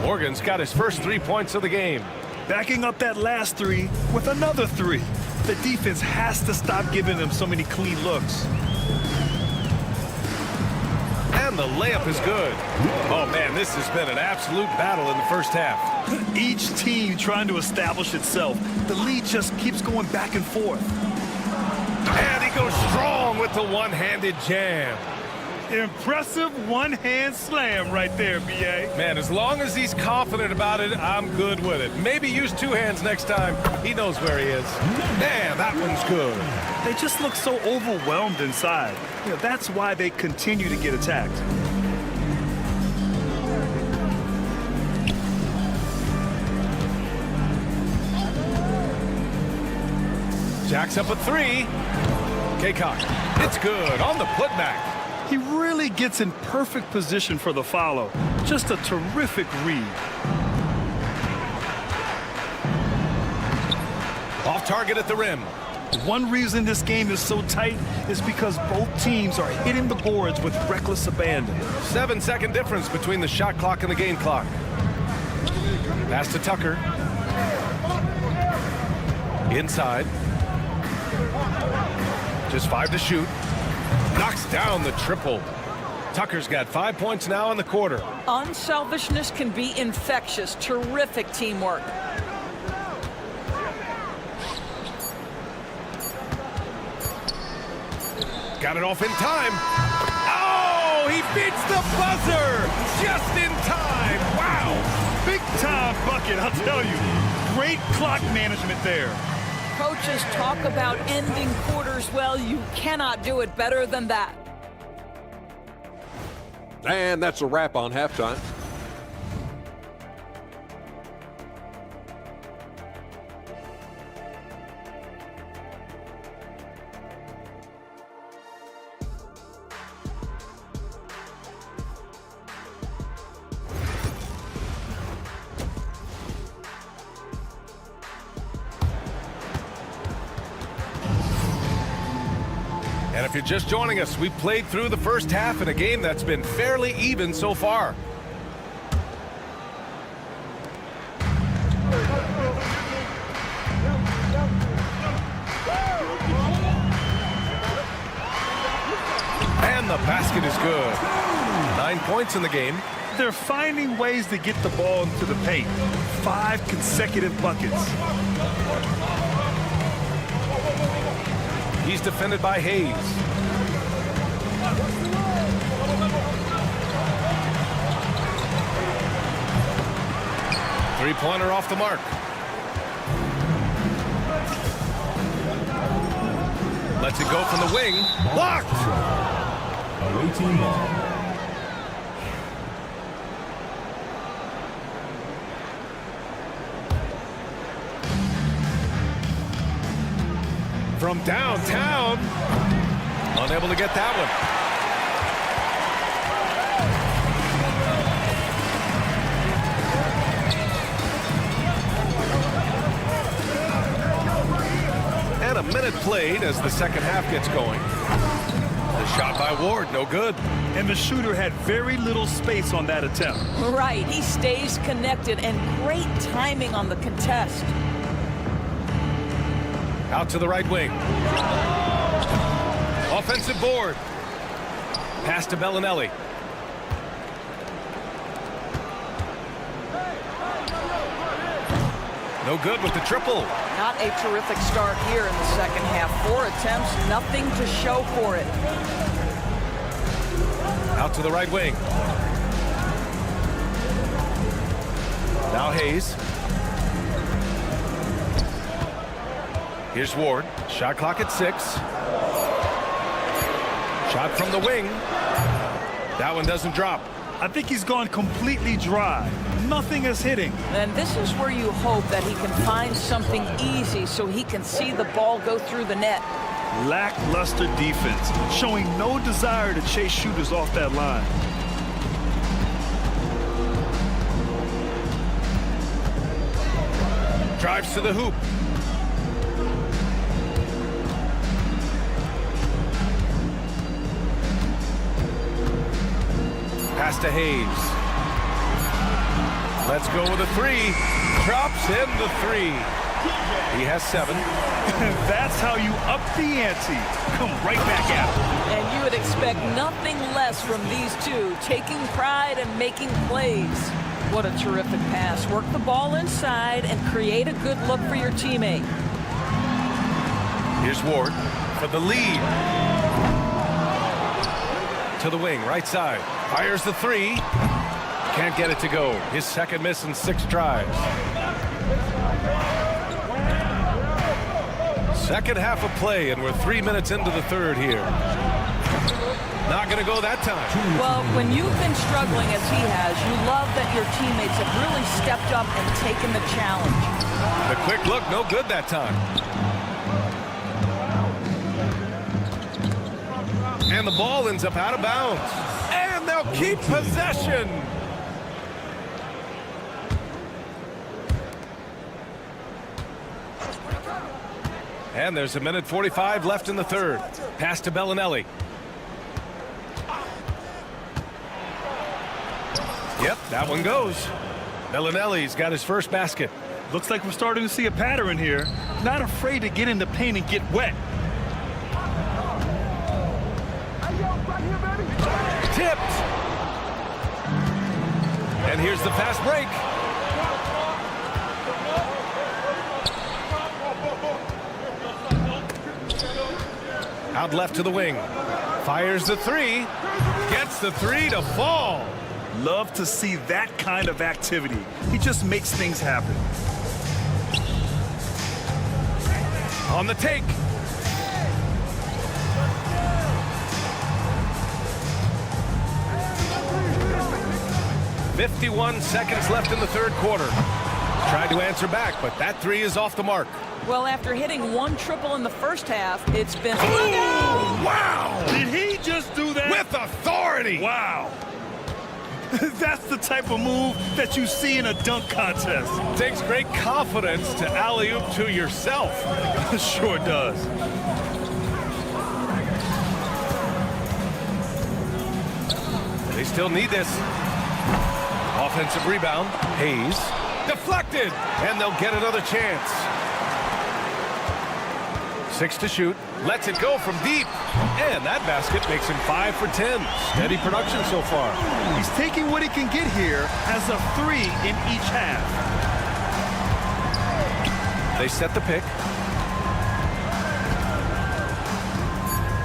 Morgan's got his first 3 points of the game. Backing up that last 3 with another 3. The defense has to stop giving them so many clean looks. And And the layup is good. Oh, man, this has been an absolute battle in the first half. Each team trying to establish itself. The lead just keeps going back and forth. And he goes strong with the one-handed jam. Impressive one-hand slam right there, B.A. Man, as long as he's confident about it, I'm good with it. Maybe use two hands next time. He knows where he is. Man, that one's good. They just look so overwhelmed inside. You know, that's why they continue to get attacked. Jacks up a three. Kaycock, it's good on the putback. He really gets in perfect position for the follow. Just a terrific read. Off target at the rim. One reason this game is so tight is because both teams are hitting the boards with reckless abandon. 7-second difference between the shot clock and the game clock. Pass to Tucker. Inside. Just 5 to shoot. Knocks down the triple. Tucker's got 5 points now in the quarter. Unselfishness can be infectious. Terrific teamwork. Got it off in time. Oh, he beats the buzzer just in time. Wow. Big time bucket, I'll tell you. Great clock management there. Coaches talk about ending quarters well. You cannot do it better than that. And that's a wrap on halftime. And if you're just joining us, we've played through the first half in a game that's been fairly even so far. And the basket is good. 9 points in the game. They're finding ways to get the ball into the paint. 5 consecutive buckets. He's defended by Hayes. Three-pointer off the mark. Lets it go from the wing. Blocked! Away team ball. From downtown. Unable to get that one. And a minute played as the second half gets going. The shot by Ward, no good. And the shooter had very little space on that attempt. Right, he stays connected and great timing on the contest. Out to the right wing. Offensive board. Pass to Bellinelli. No good with the triple. Not a terrific start here in the second half. 4 attempts, nothing to show for it. Out to the right wing. Now Hayes. Here's Ward. Shot clock at 6. Shot from the wing. That one doesn't drop. I think he's gone completely dry. Nothing is hitting. And this is where you hope that he can find something easy so he can see the ball go through the net. Lackluster defense, showing no desire to chase shooters off that line. Drives to the hoop. Pass to Hayes. Let's go with a three. Drops in the three. He has 7. That's how you up the ante. Come right back at him. And you would expect nothing less from these two, taking pride and making plays. What a terrific pass. Work the ball inside and create a good look for your teammate. Here's Ward for the lead. To the wing, right side. Fires the three. Can't get it to go. His second miss in 6 tries. Second half of play, and we're 3 minutes into the third here. Not going to go that time. Well, when you've been struggling as he has, you love that your teammates have really stepped up and taken the challenge. The quick look, no good that time. And the ball ends up out of bounds. And they'll keep possession. And there's 1:45 left in the third. Pass to Bellinelli. Yep, that one goes. Bellinelli's got his first basket. Looks like we're starting to see a pattern here. Not afraid to get in the paint and get wet. Tipped. And here's the fast break. Out left to the wing. Fires the three. Gets the three to fall. Love to see that kind of activity. He just makes things happen. On the take. "51 seconds left in the third quarter. Tried to answer back, but that three is off the mark. Well, after hitting 1 triple in the first half, it's been... Oh, wow! Did he just do that? With authority! Wow. That's the type of move that you see in a dunk contest. Takes great confidence to alley-oop to yourself. Sure does. They still need this. Offensive rebound. Hayes. Deflected! And they'll get another chance. 6 to shoot. Lets it go from deep. And that basket makes him 5 for 10. Steady production so far. He's taking what he can get here as a 3 in each half. They set the pick.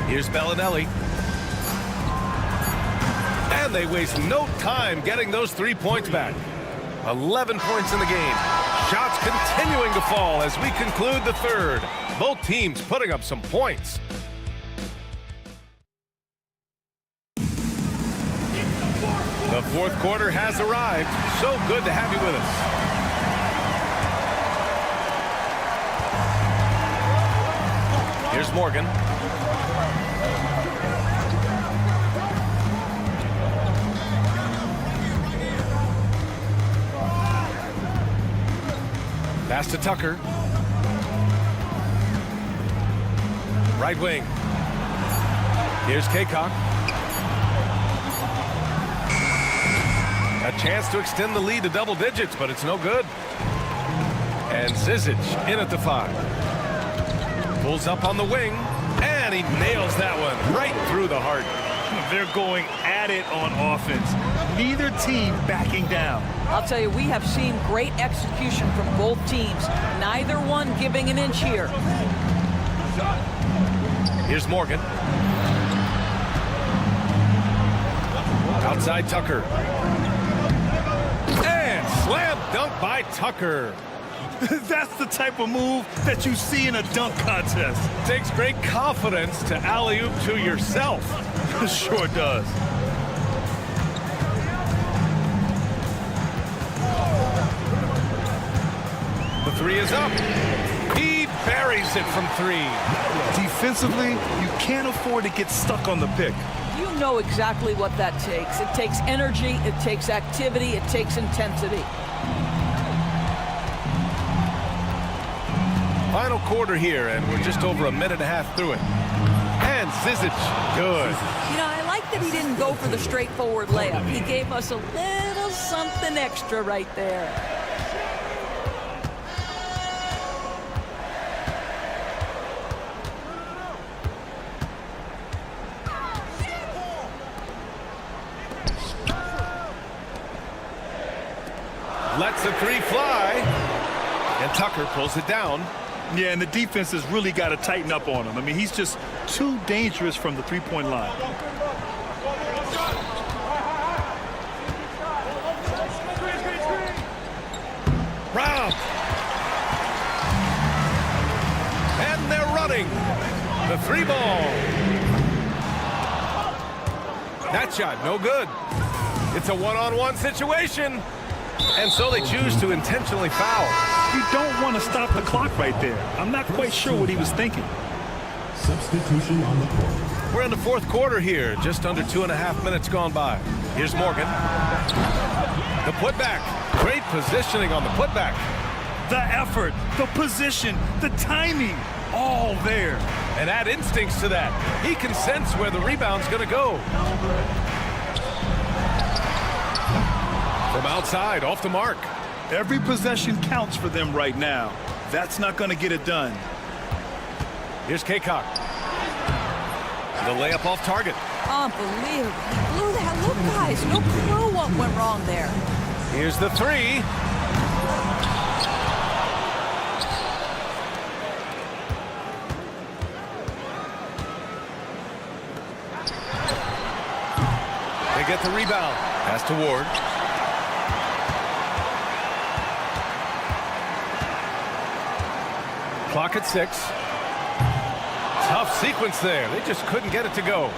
Here's Bellinelli. And they waste no time getting those 3 points back. 11 points in the game. Shots continuing to fall as we conclude the third. Both teams putting up some points. The fourth quarter has arrived. So good to have you with us. Here's Morgan. Pass to Tucker. Right wing. Here's Kaycock. A chance to extend the lead to double digits, but it's no good. And Zizic in at the 5. Pulls up on the wing, and he nails that one right through the heart. They're going at it on offense. Neither team backing down. I'll tell you, we have seen great execution from both teams. Neither one giving an inch here. Here's Morgan. Outside Tucker. And slam dunk by Tucker. That's the type of move that you see in a dunk contest. Takes great confidence to alley-oop to yourself. Sure does. The 3 is up. He buries it from 3. Defensively, you can't afford to get stuck on the pick. You know exactly what that takes. It takes energy, it takes activity, it takes intensity. Final quarter here, and we're just over a minute and a half through it. And Zizic, good. You know, I like like that he didn't go for the straightforward layup. He gave us a little something extra right there. Lets the three fly, and Tucker pulls it down. Yeah, and the defense has really got to tighten up on him. I mean, he's just too dangerous from the three-point line. Rob. And they're running. The three ball. That shot, no good. It's a one-on-one situation. And so they choose to intentionally foul. You don't want to stop the clock right there. I'm not quite sure what he was thinking. Substitution on the court. We're in the fourth quarter here. Just under 2.5 minutes gone by. Here's Morgan. The putback. Great positioning on the putback. The effort, the position, the timing, all there. And add instincts to that. He can sense where the rebound's going to go. From outside, off the mark. Every possession counts for them right now. That's not going to get it done. Here's Kaycock. The layup off target. Unbelievable. He blew that. Look, guys, no clue what went wrong there. Here's the three. They get the rebound. Pass to Ward. Clock at 6. Tough sequence there. They just couldn't get it to go.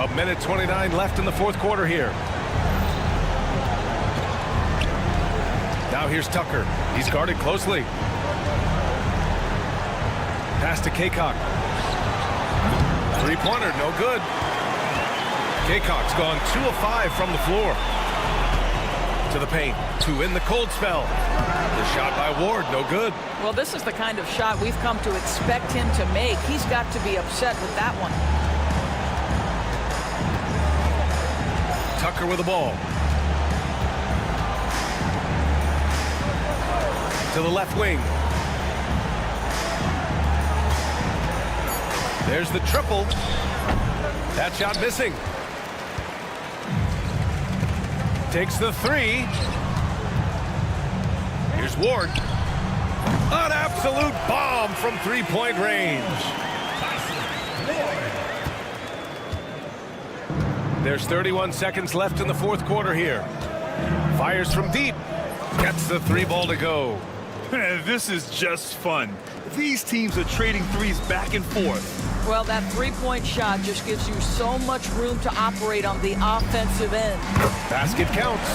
A minute 29 left in the fourth quarter here. Now here's Tucker. He's guarded closely. Pass to Kaycock. Three-pointer, no good. Kaycock's gone 2 of 5 from the floor. To the paint, to in the cold spell. The shot by Ward, no good. Well, this is the kind of shot we've come to expect him to make. He's got to be upset with that one. Tucker with the ball. To the left wing. There's the triple. That shot missing. Takes the three. Here's Ward. An absolute bomb from three-point range. There's 31 seconds left in the fourth quarter here. Fires from deep. Gets the three ball to go. This is just fun. These teams are trading threes back and forth. Well, that three-point shot just gives you so much room to operate on the offensive end. Basket counts.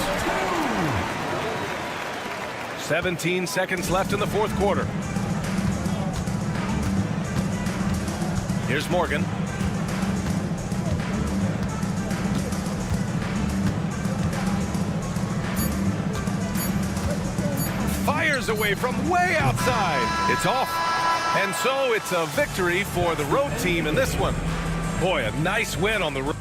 17 seconds left in the fourth quarter. Here's Morgan. Fires away from way outside. It's off. And so it's a victory for the road team in this one. Boy, a nice win on the road.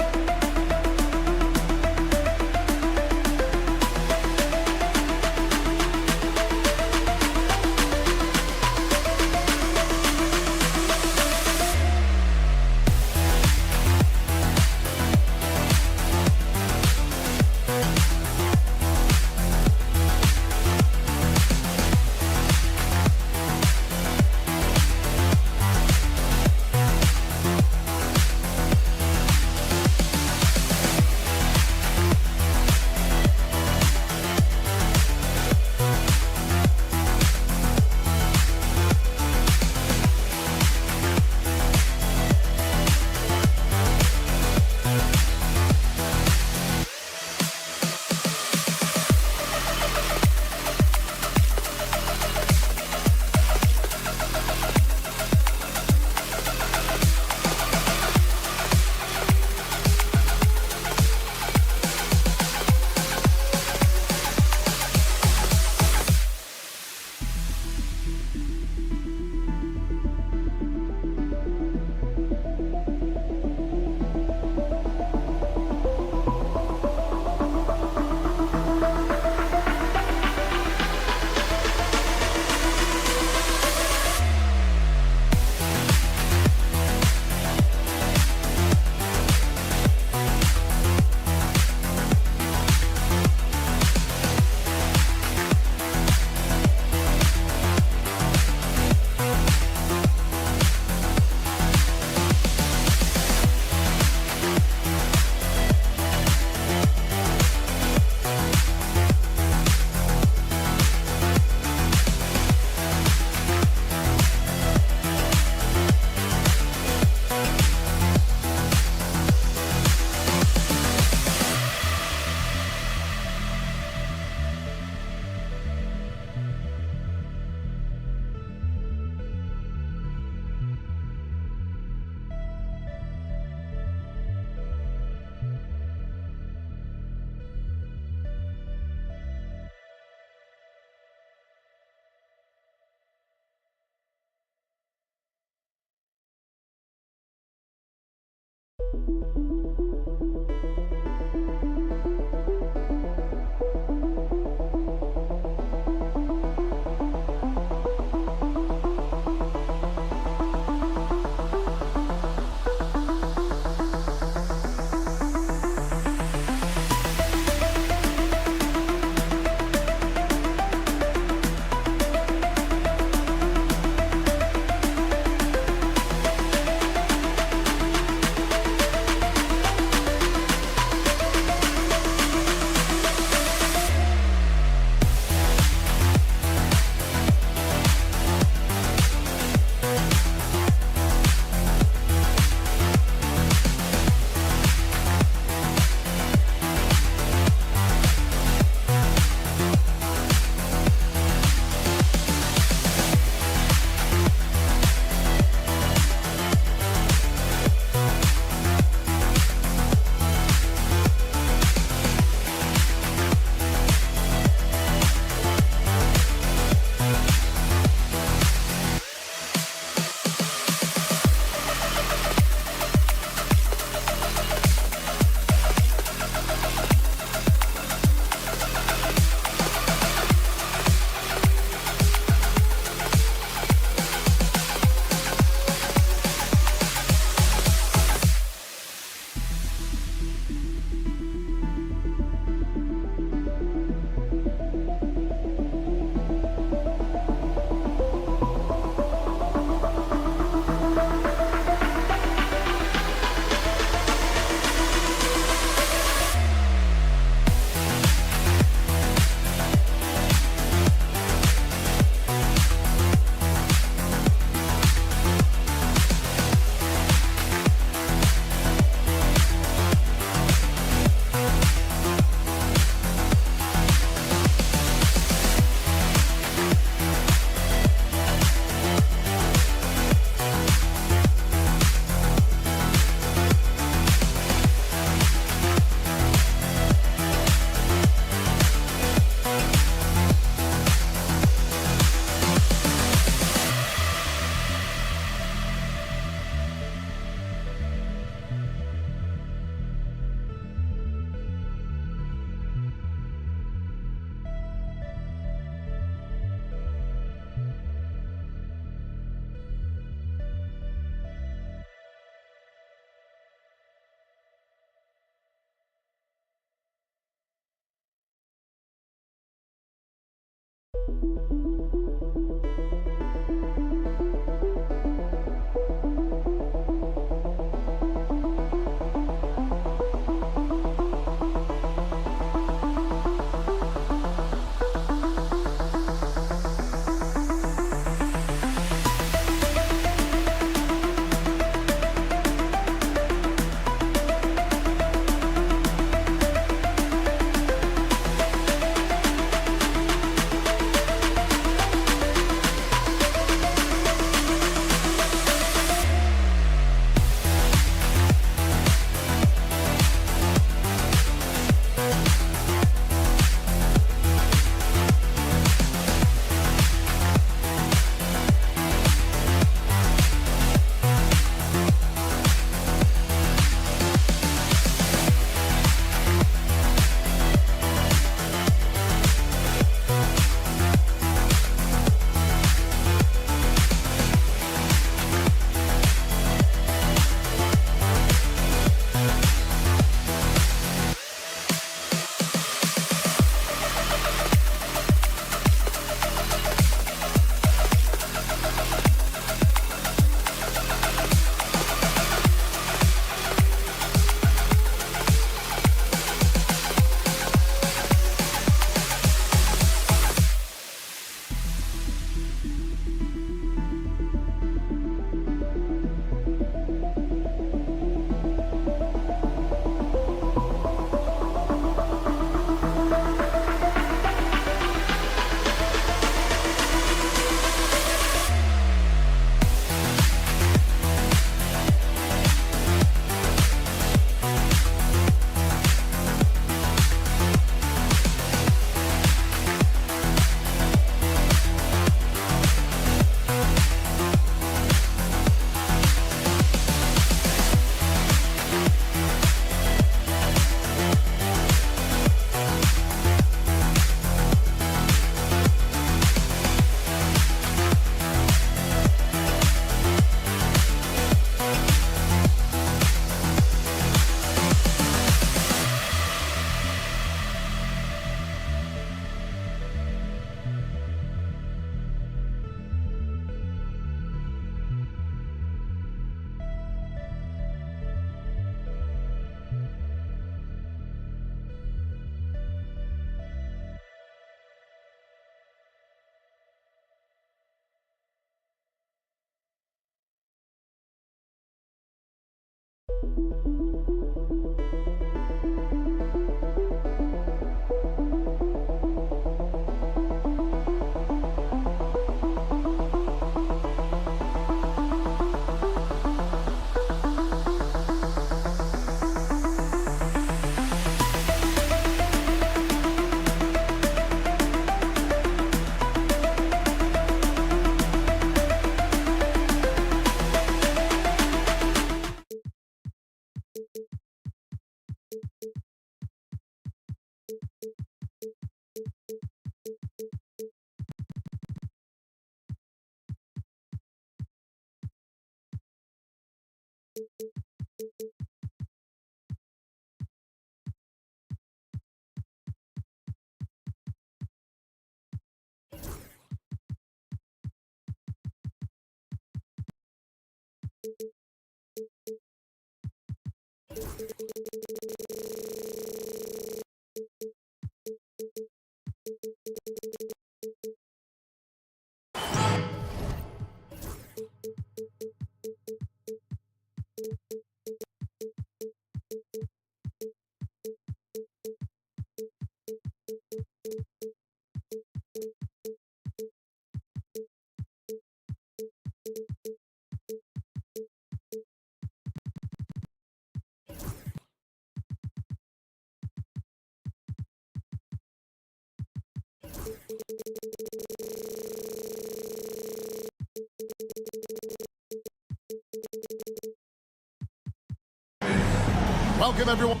Welcome, everyone.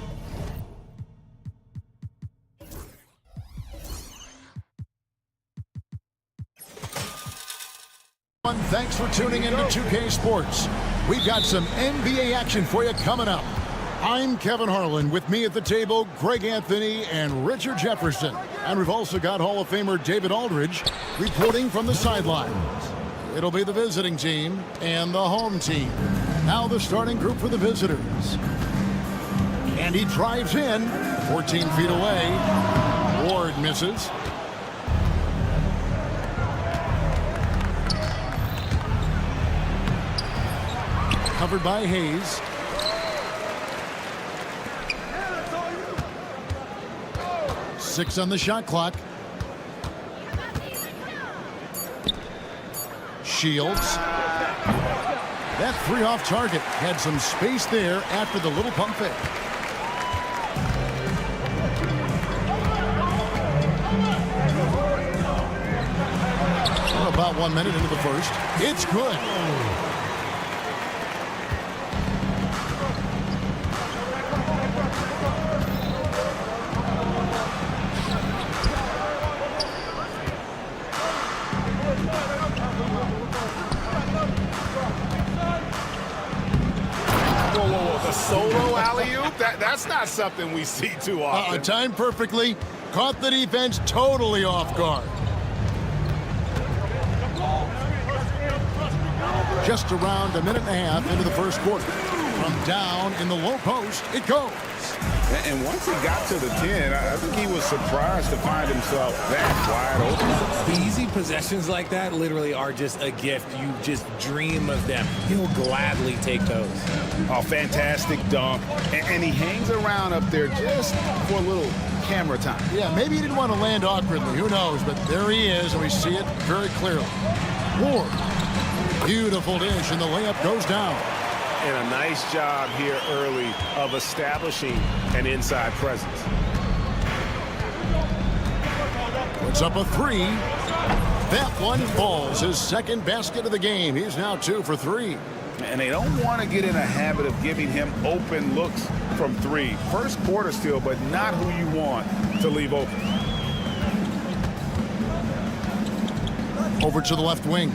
Thanks for tuning in to 2K Sports. We've got some NBA action for you coming up. I'm Kevin Harlan. With me at the table, Greg Anthony and Richard Jefferson. And we've also got Hall of Famer David Aldridge reporting from the sidelines. It'll be the visiting team and the home team. Now the starting group for the visitors. And he drives in, 14 feet away. Ward misses. Covered by Hayes. Six on the shot clock. Shields. That three off target. Had some space there after the little pump fake. About 1 minute into the first. It's good. The solo alley-oop? That's not something we see too often. Timed perfectly. Caught the defense totally off guard. Just around a minute and a half into the first quarter. From down in the low post, it goes. And once he got to the 10, I think he was surprised to find himself that wide open. Easy possessions like that literally are just a gift. You just dream of them. He'll gladly take those. Oh, fantastic dunk. And he hangs around up there just for a little camera time. Yeah, maybe he didn't want to land awkwardly. Who knows? But there he is, and we see it very clearly. Ward. Beautiful dish, and the layup goes down. And a nice job here early of establishing an inside presence. Puts up a three. That one falls. His second basket of the game. He's now 2 for 3. And they don't want to get in a habit of giving him open looks from 3. First quarter still, but not who you want to leave open. Over to the left wing.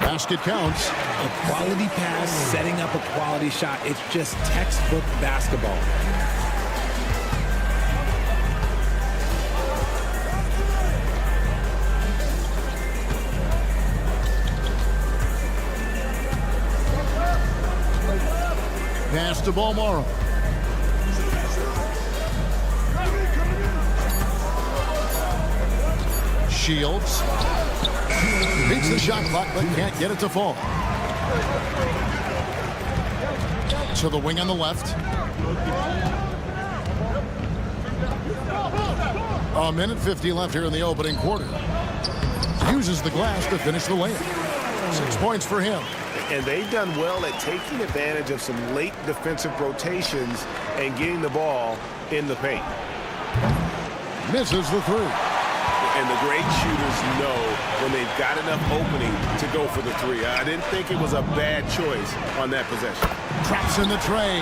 Basket counts. A quality pass, setting up a quality shot. It's just textbook basketball. Pass to Balmoro. Shields. Beats the shot clock, but can't get it to fall. To the wing on the left. A minute 50 left here in the opening quarter. Uses the glass to finish the layup. 6 points for him. And they've done well at taking advantage of some late defensive rotations and getting the ball in the paint. Misses the three. And the great shooters know when they've got enough opening to go for the three. I didn't think it was a bad choice on that possession. Traps in the tray.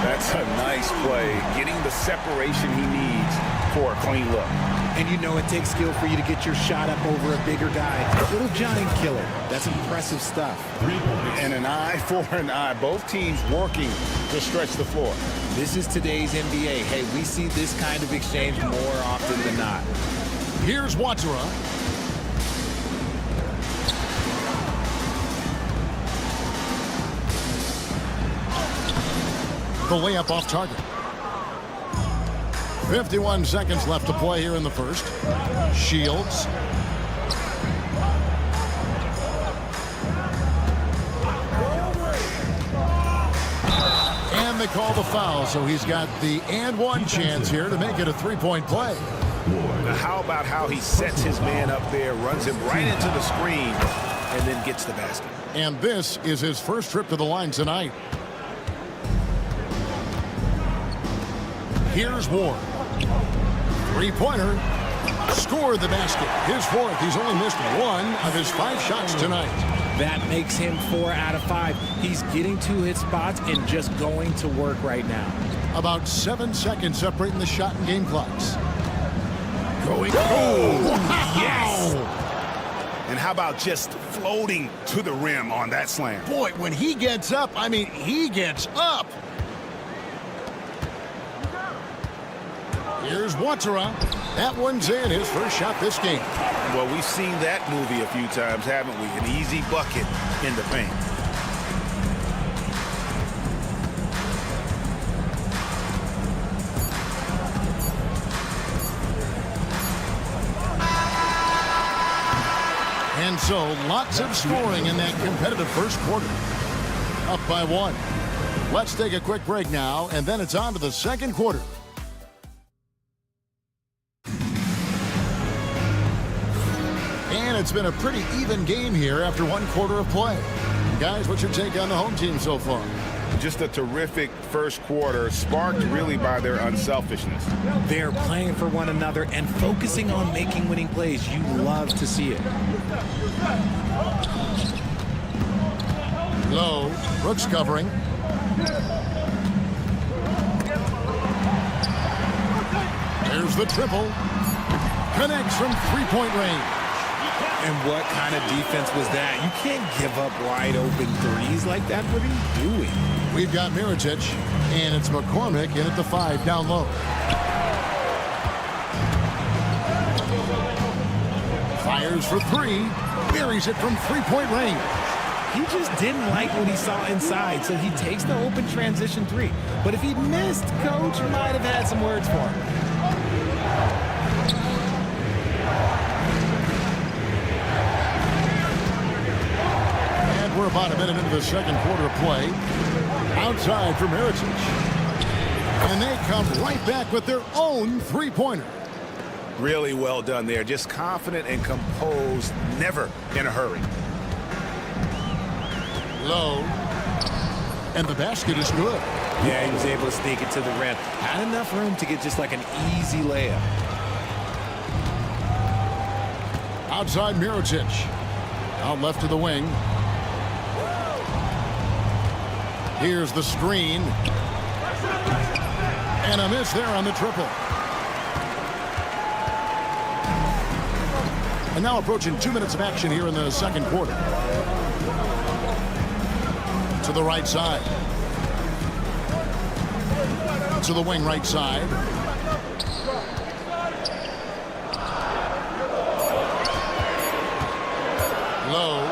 That's a nice play. Getting the separation he needs for a clean look. And you know it takes skill for you to get your shot up over a bigger guy. Little giant killer. That's impressive stuff. And an eye for an eye. Both teams working to stretch the floor. This is today's NBA. Hey, we see this kind of exchange more often than not. Here's Watsura. The layup off target. 51 seconds left to play here in the first. Shields. And they call the foul, so he's got the and one chance here to make it a three-point play. Now how about how he sets his man up there, runs him right into the screen, and then gets the basket. And this is his first trip to the line tonight. Here's Ward. Three-pointer. Scored the basket. His fourth. He's only missed 1 of his 5 shots tonight. That makes him 4 out of 5. He's getting to his spots and just going to work right now. About 7 seconds separating the shot and game clocks. Going. Oh, wow. Yes. And how about just floating to the rim on that slam? Boy, when he gets up, I mean, he gets up. Here's Watera. That one's in, his first shot this game. Well, we've seen that movie a few times, haven't we? An easy bucket in the paint. And so, lots of scoring in that competitive first quarter. Up by 1. Let's take a quick break now, and then it's on to the second quarter. And it's been a pretty even game here after 1 quarter of play. Guys, what's your take on the home team so far? Just a terrific first quarter, sparked really by their unselfishness. They're playing for one another and focusing on making winning plays. You love to see it. Low. Brooks covering. There's the triple. Connects from three-point range. And what kind of defense was that? You can't give up wide open threes like that. What are you doing? We've got Mirotic, and it's McCormick in at the 5 down low. Fires for 3. Buries it from three-point range. He just didn't like what he saw inside, so he takes the open transition 3. But if he'd missed, Coach might have had some words for him. We're about a minute into the second quarter of play. Outside for Mirotic. And they come right back with their own three-pointer. Really well done there. Just confident and composed, never in a hurry. Low. And the basket is good. Yeah, he was able to sneak it to the rim. Had enough room to get just like an easy layup. Outside Mirotic. Out left to the wing. Here's the screen. And a miss there on the triple. And now approaching 2 minutes of action here in the second quarter. To the right side. To the wing right side. Low.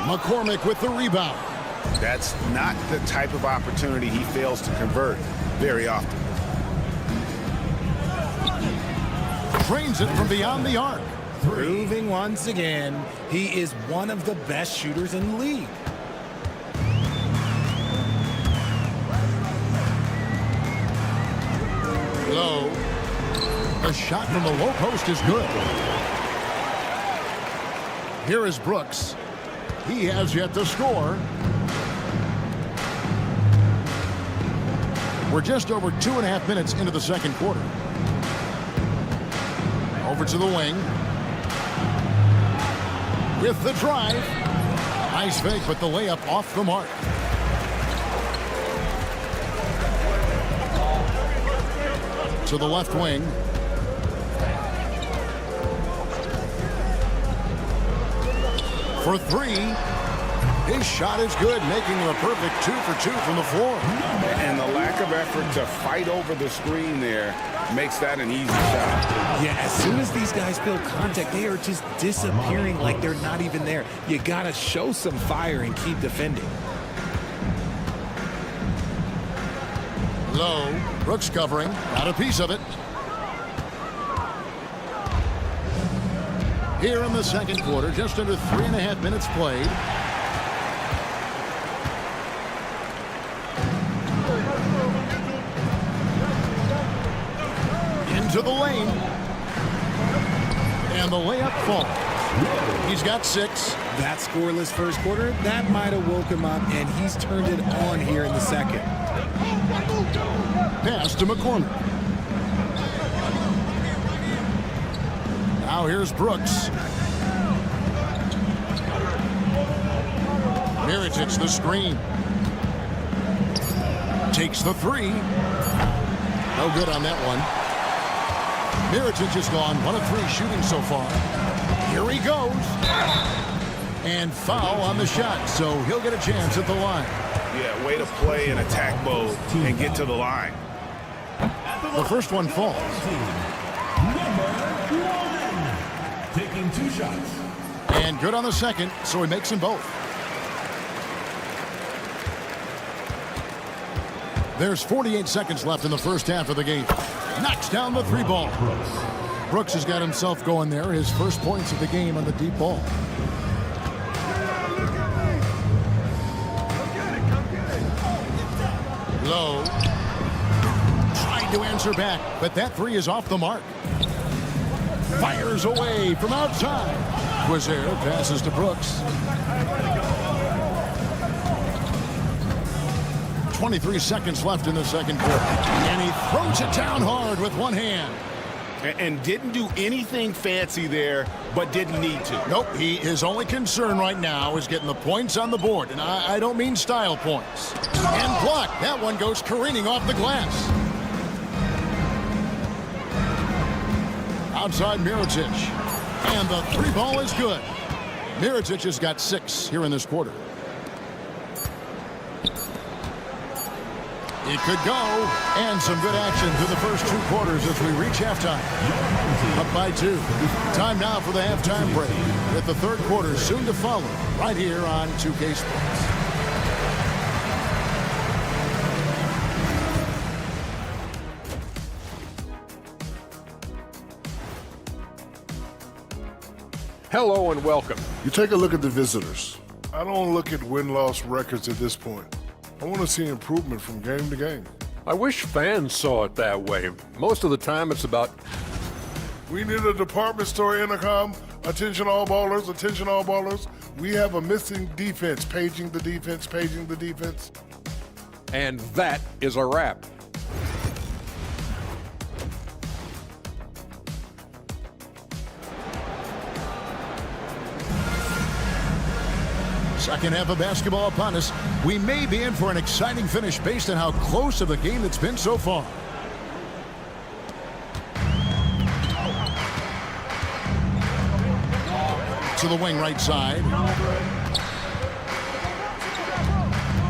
McCormick with the rebound. That's not the type of opportunity he fails to convert very often. Trains it from beyond the arc. Proving once again, he is one of the best shooters in the league. Low. The shot from the low post is good. Here is Brooks. He has yet to score. We're just over 2.5 minutes into the second quarter. Over to the wing. With the drive. Nice fake, but the layup off the mark. To the left wing. For 3. His shot is good, making him a perfect 2 for 2 from the floor. And the lack of effort to fight over the screen there makes that an easy shot. Yeah, as soon as these guys feel contact, they are just disappearing like they're not even there. You got to show some fire and keep defending. Low. Brooks covering. Got a piece of it. Here in the second quarter, just under 3.5 minutes played. Into the lane. And the layup falls. He's got 6. That scoreless first quarter, that might have woke him up, and he's turned it on here in the second. Pass to McCormick. Now here's Brooks. Mirotic the screen. Takes the 3. No good on that one. Mirotic is gone 1 of 3 shooting so far. Here he goes. And foul on the shot, so he'll get a chance at the line. Yeah, way to play in attack mode and get to the line. The first one falls. Taking 2 shots. And good on the second, so he makes them both. There's 48 seconds left in the first half of the game. Knocks down the 3 ball. Brooks has got himself going there. His first points of the game on the deep ball. Low. Trying to answer back, but that 3 is off the mark. Fires away from outside. Quizer passes to Brooks. 23 seconds left in the second quarter. And he throws it down hard with one hand. And didn't do anything fancy there, but didn't need to. Nope, his only concern right now is getting the points on the board. And I don't mean style points. And blocked. That one goes careening off the glass. Outside Mirotic. And the 3 ball is good. Mirotic has got 6 here in this quarter. It could go, and some good action through the first 2 quarters as we reach halftime. Up by 2. Time now for the halftime break, with the third quarter soon to follow, right here on 2K Sports. Hello and welcome. You take a look at the visitors. I don't look at win-loss records at this point. I want to see improvement from game to game. I wish fans saw it that way. Most of the time it's about... We need a department store intercom. Attention all ballers, attention all ballers. We have a missing defense. Paging the defense, paging the defense. And that is a wrap. Second half of basketball upon us. We may be in for an exciting finish based on how close of a game it's been so far. To the wing right side.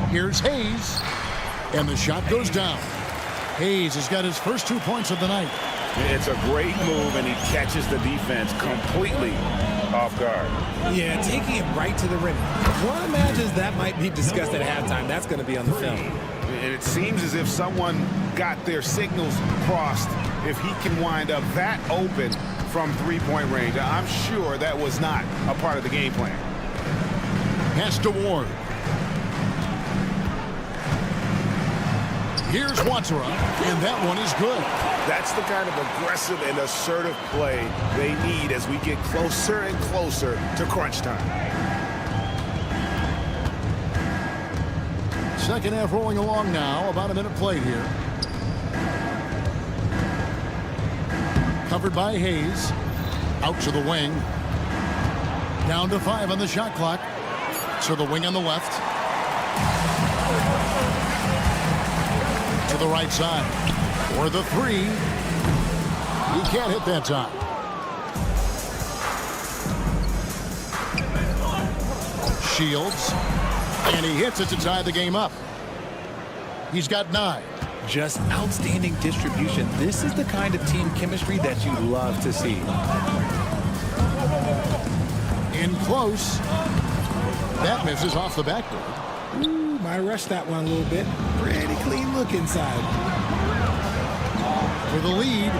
Here's Hayes. And the shot goes down. Hayes has got his first 2 points of the night. It's a great move, and he catches the defense completely off guard. Yeah, taking it right to the rim. One imagines that might be discussed at halftime. That's going to be on the film. And it seems as if someone got their signals crossed. If he can wind up that open from 3-point range, I'm sure that was not a part of the game plan. Pass to Ward. Here's Watsura, and that one is good. That's the kind of aggressive and assertive play they need as we get closer and closer to crunch time. Second half rolling along now. About a minute played here. Covered by Hayes. Out to the wing. Down to 5 on the shot clock. To the wing on the left. To the right side. For the 3. He can't hit that time. Shields. And he hits it to tie the game up. He's got 9. Just outstanding distribution. This is the kind of team chemistry that you love to see. In close. That misses off the backboard. Ooh, might rush that one a little bit. Pretty clean look inside. For the lead.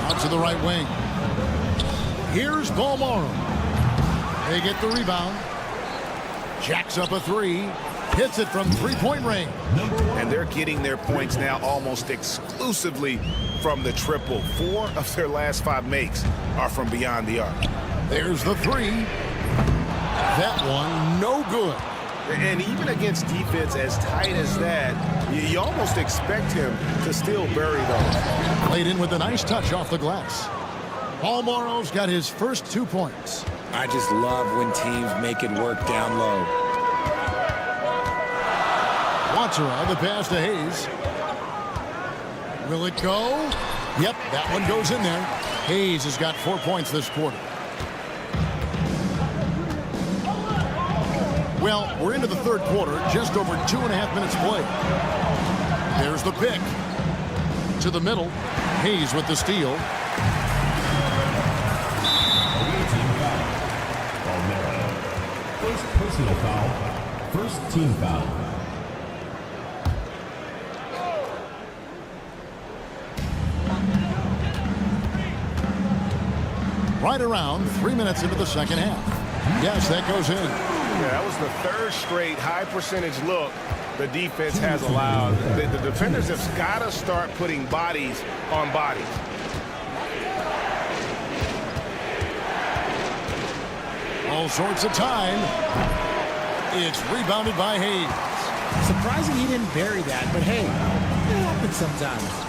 Out to the right wing. Here's Bologna. They get the rebound. Jacks up a 3. Hits it from 3-point range. And they're getting their points now almost exclusively from the triple. 4 of their last 5 makes are from beyond the arc. There's the 3. That one, no good. And even against defense as tight as that, you almost expect him to still bury those. Played in with a nice touch off the glass. Paul Morrow's got his first 2 points. I just love when teams make it work down low. Watsura, the pass to Hayes. Will it go? Yep, that one goes in there. Hayes has got 4 points this quarter. Well, we're into the third quarter, just over 2.5 minutes played. There's the pick. To the middle. Hayes with the steal. First personal foul. First team foul. Right around 3 minutes into the second half. Yes, that goes in. Yeah, that was the third straight high percentage look the defense has allowed. The defenders have got to start putting bodies on bodies. All sorts of time. It's rebounded by Hayes. Surprising he didn't bury that, but hey, it happens sometimes.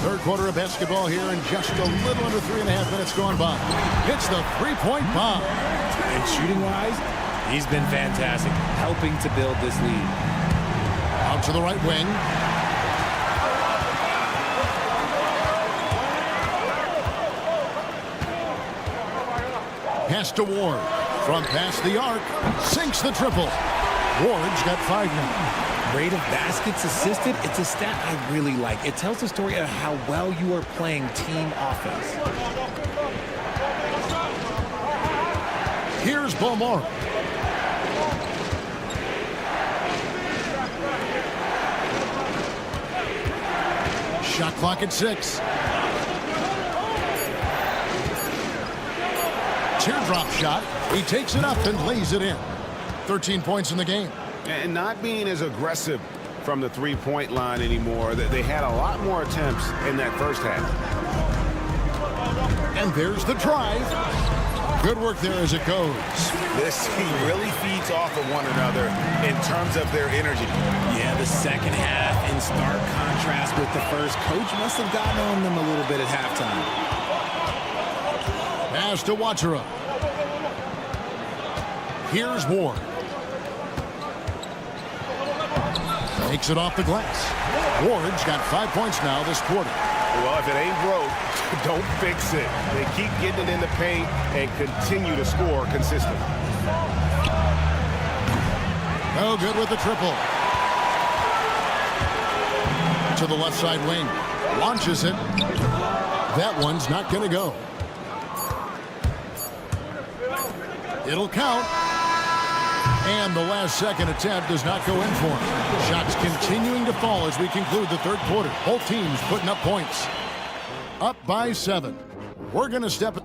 Third quarter of basketball here, and just a little under 3.5 minutes gone by. It's the three-point bomb. And shooting-wise, he's been fantastic, helping to build this lead. Out to the right wing. Pass to Ward. From past the arc, sinks the triple. Ward's got 5 now. Rate of baskets assisted, it's a stat I really like. It tells the story of how well you are playing team offense. Here's Beaumont. Shot clock at 6. Teardrop shot. He takes it up and lays it in. 13 points in the game. And not being as aggressive from the three-point line anymore. They had a lot more attempts in that first half. And there's the drive. Good work there as it goes. This team really feeds off of one another in terms of their energy. Yeah, the second half in stark contrast with the first. Coach must have gotten on them a little bit at halftime. Pass to Wachara. Here's Ward. Takes it off the glass. Ward's got 5 points now this quarter. Well, if it ain't broke, don't fix it. They keep getting it in the paint and continue to score consistently. No good with the triple. To the left side wing. Launches it. That one's not going to go. It'll count. And the last second attempt does not go in for him. Shots continuing to fall as we conclude the third quarter. Both teams putting up points. Up by 7. We're going to step it.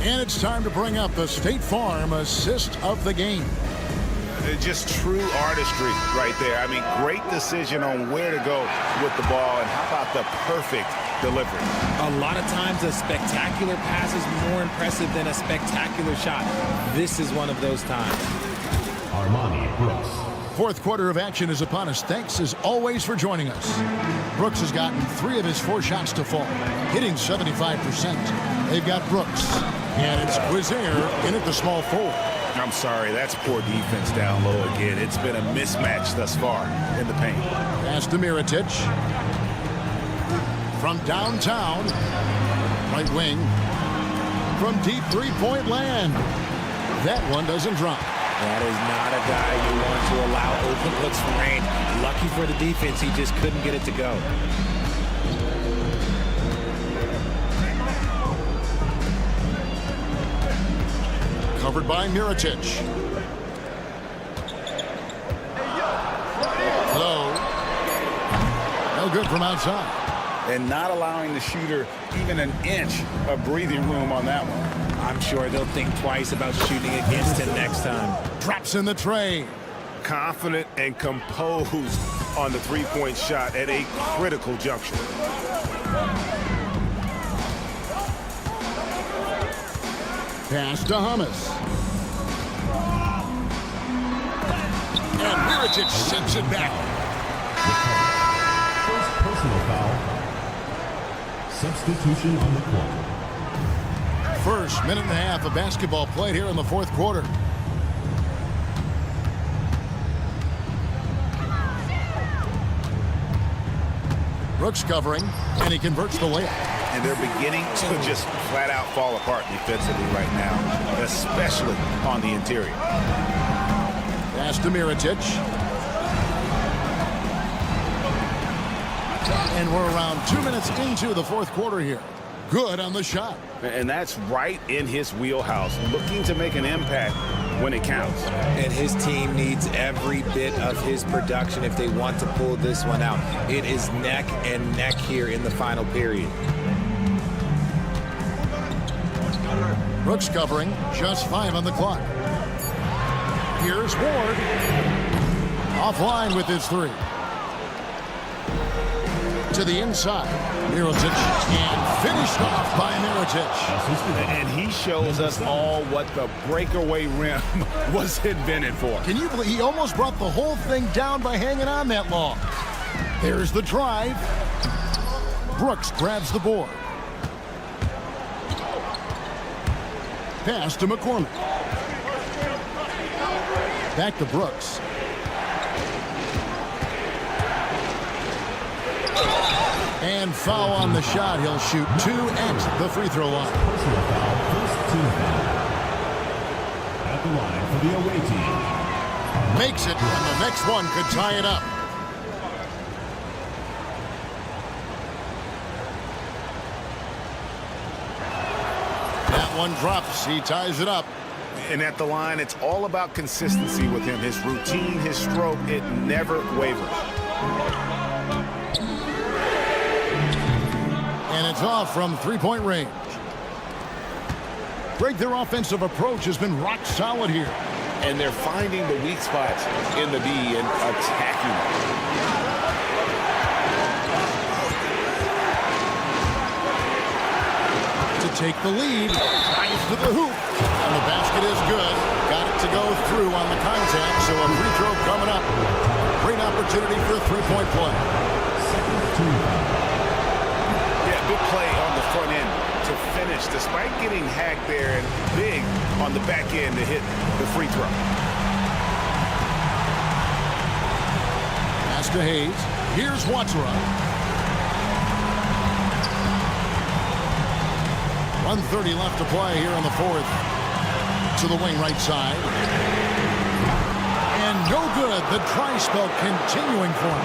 And it's time to bring up the State Farm assist of the game. Just true artistry right there. I mean, great decision on where to go with the ball, and how about the perfect delivery. A lot of times a spectacular pass is more impressive than a spectacular shot. This is one of those times. Armani Brooks. Fourth quarter of action is upon us. Thanks as always for joining us. Brooks has gotten 3 of his 4 shots to fall, hitting 75%. They've got Brooks, and it's Quizair in at the small forward. I'm sorry, that's poor defense down low again. It's been a mismatch thus far in the paint. Pass to Mirotic. From downtown, right wing. From deep three-point land. That one doesn't drop. That is not a guy you want to allow open looks from range. Lucky for the defense, he just couldn't get it to go. Covered by Mirotic. Low. No good from outside. And not allowing the shooter even an inch of breathing room on that one. I'm sure they'll think twice about shooting against him next time. Drops in the tray. Confident and composed on the three-point shot at a critical juncture. Pass to Hummus. And Mirotic sends it back. First personal foul. Substitution on the court. First minute and a half of basketball played here in the fourth quarter. Brooks covering, and he converts the layup. and they're beginning to just flat out fall apart defensively right now, especially on the interior. Pass to Mirotic. And we're around 2 minutes into the fourth quarter here. Good on the shot. And that's right in his wheelhouse, looking to make an impact when it counts. And his team needs every bit of his production if they want to pull this one out. It is neck and neck here in the final period. Brooks covering, just 5 on the clock. Here's Ward. Offline with his 3. To the inside. Mirotic, and finished off by Mirotic. And he shows us all what the breakaway rim was invented for. Can you believe he almost brought the whole thing down by hanging on that long? There's the drive. Brooks grabs the board. Pass to McCormick. Back to Brooks. And foul on the shot. He'll shoot 2 at the free throw line. Personal foul, first team foul. At the line for the away team. Makes it, and the next one could tie it up. That one drops. He ties it up. And at the line, it's all about consistency with him. His routine, his stroke, it never wavers. And it's off from three-point range. Greg, their offensive approach has been rock solid here. And they're finding the weak spots in the D and attacking. To take the lead, drives to the hoop. And the basket is good. Got it to go through on the contact, so a free throw coming up. Great opportunity for a three-point play. Yeah, good play on the front end to finish, despite getting hacked there and big on the back end to hit the free throw. Pass to Hayes. Here's Watsara. 1:30 left to play here in the fourth. To the wing right side. And no good. The try spell continuing for him.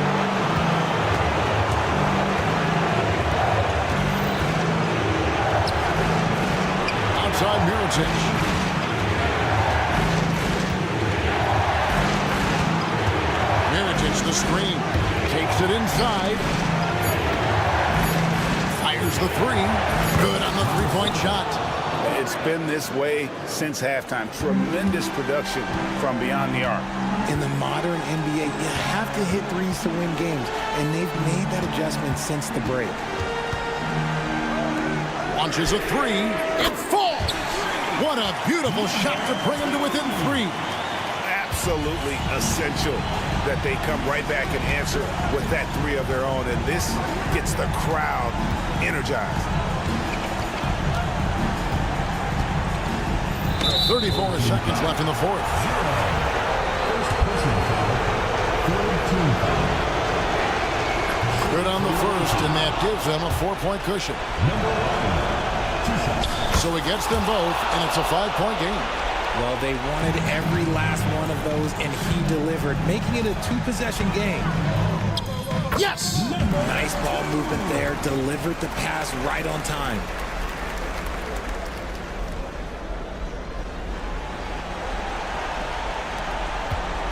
Outside Mirotic. Mirotic the screen. Takes it inside. Fires the 3. Good on the three-point shot. It's been this way since halftime. Tremendous production from beyond the arc. In the modern NBA, you have to hit threes to win games, and they've made that adjustment since the break. Launches a 3. It falls. What a beautiful shot to bring him to within 3. Absolutely essential that they come right back and answer with that 3 of their own, and this gets the crowd energized. 34 seconds left in the fourth. Good on the first, and that gives them a 4-point cushion. So he gets them both, and it's a 5-point game. Well, they wanted every last one of those, and he delivered, making it a 2-possession game. Yes! Nice ball movement there. Delivered the pass right on time.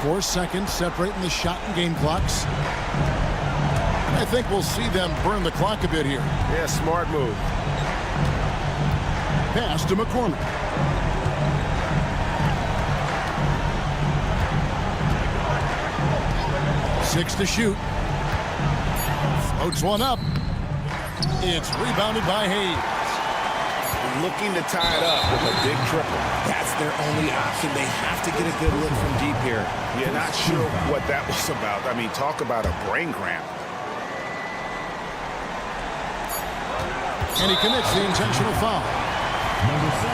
4 seconds separating the shot and game clocks. I think we'll see them burn the clock a bit here. Yeah, smart move. Pass to McCormick. Six to shoot. Floats one up. It's rebounded by Hayes. Looking to tie it up with a big triple. That's their only option. They have to get a good look from deep here. Yeah, not sure what that was about. I mean, talk about a brain cramp. And he commits the intentional foul. Number 7,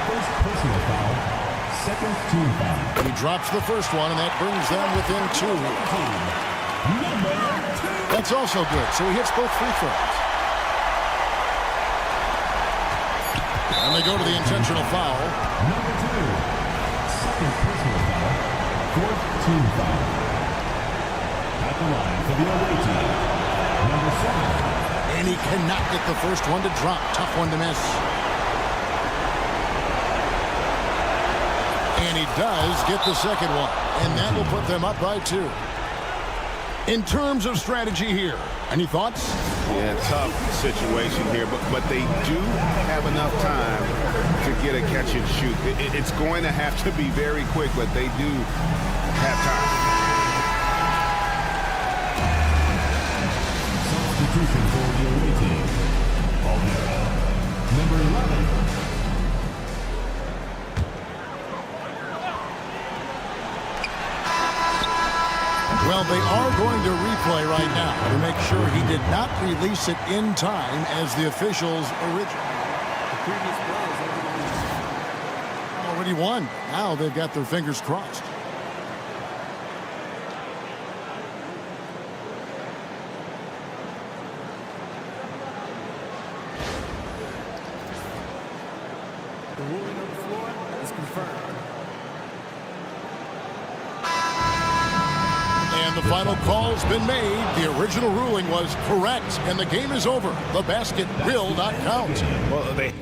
first personal foul, second team foul. He drops the first one, and that brings them within 2. Number 2. That's also good, so he hits both free throws. And they go to the intentional foul. Number 2. Second personal foul. Fourth team foul. At the line for the away team. Number 7. And he cannot get the first one to drop. Tough one to miss. And he does get the second one. And that will put them up by 2. In terms of strategy here, any thoughts? Yeah, tough situation here, but they do have enough time to get a catch and shoot. It's going to have to be very quick, but they do have time. Substitution for the away team. Almira. Number 11. Well, they are going to replay right now to make sure he did not release it in time as the officials originally. The previous play is already won. Now they've got their fingers crossed. The ruling on the floor is confirmed. And the final call's been made. The original ruling was correct, and the game is over. The basket will not count. Well, they...